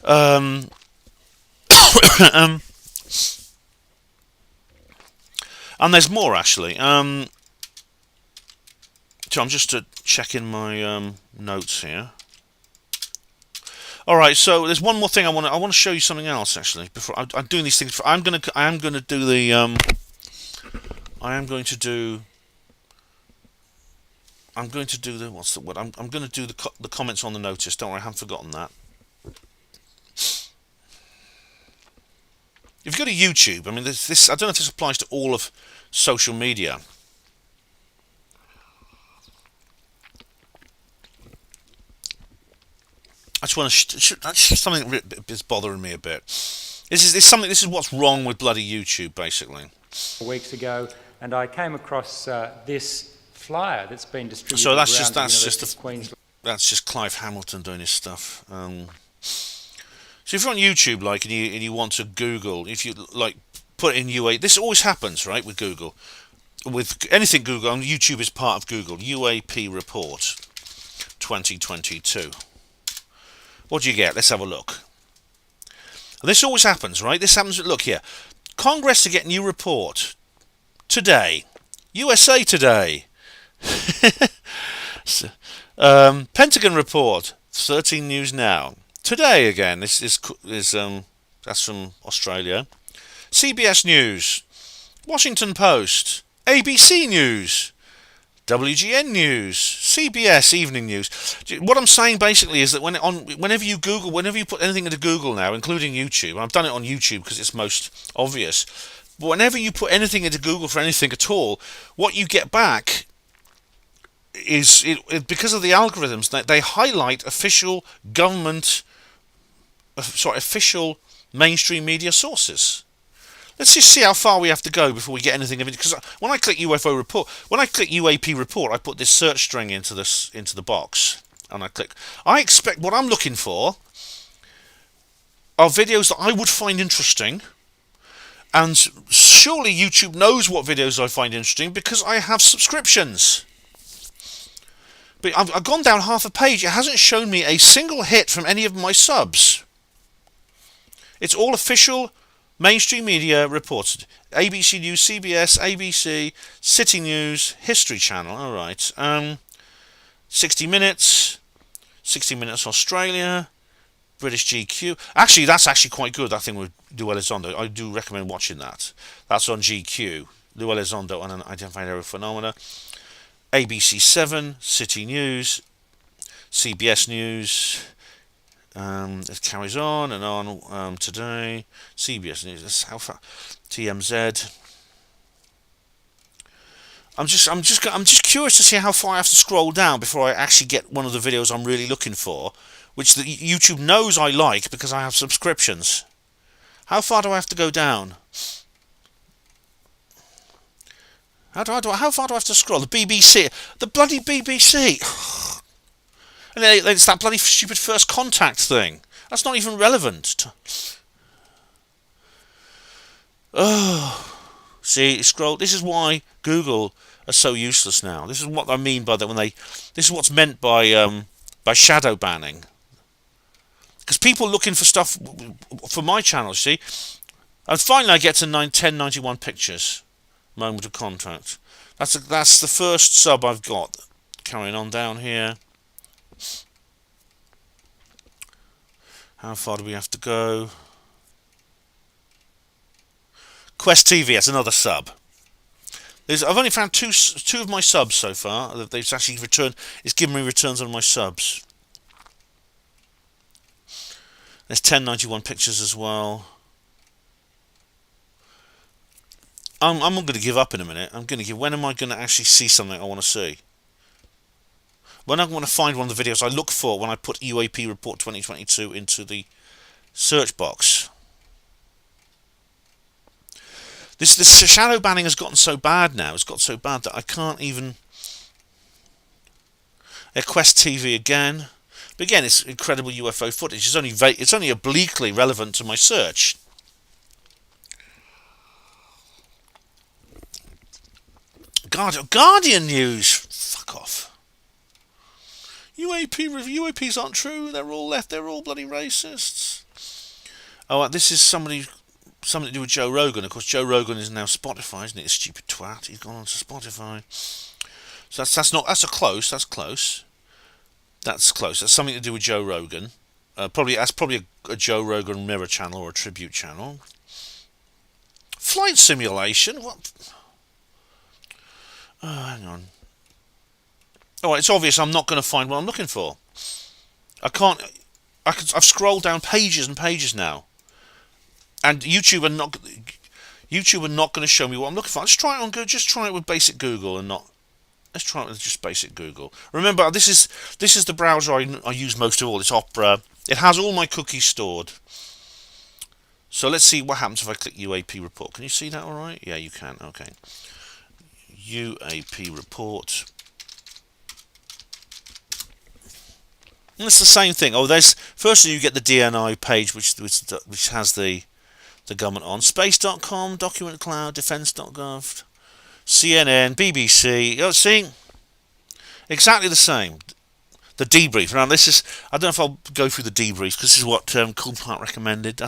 S1: And there's more actually. So I'm just checking my notes here. All right, so there's one more thing I want to show you something else actually. Before I'm doing these things, I'm going to do the I'm going to do the what's the word? I'm going to do the comments on the notice. Don't worry, I haven't forgotten that. If you go to YouTube, I mean, this I don't know if this applies to all of social media. I just want to. That's something that is bothering me a bit. This is what's wrong with bloody YouTube, basically.
S7: Weeks ago, and I came across this flyer that's been distributed.
S1: So that's
S7: around
S1: just that's just Clive Hamilton doing his stuff. So if you're on YouTube, like, and you want to Google, if you like put in UAP, this always happens, right, with Google, with anything Google. And YouTube is part of Google. UAP Report 2022. What do you get? Let's have a look. And this always happens, right? This happens. Look here. Congress to get new report today. USA Today. Pentagon report. 13 News Now. Today again. This is that's from Australia. CBS News. Washington Post. ABC News. WGN News, CBS Evening News. What I'm saying basically is that whenever you Google, whenever you put anything into Google now, including YouTube, I've done it on YouTube because it's most obvious, but whenever you put anything into Google for anything at all, what you get back is, because of the algorithms, they highlight official government, official mainstream media sources. Let's just see how far we have to go before we get anything of it. Because when I click UFO report, when I click UAP report, I put this search string into the box, and I click. I expect what I'm looking for are videos that I would find interesting, and surely YouTube knows what videos I find interesting because I have subscriptions. But I've gone down half a page. It hasn't shown me a single hit from any of my subs. It's all official mainstream media reports. ABC News, CBS, ABC, City News, History Channel. All right. 60 Minutes, 60 Minutes Australia, British GQ. Actually, that's actually quite good. That thing with Lou Elizondo. I do recommend watching that. That's on GQ. Lou Elizondo on Unidentified Aerial Phenomena. ABC 7, City News, CBS News. It carries on and on. Today, CBS News. That's how far. TMZ. I'm just curious to see how far I have to scroll down before I actually get one of the videos I'm really looking for, which the YouTube knows I like because I have subscriptions. How far do I have to go down? How far do I have to scroll? The BBC, the bloody BBC. And it's that bloody stupid First Contact thing. That's not even relevant. Oh, see, scroll. This is why Google are so useless now. This is what I mean by that This is what's meant by shadow banning. Because people looking for stuff for my channel, see, and finally I get to 1091 pictures. Moment of contact. That's the first sub I've got. Carrying on down here. How far do we have to go? Quest TV, that's another sub. I've only found two of my subs so far. They've actually returned. It's given me returns on my subs. There's 1091 pictures as well. I'm going to give up in a minute. When am I going to actually see something I want to see? When I want to find one of the videos I look for when I put UAP Report 2022 into the search box. This shadow banning has gotten so bad now. It's got so bad that I can't even. Quest TV again, but again, it's incredible UFO footage. It's only obliquely relevant to my search. Guardian news. Fuck off. UAPs aren't true. They're all left. They're all bloody racists. Oh, this is something to do with Joe Rogan. Of course, Joe Rogan is now Spotify, isn't it? A stupid twat. He's gone on to Spotify. So that's close. That's close. That's close. That's something to do with Joe Rogan. That's probably a Joe Rogan mirror channel or a tribute channel. Flight simulation. What? Oh, hang on. Oh, it's obvious I'm not going to find what I'm looking for. I've scrolled down pages and pages now, and YouTube are not going to show me what I'm looking for. Let's try it on Google. Just try it with basic Google and not. Let's try it with just basic Google. Remember, this is the browser I use most of all. It's Opera. It has all my cookies stored. So let's see what happens if I click UAP Report. Can you see that all right? Yeah, you can. Okay. UAP Report. And it's the same thing. Oh, firstly you get the DNI page, which has the government on. Space.com, Document Cloud, Defense.gov. CNN, BBC, see? Exactly the same. The debrief. Now, I don't know if I'll go through the debrief, because this is what Cool Park recommended.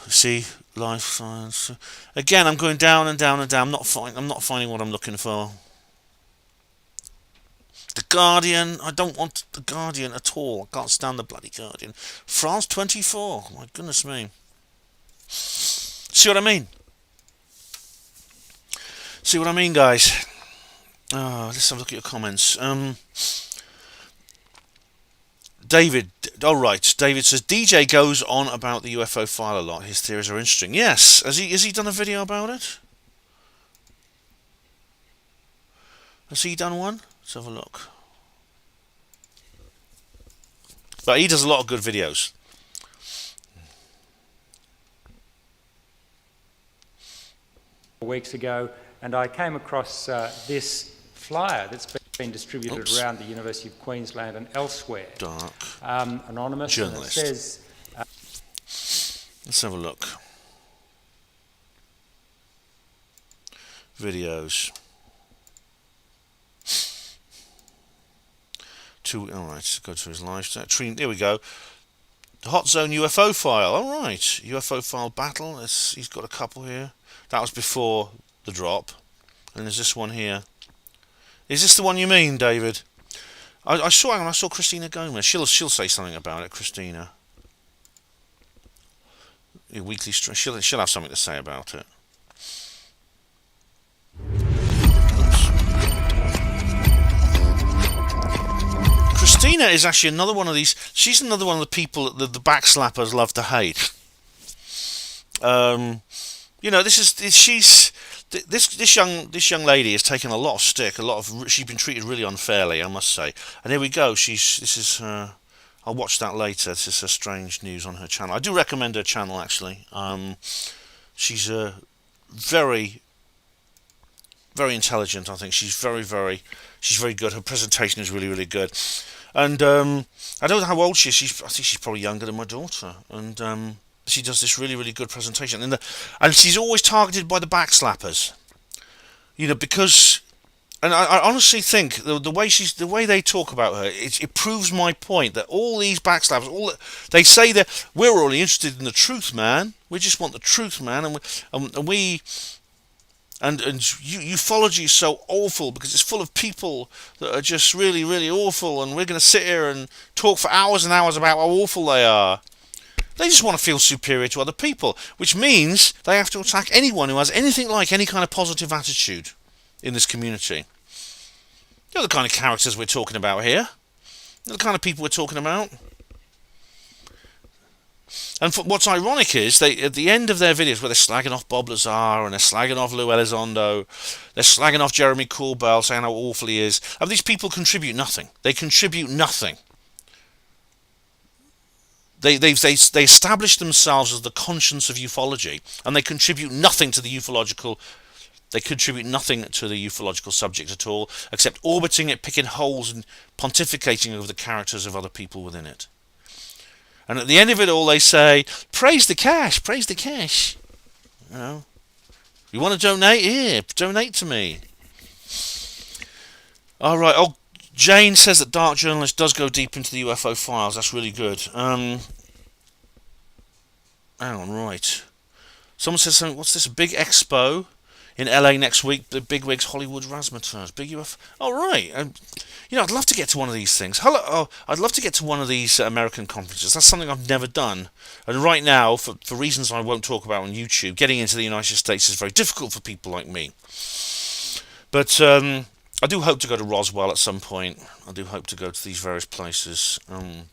S1: See? Life science. Again, I'm going down and down and down. I'm not finding what I'm looking for. The Guardian. I don't want the Guardian at all. I can't stand the bloody Guardian. France 24. My goodness me. See what I mean? See what I mean, guys? Oh, let's have a look at your comments. David, David says DJ goes on about the UFO file a lot. His theories are interesting. Yes, has he done a video about it? Has he done one? Let's have a look. But he does a lot of good videos.
S7: Weeks ago, and I came across this flyer that's been distributed around the University of Queensland and elsewhere.
S1: Dark.
S7: Anonymous.
S1: Journalist.
S7: And it says,
S1: let's have a look. Videos. Alright, go to his live stream. Here we go. The Hot Zone UFO file. Alright. UFO file battle. He's got a couple here. That was before the drop. And there's this one here. Is this the one you mean, David? I saw Christina Gomez. She'll say something about it, Christina. Your weekly stream. She'll have something to say about it. Christina is actually another one of these. She's another one of the people that the backslappers love to hate. This young lady has taken a lot of stick. She's been treated really unfairly, I must say. And here we go. I'll watch that later. This is her strange news on her channel. I do recommend her channel actually. She's very, very intelligent. I think she's very good. Her presentation is really, really good. And I don't know how old she is. I think she's probably younger than my daughter. And she does this really, really good presentation. And she's always targeted by the backslappers. Because... And I honestly think the way they talk about her, it proves my point that all these backslappers, they say that we're only interested in the truth, man. We just want the truth, man. And ufology is so awful because it's full of people that are just really, really awful, and we're going to sit here and talk for hours and hours about how awful they are. They just want to feel superior to other people, which means they have to attack anyone who has anything like any kind of positive attitude in this community. You're the kind of characters we're talking about here. You're the kind of people we're talking about. And what's ironic is they, at the end of their videos where they're slagging off Bob Lazar and they're slagging off Lou Elizondo, they're slagging off Jeremy Corbell, saying how awful he is, and these people contribute nothing. They contribute nothing. They establish themselves as the conscience of ufology, and they contribute nothing to the ufological. They contribute nothing to the ufological subject at all, except orbiting it, picking holes, and pontificating over the characters of other people within it. And at the end of it all, they say, "Praise the cash, praise the cash." You know, you want to donate? Here, donate to me. All right. Oh, Jane says that Dark Journalist does go deep into the UFO files. That's really good. Hang on, right. Someone says something. What's this? A big expo in LA next week. The bigwigs, Hollywood razzmatazz, big UFO. Oh, right. I'd love to get to one of these things. I'd love to get to one of these American conferences. That's something I've never done. And right now, for reasons I won't talk about on YouTube, getting into the United States is very difficult for people like me. But I do hope to go to Roswell at some point. I do hope to go to these various places. And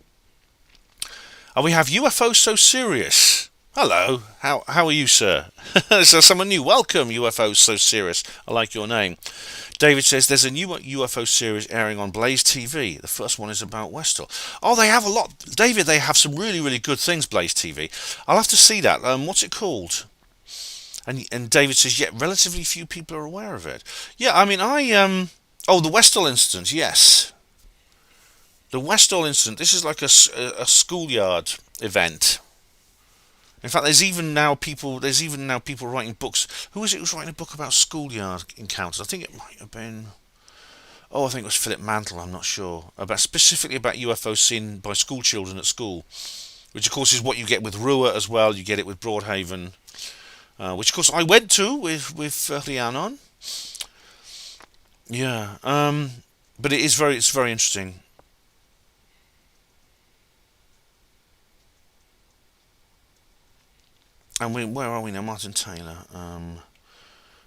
S1: we have UFO So Serious. Hello, how are you, sir? So someone new. Welcome, UFO So Serious. I like your name. David says there's a new UFO series airing on Blaze TV. The first one is about Westall. Oh, they have a lot. David, they have some really, really good things, Blaze TV. I'll have to see that. What's it called? And David says, yeah, relatively few people are aware of it. Yeah, I mean, the Westall incident, yes. The Westall incident, this is like a schoolyard event. In fact, there's even now people writing books. Who was it who's writing a book about schoolyard encounters? I think it might have been. I think it was Philip Mantle. I'm not sure. Specifically about UFOs seen by school children at school, which of course is what you get with Rua as well. You get it with Broadhaven, which of course I went to with Rhiannon. Yeah, but it's very interesting. And where are we now? Martin Taylor. I'm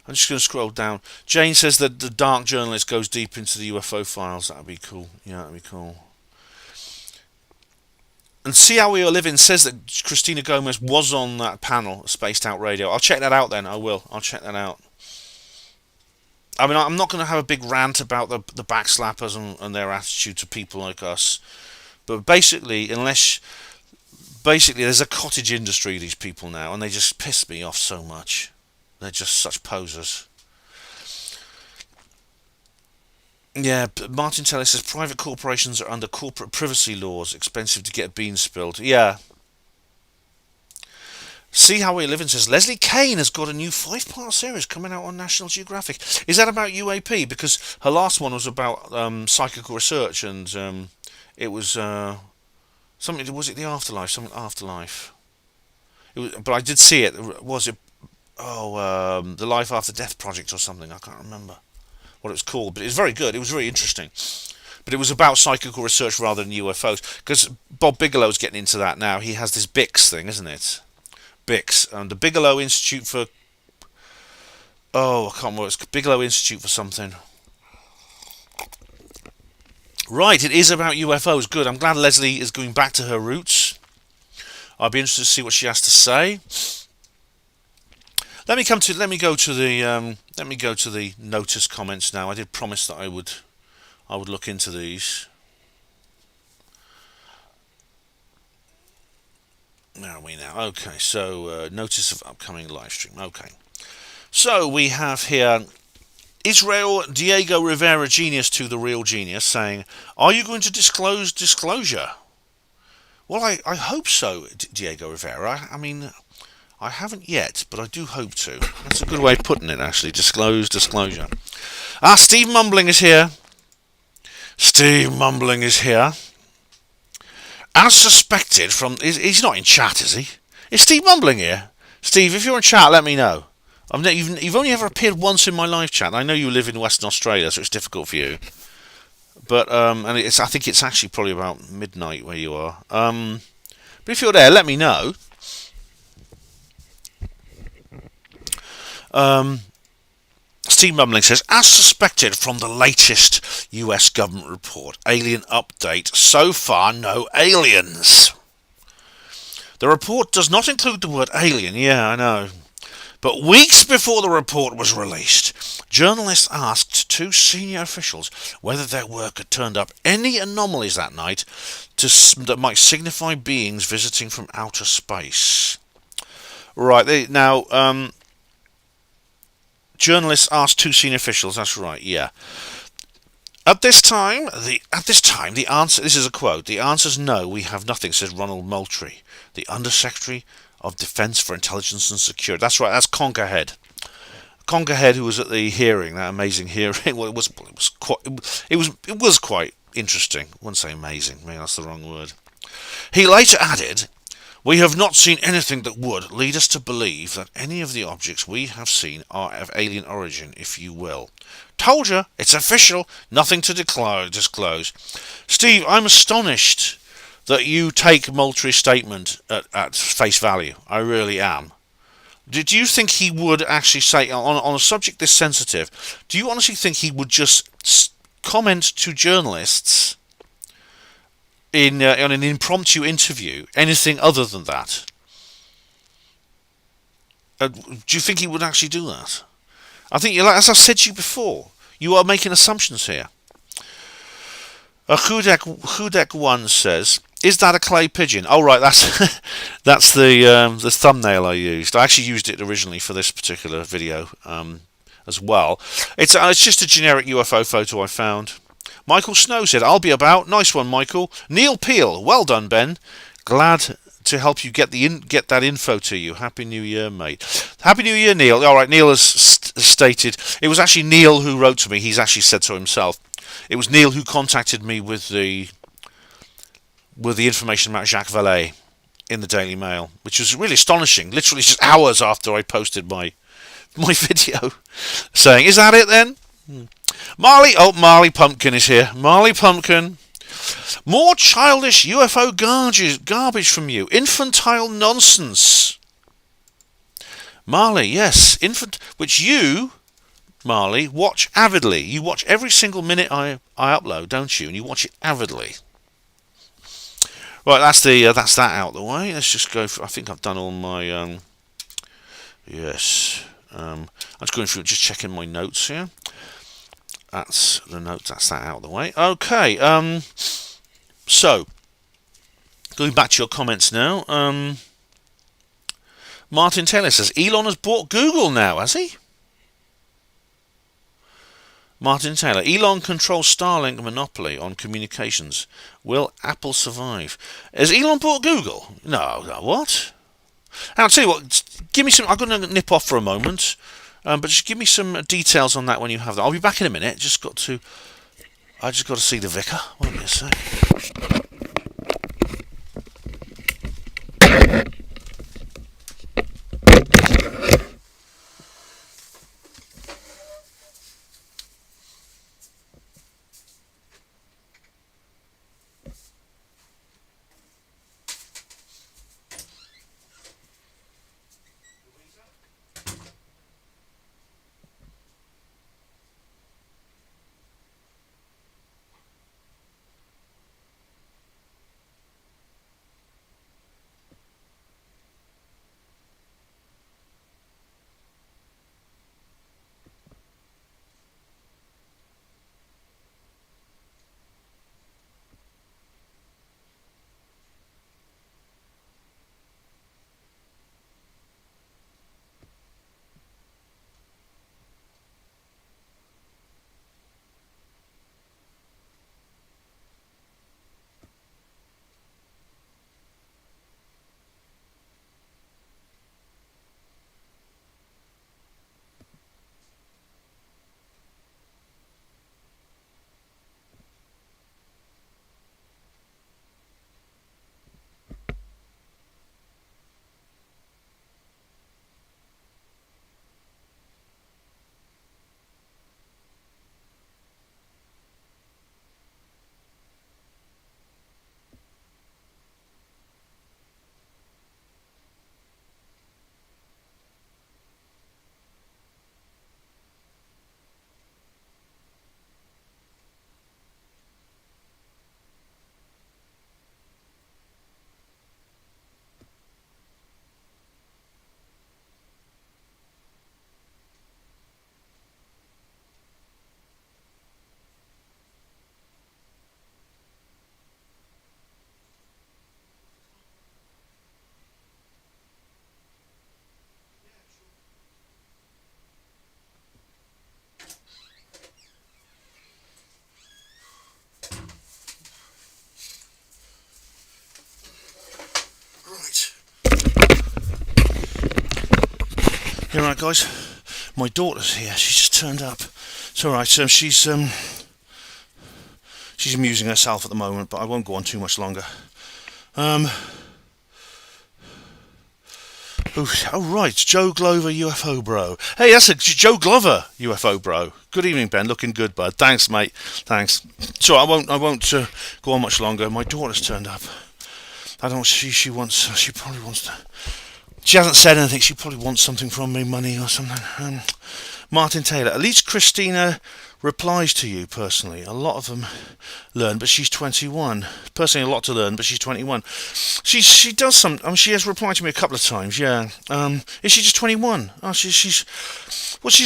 S1: just going to scroll down. Jane says that the Dark Journalist goes deep into the UFO files. That'd be cool. Yeah, that'd be cool. And See How We Are Living says that Christina Gomez was on that panel, Spaced Out Radio. I'll check that out then. I will. I'll check that out. I mean, I'm not going to have a big rant about the backslappers and their attitude to people like us. But basically, there's a cottage industry, these people now, and they just piss me off so much. They're just such posers. Yeah, Martin Taylor says private corporations are under corporate privacy laws, expensive to get beans spilled. Yeah. See How We Live and says Leslie Kane has got a new 5-part series coming out on National Geographic. Is that about UAP? Because her last one was about psychical research, and it was something. Was it the Afterlife? Something Afterlife. It was, but I did see it. Was it? The Life After Death Project or something. I can't remember what it was called, but it was very good. It was very interesting. But it was about psychical research rather than UFOs, because Bob Bigelow's getting into that now. He has this BIX thing, isn't it? BIX, and the Bigelow Institute for... I can't remember. It's Bigelow Institute for something. Right, it is about UFOs. Good. I'm glad Leslie is going back to her roots. I'll be interested to see what she has to say. Let me go to the notice comments now. I did promise that I would look into these. Where are we now? Okay, so notice of upcoming live stream. Okay, so we have here Israel Diego Rivera Genius to the Real Genius saying, "Are you going to disclose disclosure?" Well, I hope so, Diego Rivera. I mean, I haven't yet, but I do hope to. That's a good way of putting it, actually. Disclosure. Steve Mumbling is here. As suspected from... He's not in chat, is he? Is Steve Mumbling here? Steve, if you're in chat, let me know. You've only ever appeared once in my live chat. I know you live in Western Australia, so it's difficult for you. But I think it's actually probably about midnight where you are. But if you're there, let me know. Steve Mumbling says, as suspected from the latest US government report, alien update, so far no aliens. The report does not include the word alien. Yeah, I know. But weeks before the report was released, journalists asked two senior officials whether their work had turned up any anomalies that night that might signify beings visiting from outer space. Right, now, journalists asked two senior officials, that's right, yeah. At this time, the answer, this is a quote, the answer is no, we have nothing, says Ronald Moultrie, the Undersecretary of Defence for Intelligence and Security. That's right, that's Conkerhead. Conkerhead, who was at the hearing, that amazing hearing, well, it was quite interesting. I wouldn't say amazing, maybe that's the wrong word. He later added, we have not seen anything that would lead us to believe that any of the objects we have seen are of alien origin, if you will. Told you, it's official, nothing to disclose. Steve, I'm astonished that you take Moultrie's statement at face value. I really am. Do you think he would actually say, on a subject this sensitive, do you honestly think he would just comment to journalists on an impromptu interview anything other than that? Do you think he would actually do that? I think, as I've said to you before, you are making assumptions here. Hudek1 says, is that a clay pigeon? Oh right, that's the thumbnail I used. I actually used it originally for this particular video as well. It's just a generic UFO photo I found. Michael Snow said, I'll be about. Nice one, Michael. Neil Peel, well done, Ben. Glad to help you get that info to you. Happy New Year, mate. Happy New Year, Neil. All right, Neil has stated it was actually Neil who wrote to me. He's actually said so himself. It was Neil who contacted me with the information about Jacques Vallée in the Daily Mail, which was really astonishing. Literally just hours after I posted my video, saying, "Is that it then?" Marley Pumpkin is here. Marley Pumpkin. More childish UFO garbage from you. Infantile nonsense. Marley, yes. Which you, Marley, watch avidly. You watch every single minute I upload, don't you? And you watch it avidly. Right, that's that out of the way. Let's just go for, I think I've done all my... yes. I'm just going through, just checking my notes here. That's the notes, that's that out of the way. Okay, so, going back to your comments now. Martin Taylor says, Elon has bought Google now, has he? Martin Taylor, Elon controls Starlink monopoly on communications. Will Apple survive? Has Elon bought Google? No, what? I'll tell you what, give me some, I'm going to nip off for a moment. But just give me some details on that when you have that. I'll be back in a minute. I just got to see the vicar. Wait a sec. alright, guys. My daughter's here. She's just turned up. It's alright. She's amusing herself at the moment, but I won't go on too much longer. Oh, right, Joe Glover, UFO bro. Hey, that's a Joe Glover, UFO bro. Good evening, Ben. Looking good, bud. Thanks, mate. Thanks. So I won't go on much longer. My daughter's turned up. I don't. She probably wants to. She hasn't said anything. She probably wants something from me, money or something. Martin Taylor. At least Christina replies to you personally. A lot of them learn, but she's 21. Personally, a lot to learn, but she's 21. She does some. I mean, she has replied to me a couple of times. Yeah. Is she just 21? Oh, she's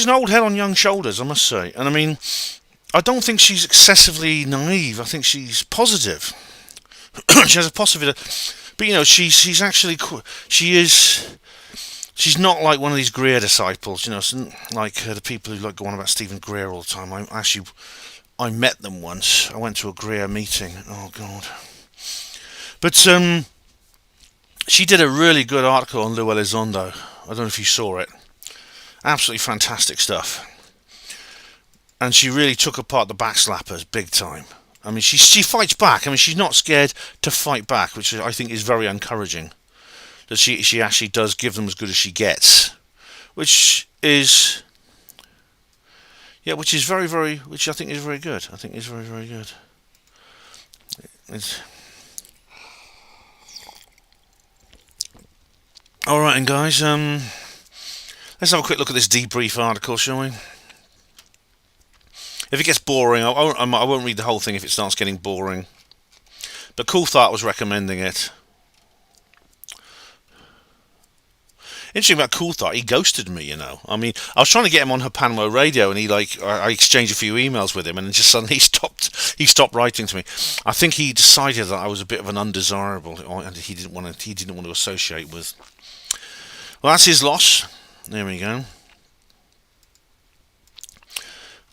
S1: an old head on young shoulders, I must say. And I mean, I don't think she's excessively naive. I think she's positive. She has a positive. But you know, she's not like one of these Greer disciples, you know, like the people who like go on about Stephen Greer all the time. I met them once. I went to a Greer meeting. Oh God! But she did a really good article on Lou Elizondo. I don't know if you saw it. Absolutely fantastic stuff. And she really took apart the backslappers big time. I mean, she fights back. I mean, she's not scared to fight back, which I think is very encouraging. That she actually does give them as good as she gets, which I think is very good. I think is very, very good. All right, and guys, let's have a quick look at this debrief article, shall we? If it gets boring, I won't read the whole thing if it starts getting boring. But Coulthard was recommending it. Interesting about Coulthard, he ghosted me, you know. I mean, I was trying to get him on Hapanamo Radio, and I exchanged a few emails with him, and then just suddenly he stopped writing to me. I think he decided that I was a bit of an undesirable, and he didn't want to associate with. Well, that's his loss. There we go.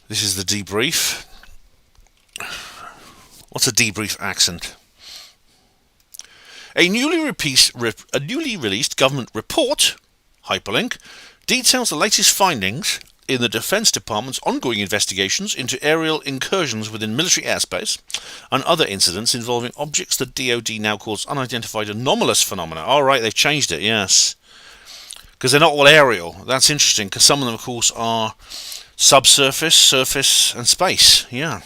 S1: This is the debrief. What's a debrief accent? A newly released government report, hyperlink, details the latest findings in the Defense Department's ongoing investigations into aerial incursions within military airspace and other incidents involving objects the DoD now calls unidentified anomalous phenomena. All right, they've changed it, yes. Because they're not all aerial. That's interesting, because some of them, of course, are subsurface, surface, and space. Yeah.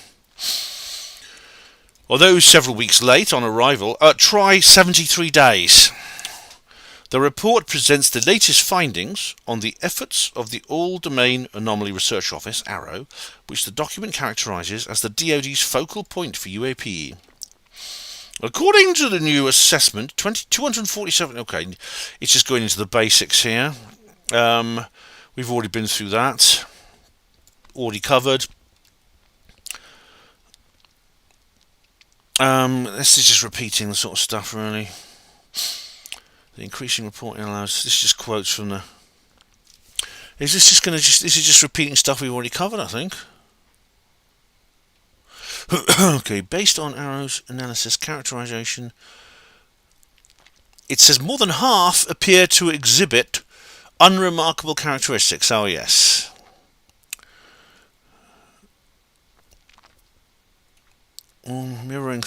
S1: Although several weeks late on arrival, try 73 days. The report presents the latest findings on the efforts of the All-Domain Anomaly Research Office, AARO, which the document characterises as the DoD's focal point for UAP. According to the new assessment, 247... Okay, it's just going into the basics here. We've already been through that. Already covered. This is just repeating the sort of stuff, really. The increasing reporting allows. This is just quotes from the. This is just repeating stuff we've already covered, I think. Okay, based on AARO's analysis characterization, it says more than half appear to exhibit unremarkable characteristics. Oh yes. Mirroring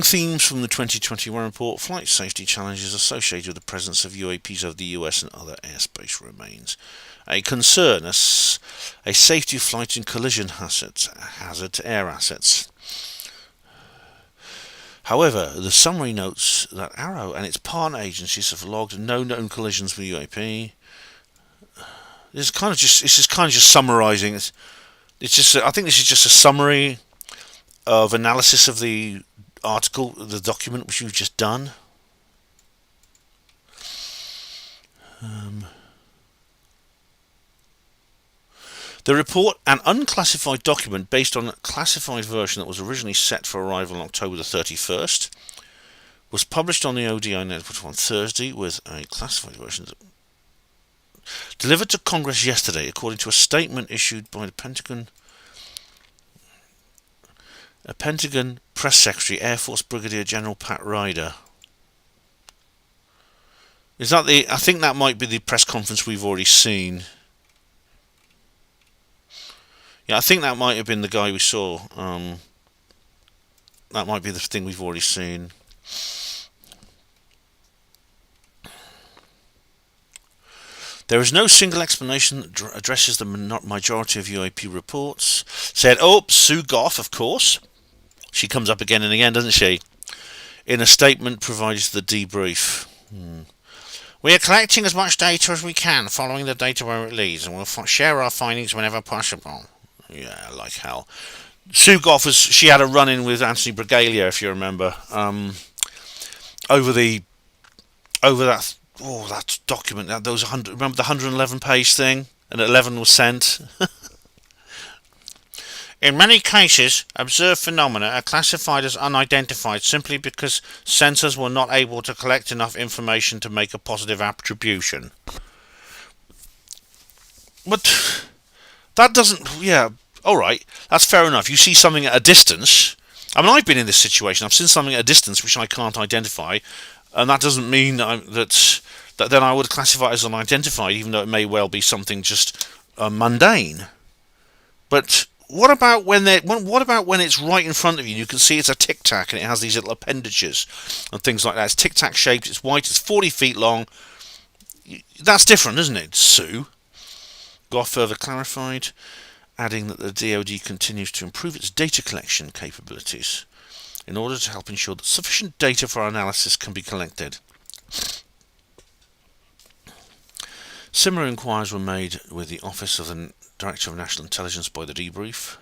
S1: themes from the 2021 report, flight safety challenges associated with the presence of UAPs over the US and other airspace remains a concern, a safety of flight and collision hazard to air assets. However, the summary notes that AARO and its partner agencies have logged no known collisions with UAP. This is kind of just summarising. I think this is just a summary of analysis of the article, the document which you've just done. The report, an unclassified document based on a classified version that was originally set for arrival on October the 31st, was published on the ODI network on Thursday with a classified version delivered to Congress yesterday, according to a statement issued by the Pentagon Press Secretary, Air Force Brigadier General Pat Ryder. Is that the? I think that might be the press conference we've already seen. Yeah, I think that might have been the guy we saw. That might be the thing we've already seen. There is no single explanation that addresses the majority of UAP reports. Said, Sue Goff, of course. She comes up again and again, doesn't she? In a statement provided to the debrief. We are collecting as much data as we can, following the data where it leads, and we'll share our findings whenever possible. Yeah, like hell. Sue Goff she had a run-in with Anthony Bragalia, if you remember, over that document. Remember the 111-page thing, and 11 was sent. In many cases, observed phenomena are classified as unidentified simply because sensors were not able to collect enough information to make a positive attribution. But that doesn't... Yeah, alright, that's fair enough. You see something at a distance. I mean, I've been in this situation. I've seen something at a distance which I can't identify, and that doesn't mean that then I would classify it as unidentified, even though it may well be something just mundane. But... What about when it's right in front of you and you can see it's a Tic Tac and it has these little appendages and things like that? It's Tic Tac shaped, it's white, it's 40 feet long. That's different, isn't it, Sue? Goff further clarified, adding that the DoD continues to improve its data collection capabilities in order to help ensure that sufficient data for our analysis can be collected. Similar inquiries were made with the Office of the Director of National Intelligence by the debrief.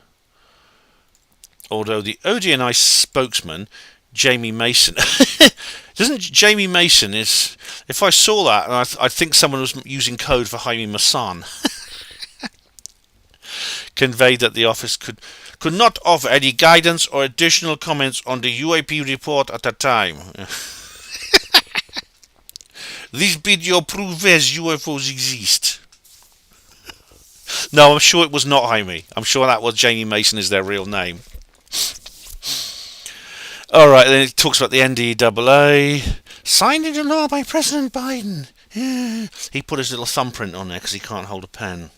S1: Although the ODNI spokesman, Jamie Mason, Jamie Mason is... If I saw that, I think someone was using code for Jaime Maussan. Conveyed that the office could not offer any guidance or additional comments on the UAP report at the time. This video proves UFOs exist. No, I'm sure it was not Jaime. I'm sure that was Jamie Mason is their real name. Alright, then it talks about the NDAA. Signed into law by President Biden. Yeah. He put his little thumbprint on there because he can't hold a pen.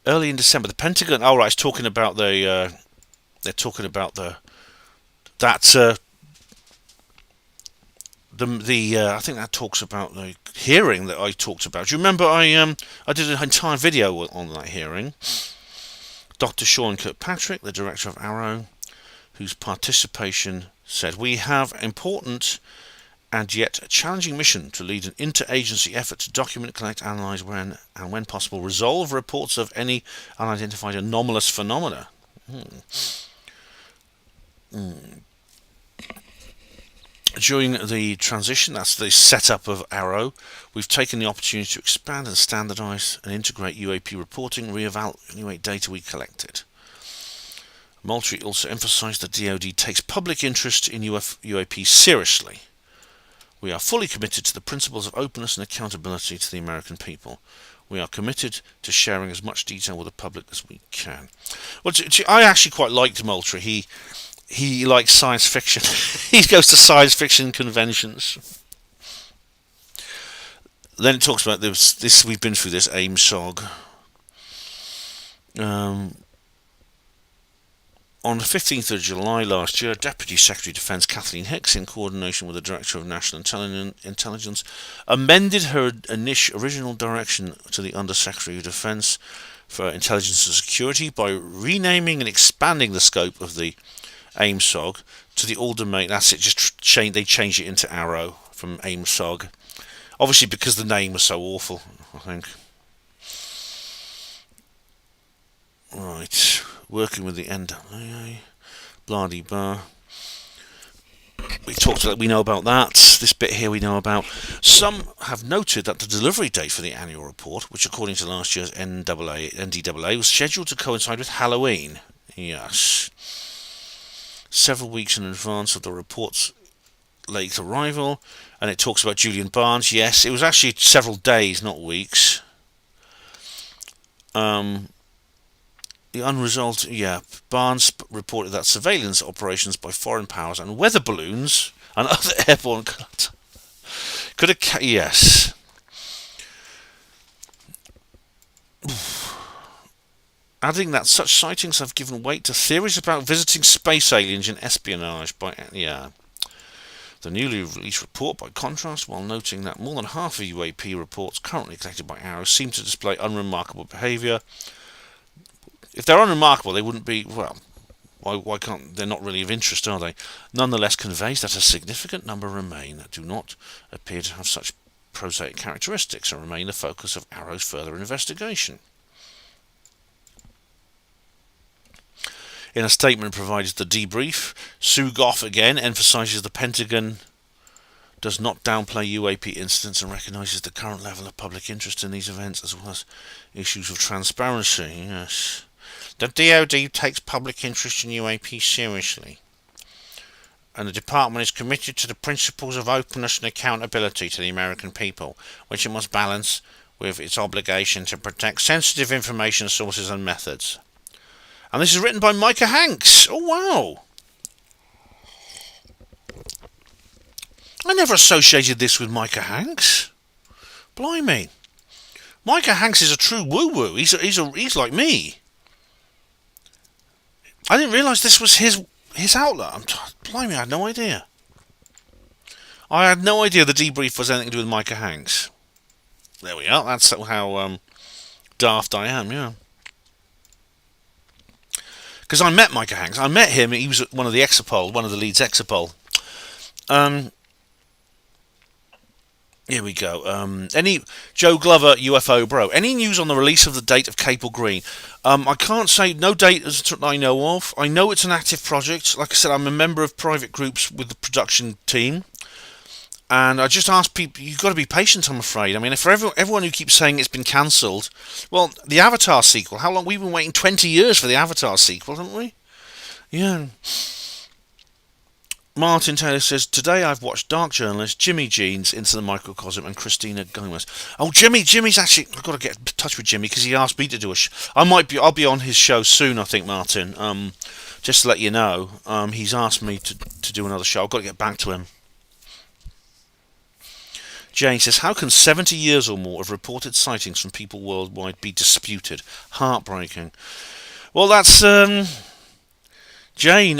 S1: Early in December, the Pentagon... Alright, it's talking about the... they're talking about I think that talks about the hearing that I talked about. Do you remember I did an entire video on that hearing? Dr. Sean Kirkpatrick, the director of AARO, whose participation said, "We have important and yet challenging mission to lead an interagency effort to document, collect, analyse, when possible, resolve reports of any unidentified anomalous phenomena." During the transition, that's the setup of AARO, we've taken the opportunity to expand and standardise and integrate UAP reporting, re-evaluate data we collected. Moultrie also emphasised that DoD takes public interest in UAP seriously. We are fully committed to the principles of openness and accountability to the American people. We are committed to sharing as much detail with the public as we can. Well, I actually quite liked Moultrie. He likes science fiction. He goes to science fiction conventions. Then it talks about this. We've been through this AIM-SOG. On the 15th of July last year, Deputy Secretary of Defence Kathleen Hicks, in coordination with the Director of National Intelligence, amended her original direction to the Under-Secretary of Defence for Intelligence and Security by renaming and expanding the scope of the AIM-SOG to the all-domain. That's it. They changed it into AARO from AIM-SOG. Obviously, because the name was so awful, I think. Right, working with the NDAA, blah-de-blah. We know about that. This bit here we know about. Some have noted that the delivery date for the annual report, which according to last year's NDAA, was scheduled to coincide with Halloween. Yes. Several weeks in advance of the report's late arrival, and it talks about Julian Barnes. Yes, it was actually several days, not weeks. The unresolved, Barnes reported that surveillance operations by foreign powers and weather balloons and other airborne Could have, yes. Adding that such sightings have given weight to theories about visiting space aliens and espionage by, The newly released report, by contrast, while noting that more than half of UAP reports currently collected by Arrow seem to display unremarkable behaviour. If they're unremarkable, they wouldn't be, well, why can't, they're not really of interest, are they? Nonetheless conveys that a significant number remain that do not appear to have such prosaic characteristics and remain the focus of Arrow's further investigation. In a statement provided the debrief, Sue Goff again emphasises the Pentagon does not downplay UAP incidents and recognises the current level of public interest in these events as well as issues of transparency. Yes, the DoD takes public interest in UAP seriously, and the department is committed to the principles of openness and accountability to the American people, which it must balance with its obligation to protect sensitive information sources and methods. And this is written by Micah Hanks. Oh, wow. I never associated this with Micah Hanks. Blimey. Micah Hanks is a true woo-woo. He's like me. I didn't realise this was his outlet. Blimey, I had no idea. I had no idea the debrief was anything to do with Micah Hanks. There we are. That's how daft I am, yeah. Because I met Micah Hanks. I met him. He was one of the Exapol, one of the leads Exapol. Here we go. Any Joe Glover UFO bro? Any news on the release of the date of Cable Green? I can't say no date that I know of. I know it's an active project. Like I said, I'm a member of private groups with the production team. And I just ask people, you've got to be patient, I'm afraid. I mean, for everyone who keeps saying it's been cancelled, well, the Avatar sequel, how long? We've been waiting 20 years for the Avatar sequel, haven't we? Yeah. Martin Taylor says, today I've watched Dark Journalist, Jimmy Jeans, Into the Microcosm, and Christina Gomez. Oh, Jimmy's actually, I've got to get in touch with Jimmy because he asked me to do I'll be on his show soon, I think, Martin. Just to let you know, he's asked me to do another show. I've got to get back to him. Jane says, how can 70 years or more of reported sightings from people worldwide be disputed? Heartbreaking. Well, that's Jane.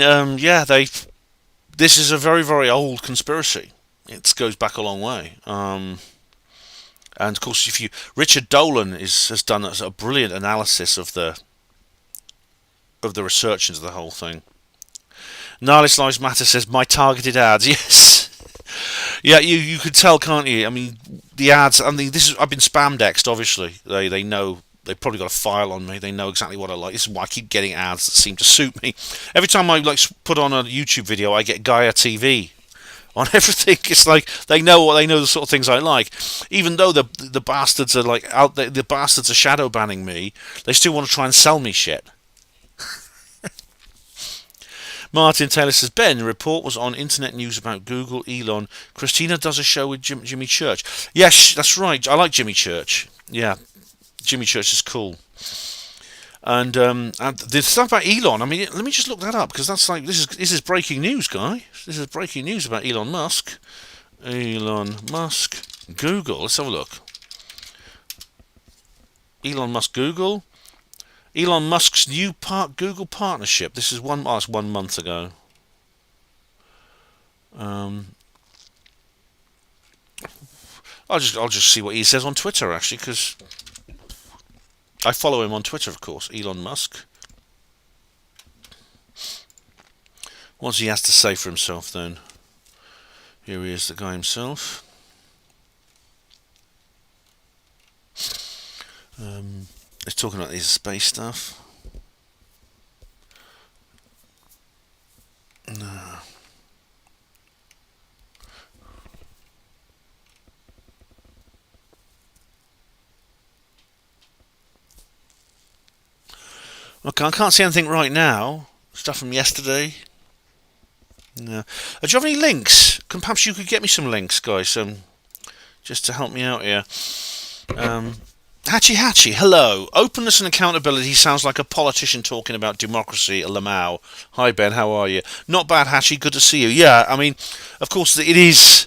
S1: This is a very, very old conspiracy. It goes back a long way. And of course, Richard Dolan has done a brilliant analysis of the research into the whole thing. Niles Lives Matter says, my targeted ads. Yes. Yeah, you could tell, can't you? I mean, the ads. I've been spam-dexed. Obviously, they know. They've probably got a file on me. They know exactly what I like. This is why I keep getting ads that seem to suit me. Every time I put on a YouTube video, I get Gaia TV on everything. It's like they know the sort of things I like. Even though the bastards are like out there, the bastards are shadow banning me. They still want to try and sell me shit. Martin Taylor says, Ben, the report was on internet news about Google, Elon. Christina does a show with Jimmy Church. Yes, that's right. I like Jimmy Church. Yeah, Jimmy Church is cool. And the stuff about Elon, I mean, let me just look that up because that's like this is breaking news, guy. This is breaking news about Elon Musk. Elon Musk, Google. Let's have a look. Elon Musk, Google. Elon Musk's new Google partnership. This is 1 month ago. I'll just see what he says on Twitter, actually, because I follow him on Twitter, of course. Elon Musk. What's he has to say for himself then? Here he is, the guy himself. He's talking about his space stuff. No. Okay, I can't see anything right now. Stuff from yesterday. No. Do you have any links? Perhaps you could get me some links, guys, just to help me out here. Hatchy, hello. Openness and accountability sounds like a politician talking about democracy at Lamau. Hi, Ben, how are you? Not bad, Hatchy, good to see you. Yeah, I mean, of course, it is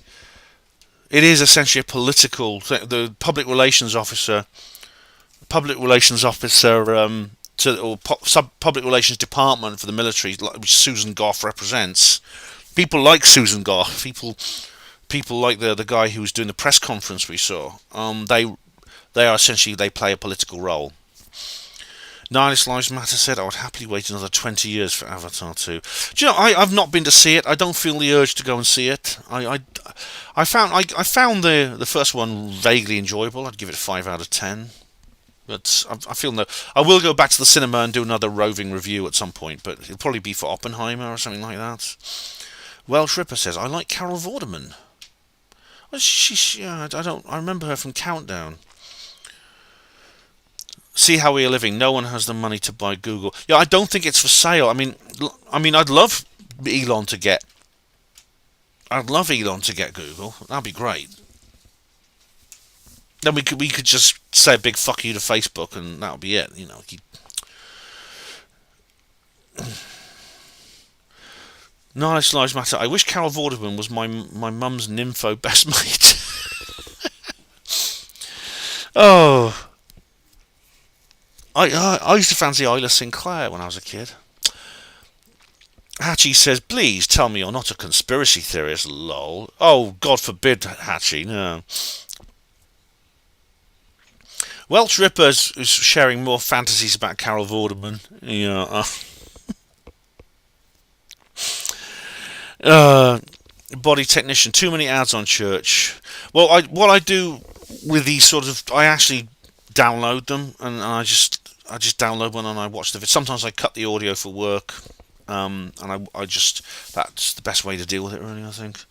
S1: it is essentially a political. The public relations officer, public relations department for the military, which Susan Gough represents. People like Susan Gough. People like the guy who was doing the press conference we saw. They are essentially, they play a political role. Nihilist Lives Matter said, I would happily wait another 20 years for Avatar 2. Do you know, I've not been to see it. I don't feel the urge to go and see it. I found the first one vaguely enjoyable. I'd give it a 5 out of 10. But I feel no. I will go back to the cinema and do another roving review at some point, but it'll probably be for Oppenheimer or something like that. Welsh Ripper says, I like Carol Vorderman. I remember her from Countdown. See How We Are Living. No one has the money to buy Google. Yeah, I don't think it's for sale. I mean, I'd love Elon to get. I'd love Elon to get Google. That'd be great. Then we could just say a big fuck you to Facebook, and that'll be it. You know. Nice Lives Matter. I wish Carol Vorderman was my mum's nympho best mate. Oh. I used to fancy Isla Sinclair when I was a kid. Hatchie says, please tell me you're not a conspiracy theorist, lol. Oh, God forbid, Hatchie, no. Welsh Rippers is sharing more fantasies about Carol Vorderman. Yeah. Body technician, too many ads on church. Well, what I do with these sort of, I actually download them, and I just download one and I watch the video. Sometimes I cut the audio for work, and I just, that's the best way to deal with it, really, I think.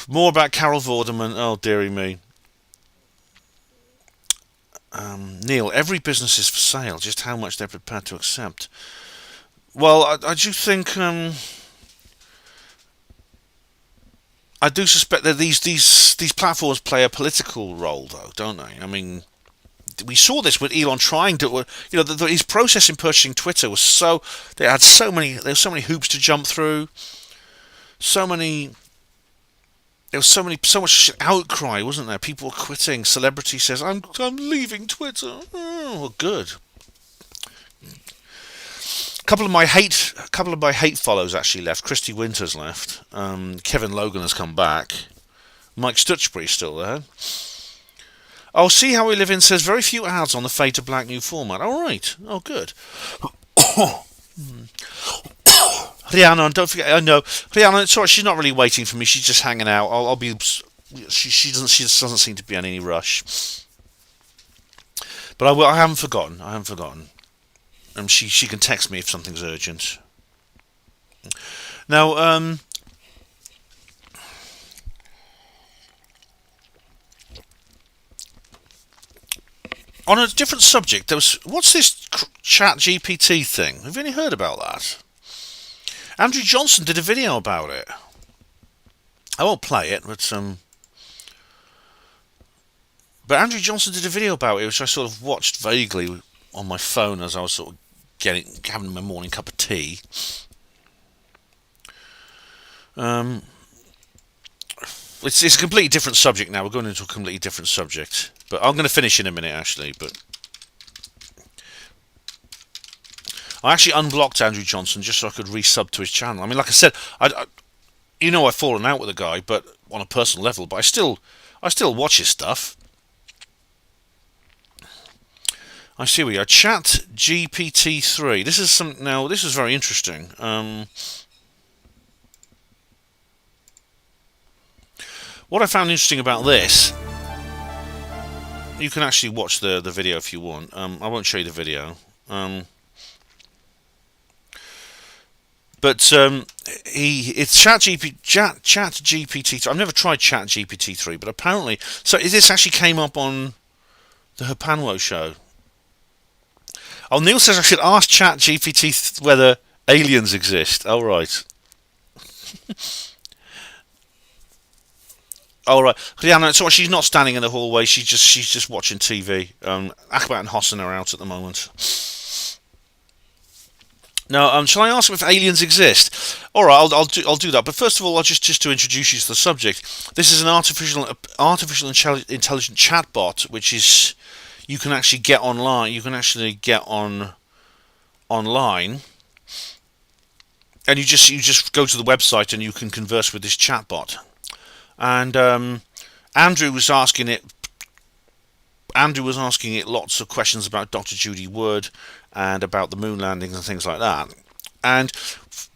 S1: More about Carol Vorderman. Oh, dearie me. Neil, every business is for sale. Just how much they're prepared to accept. Well, I do think. I do suspect that these platforms play a political role, though, don't they? I mean, we saw this with Elon trying to. You know, his process in purchasing Twitter was so. There were so many hoops to jump through. There was so much outcry, wasn't there? People were quitting. Celebrity says, "I'm leaving Twitter." Oh, well, good. A couple of my hate follows actually left. Christy Winters left. Kevin Logan has come back. Mike Stutchbury's still there. Oh, See How We Live In says very few ads on the Fade to Black new format. All right. Oh, good. Rihanna, don't forget. I know Rihanna. Sorry, she's not really waiting for me. She's just hanging out. I'll be. She doesn't seem to be in any rush. But I haven't forgotten. She can text me if something's urgent. Now, on a different subject, what's this Chat GPT thing? Have you any heard about that? Andrew Johnson did a video about it. I won't play it, but Andrew Johnson did a video about it, which I sort of watched vaguely on my phone as I was sort of having my morning cup of tea. It's a completely different subject now. We're going into a completely different subject, but I'm going to finish in a minute actually. But I actually unblocked Andrew Johnson just so I could resub to his channel. I mean, like I said, I've fallen out with the guy, but on a personal level. But I still watch his stuff. I see we go. Chat GPT 3. This is very interesting. What I found interesting about this, you can actually watch the video if you want. I won't show you the video. But it's Chat GPT 3. I've never tried Chat GPT 3, but apparently, so this actually came up on the Hapanwo show. Oh, Neil says I should ask Chat GPT whether aliens exist. Oh, right. Oh, right. Rihanna, so she's not standing in the hallway. She's just watching TV. Akbat and Hossan are out at the moment. Now, shall I ask him if aliens exist? All right, I'll do that. But first of all, I'll just to introduce you to the subject. This is an artificial intelligent chatbot, which is you can actually get online. You can actually get online, and you just go to the website and you can converse with this chatbot. And Andrew was asking it lots of questions about Dr. Judy Wood and about the moon landings and things like that. And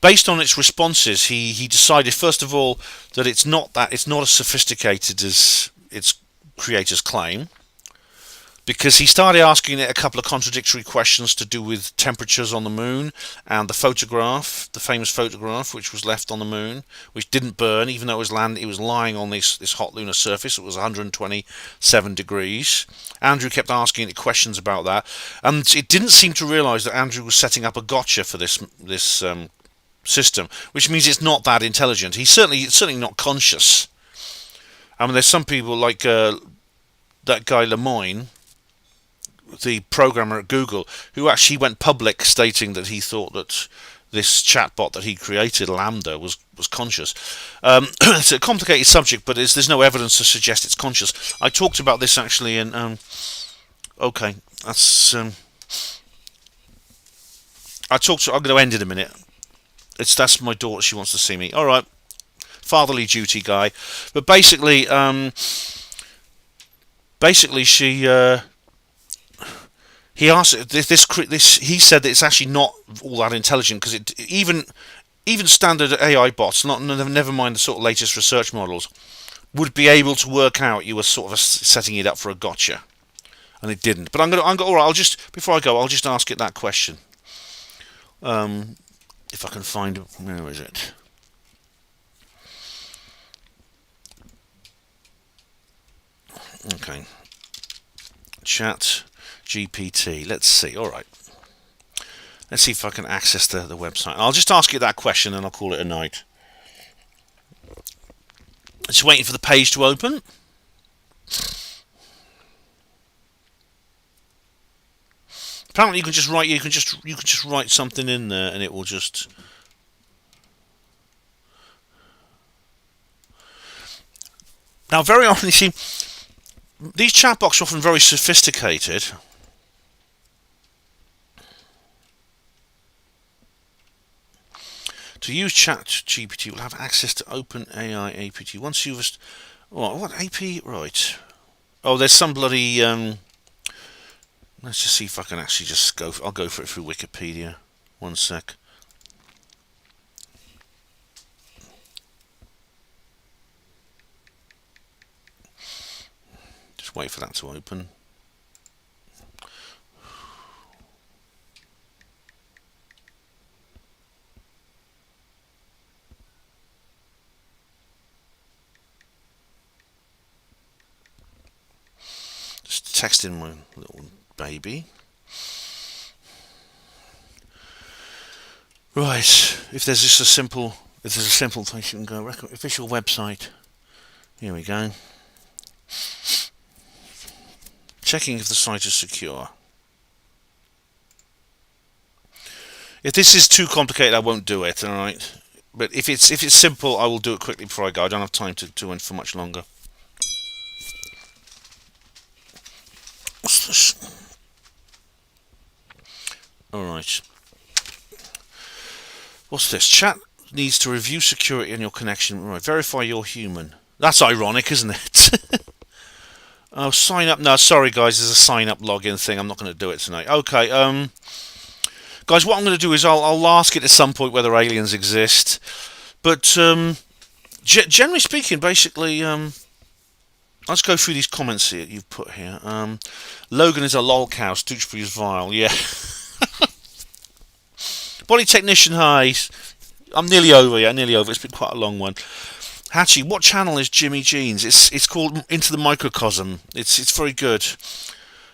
S1: based on its responses, he decided first of all that it's not as sophisticated as its creators claim, because he started asking it a couple of contradictory questions to do with temperatures on the moon and the famous photograph which was left on the moon, which didn't burn even though it was lying on this hot lunar surface. It was 127 degrees. Andrew kept asking it questions about that, and it didn't seem to realise that Andrew was setting up a gotcha for this system, which means it's not that intelligent. He's certainly not conscious. I mean, there's some people like that guy Lemoyne, the programmer at Google, who actually went public stating that he thought that this chatbot that he created, Lambda, was conscious. It's a complicated subject, but there's no evidence to suggest it's conscious. I talked about this actually in okay, that's I'm going to end in a minute. That's my daughter. She wants to see me. All right, fatherly duty guy. But basically she. He asked this. He said that it's actually not all that intelligent, because even standard AI bots, never mind the sort of latest research models, would be able to work out you were sort of setting it up for a gotcha, and it didn't. But all right. Before I go, I'll just ask it that question. If I can find, where is it? Okay. Chat GPT. Let's see. All right. Let's see if I can access the website. I'll just ask you that question and I'll call it a night. Just waiting for the page to open. Apparently, you can just write something in there and it will just. Now, very often you see these chatbots are often very sophisticated. To use ChatGPT, you will have access to OpenAI APT. Once you've... what AP? Right. Oh, there's some bloody... let's just see if I can actually just go... I'll go for it through Wikipedia. One sec. Just wait for that to open. Texting my little baby. Right, if there's a simple place you can go, official website. Here we go. Checking if the site is secure. If this is too complicated, I won't do it. All right, but if it's simple, I will do it quickly before I go. I don't have time to wait for much longer. What's this? Alright. What's this? Chat needs to review security in your connection. Right, verify you're human. That's ironic, isn't it? Oh, sign up. No, sorry guys, there's a sign up login thing. I'm not going to do it tonight. Okay, guys, what I'm going to do is I'll ask it at some point whether aliens exist. But generally speaking, basically, let's go through these comments here you've put here. Logan is a lolcow. Stoochbury is vile. Yeah. Body technician, hi. I'm nearly over. Yeah, nearly over. It's been quite a long one. Hatchie, what channel is Jimmy Jeans? It's called Into the Microcosm. It's very good.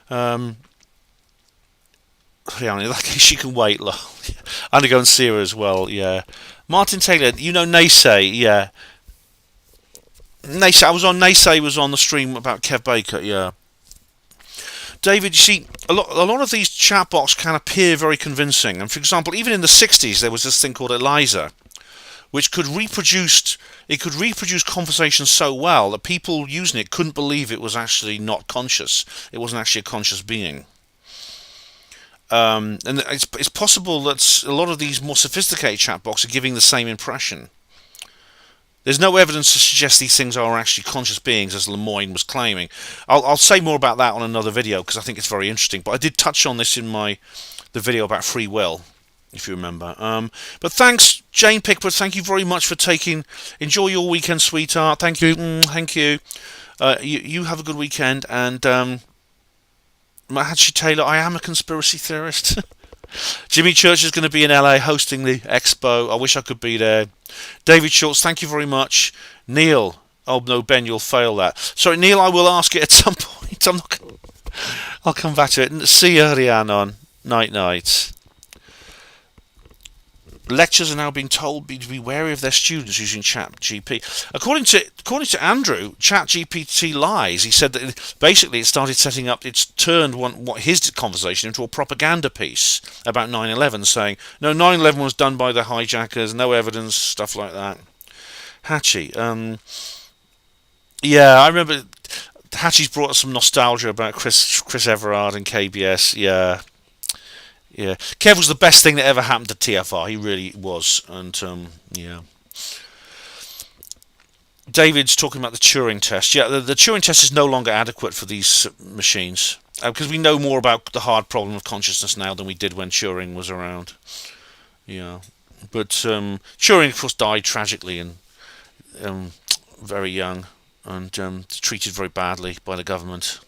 S1: Yeah, in that case, she can wait. Lol. I'm gonna go and see her as well. Yeah. Martin Taylor, you know Naysay. Yeah. Naysay was on the stream about Kev Baker. Yeah. David, you see, a lot of these chatbots can appear very convincing. And for example, even in the 60s, there was this thing called ELIZA, which could reproduce conversations so well that people using it couldn't believe it was actually not conscious. It wasn't actually a conscious being. And it's possible that a lot of these more sophisticated chatbots are giving the same impression. There's no evidence to suggest these things are actually conscious beings, as Lemoyne was claiming. I'll say more about that on another video because I think it's very interesting. But I did touch on this in the video about free will, if you remember. But thanks, Jane Pickford. Thank you very much for enjoy your weekend, sweetheart. Thank you. Thank you. You have a good weekend. And Mahatchi Taylor, I am a conspiracy theorist. Jimmy Church is going to be in LA hosting the expo. I wish I could be there. David Schultz, thank you very much. Neil, oh no, Ben, you'll fail that. Sorry, Neil, I will ask it at some point. I'll come back to it. See you, Rhiannon. Night. Lecturers are now being told to be wary of their students using ChatGPT. According to Andrew, ChatGPT lies. He said that basically it's turned his conversation into a propaganda piece about 9/11, saying no, 9/11 was done by the hijackers, no evidence, stuff like that. Hatchie, yeah, I remember Hatchie's brought us some nostalgia about Chris Everard and KBS. Yeah, Kev was the best thing that ever happened to TFR. He really was. And, yeah. David's talking about the Turing test. Yeah, the Turing test is no longer adequate for these machines. Because we know more about the hard problem of consciousness now than we did when Turing was around. Yeah. But Turing, of course, died tragically and very young. And treated very badly by the government.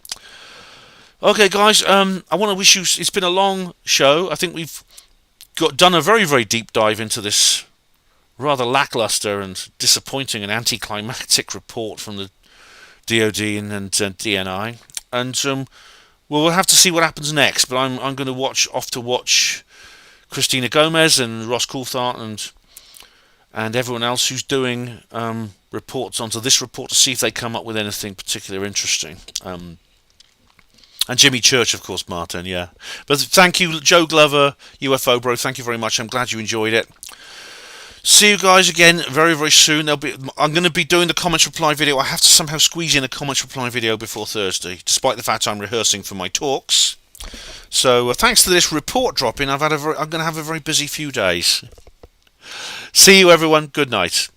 S1: Okay, guys, I want to wish you... It's been a long show. I think we've done a very, very deep dive into this rather lackluster and disappointing and anticlimactic report from the DoD and DNI. And we'll have to see what happens next. But I'm going to watch Christina Gomez and Ross Coulthard and everyone else who's doing reports onto this report to see if they come up with anything particularly interesting. And Jimmy Church, of course, Martin, yeah. But thank you, Joe Glover, UFO Bro, thank you very much. I'm glad you enjoyed it. See you guys again very, very soon. I'm going to be doing the comments reply video. I have to somehow squeeze in a comments reply video before Thursday, despite the fact I'm rehearsing for my talks. So thanks to this report dropping, I'm going to have a very busy few days. See you, everyone. Good night.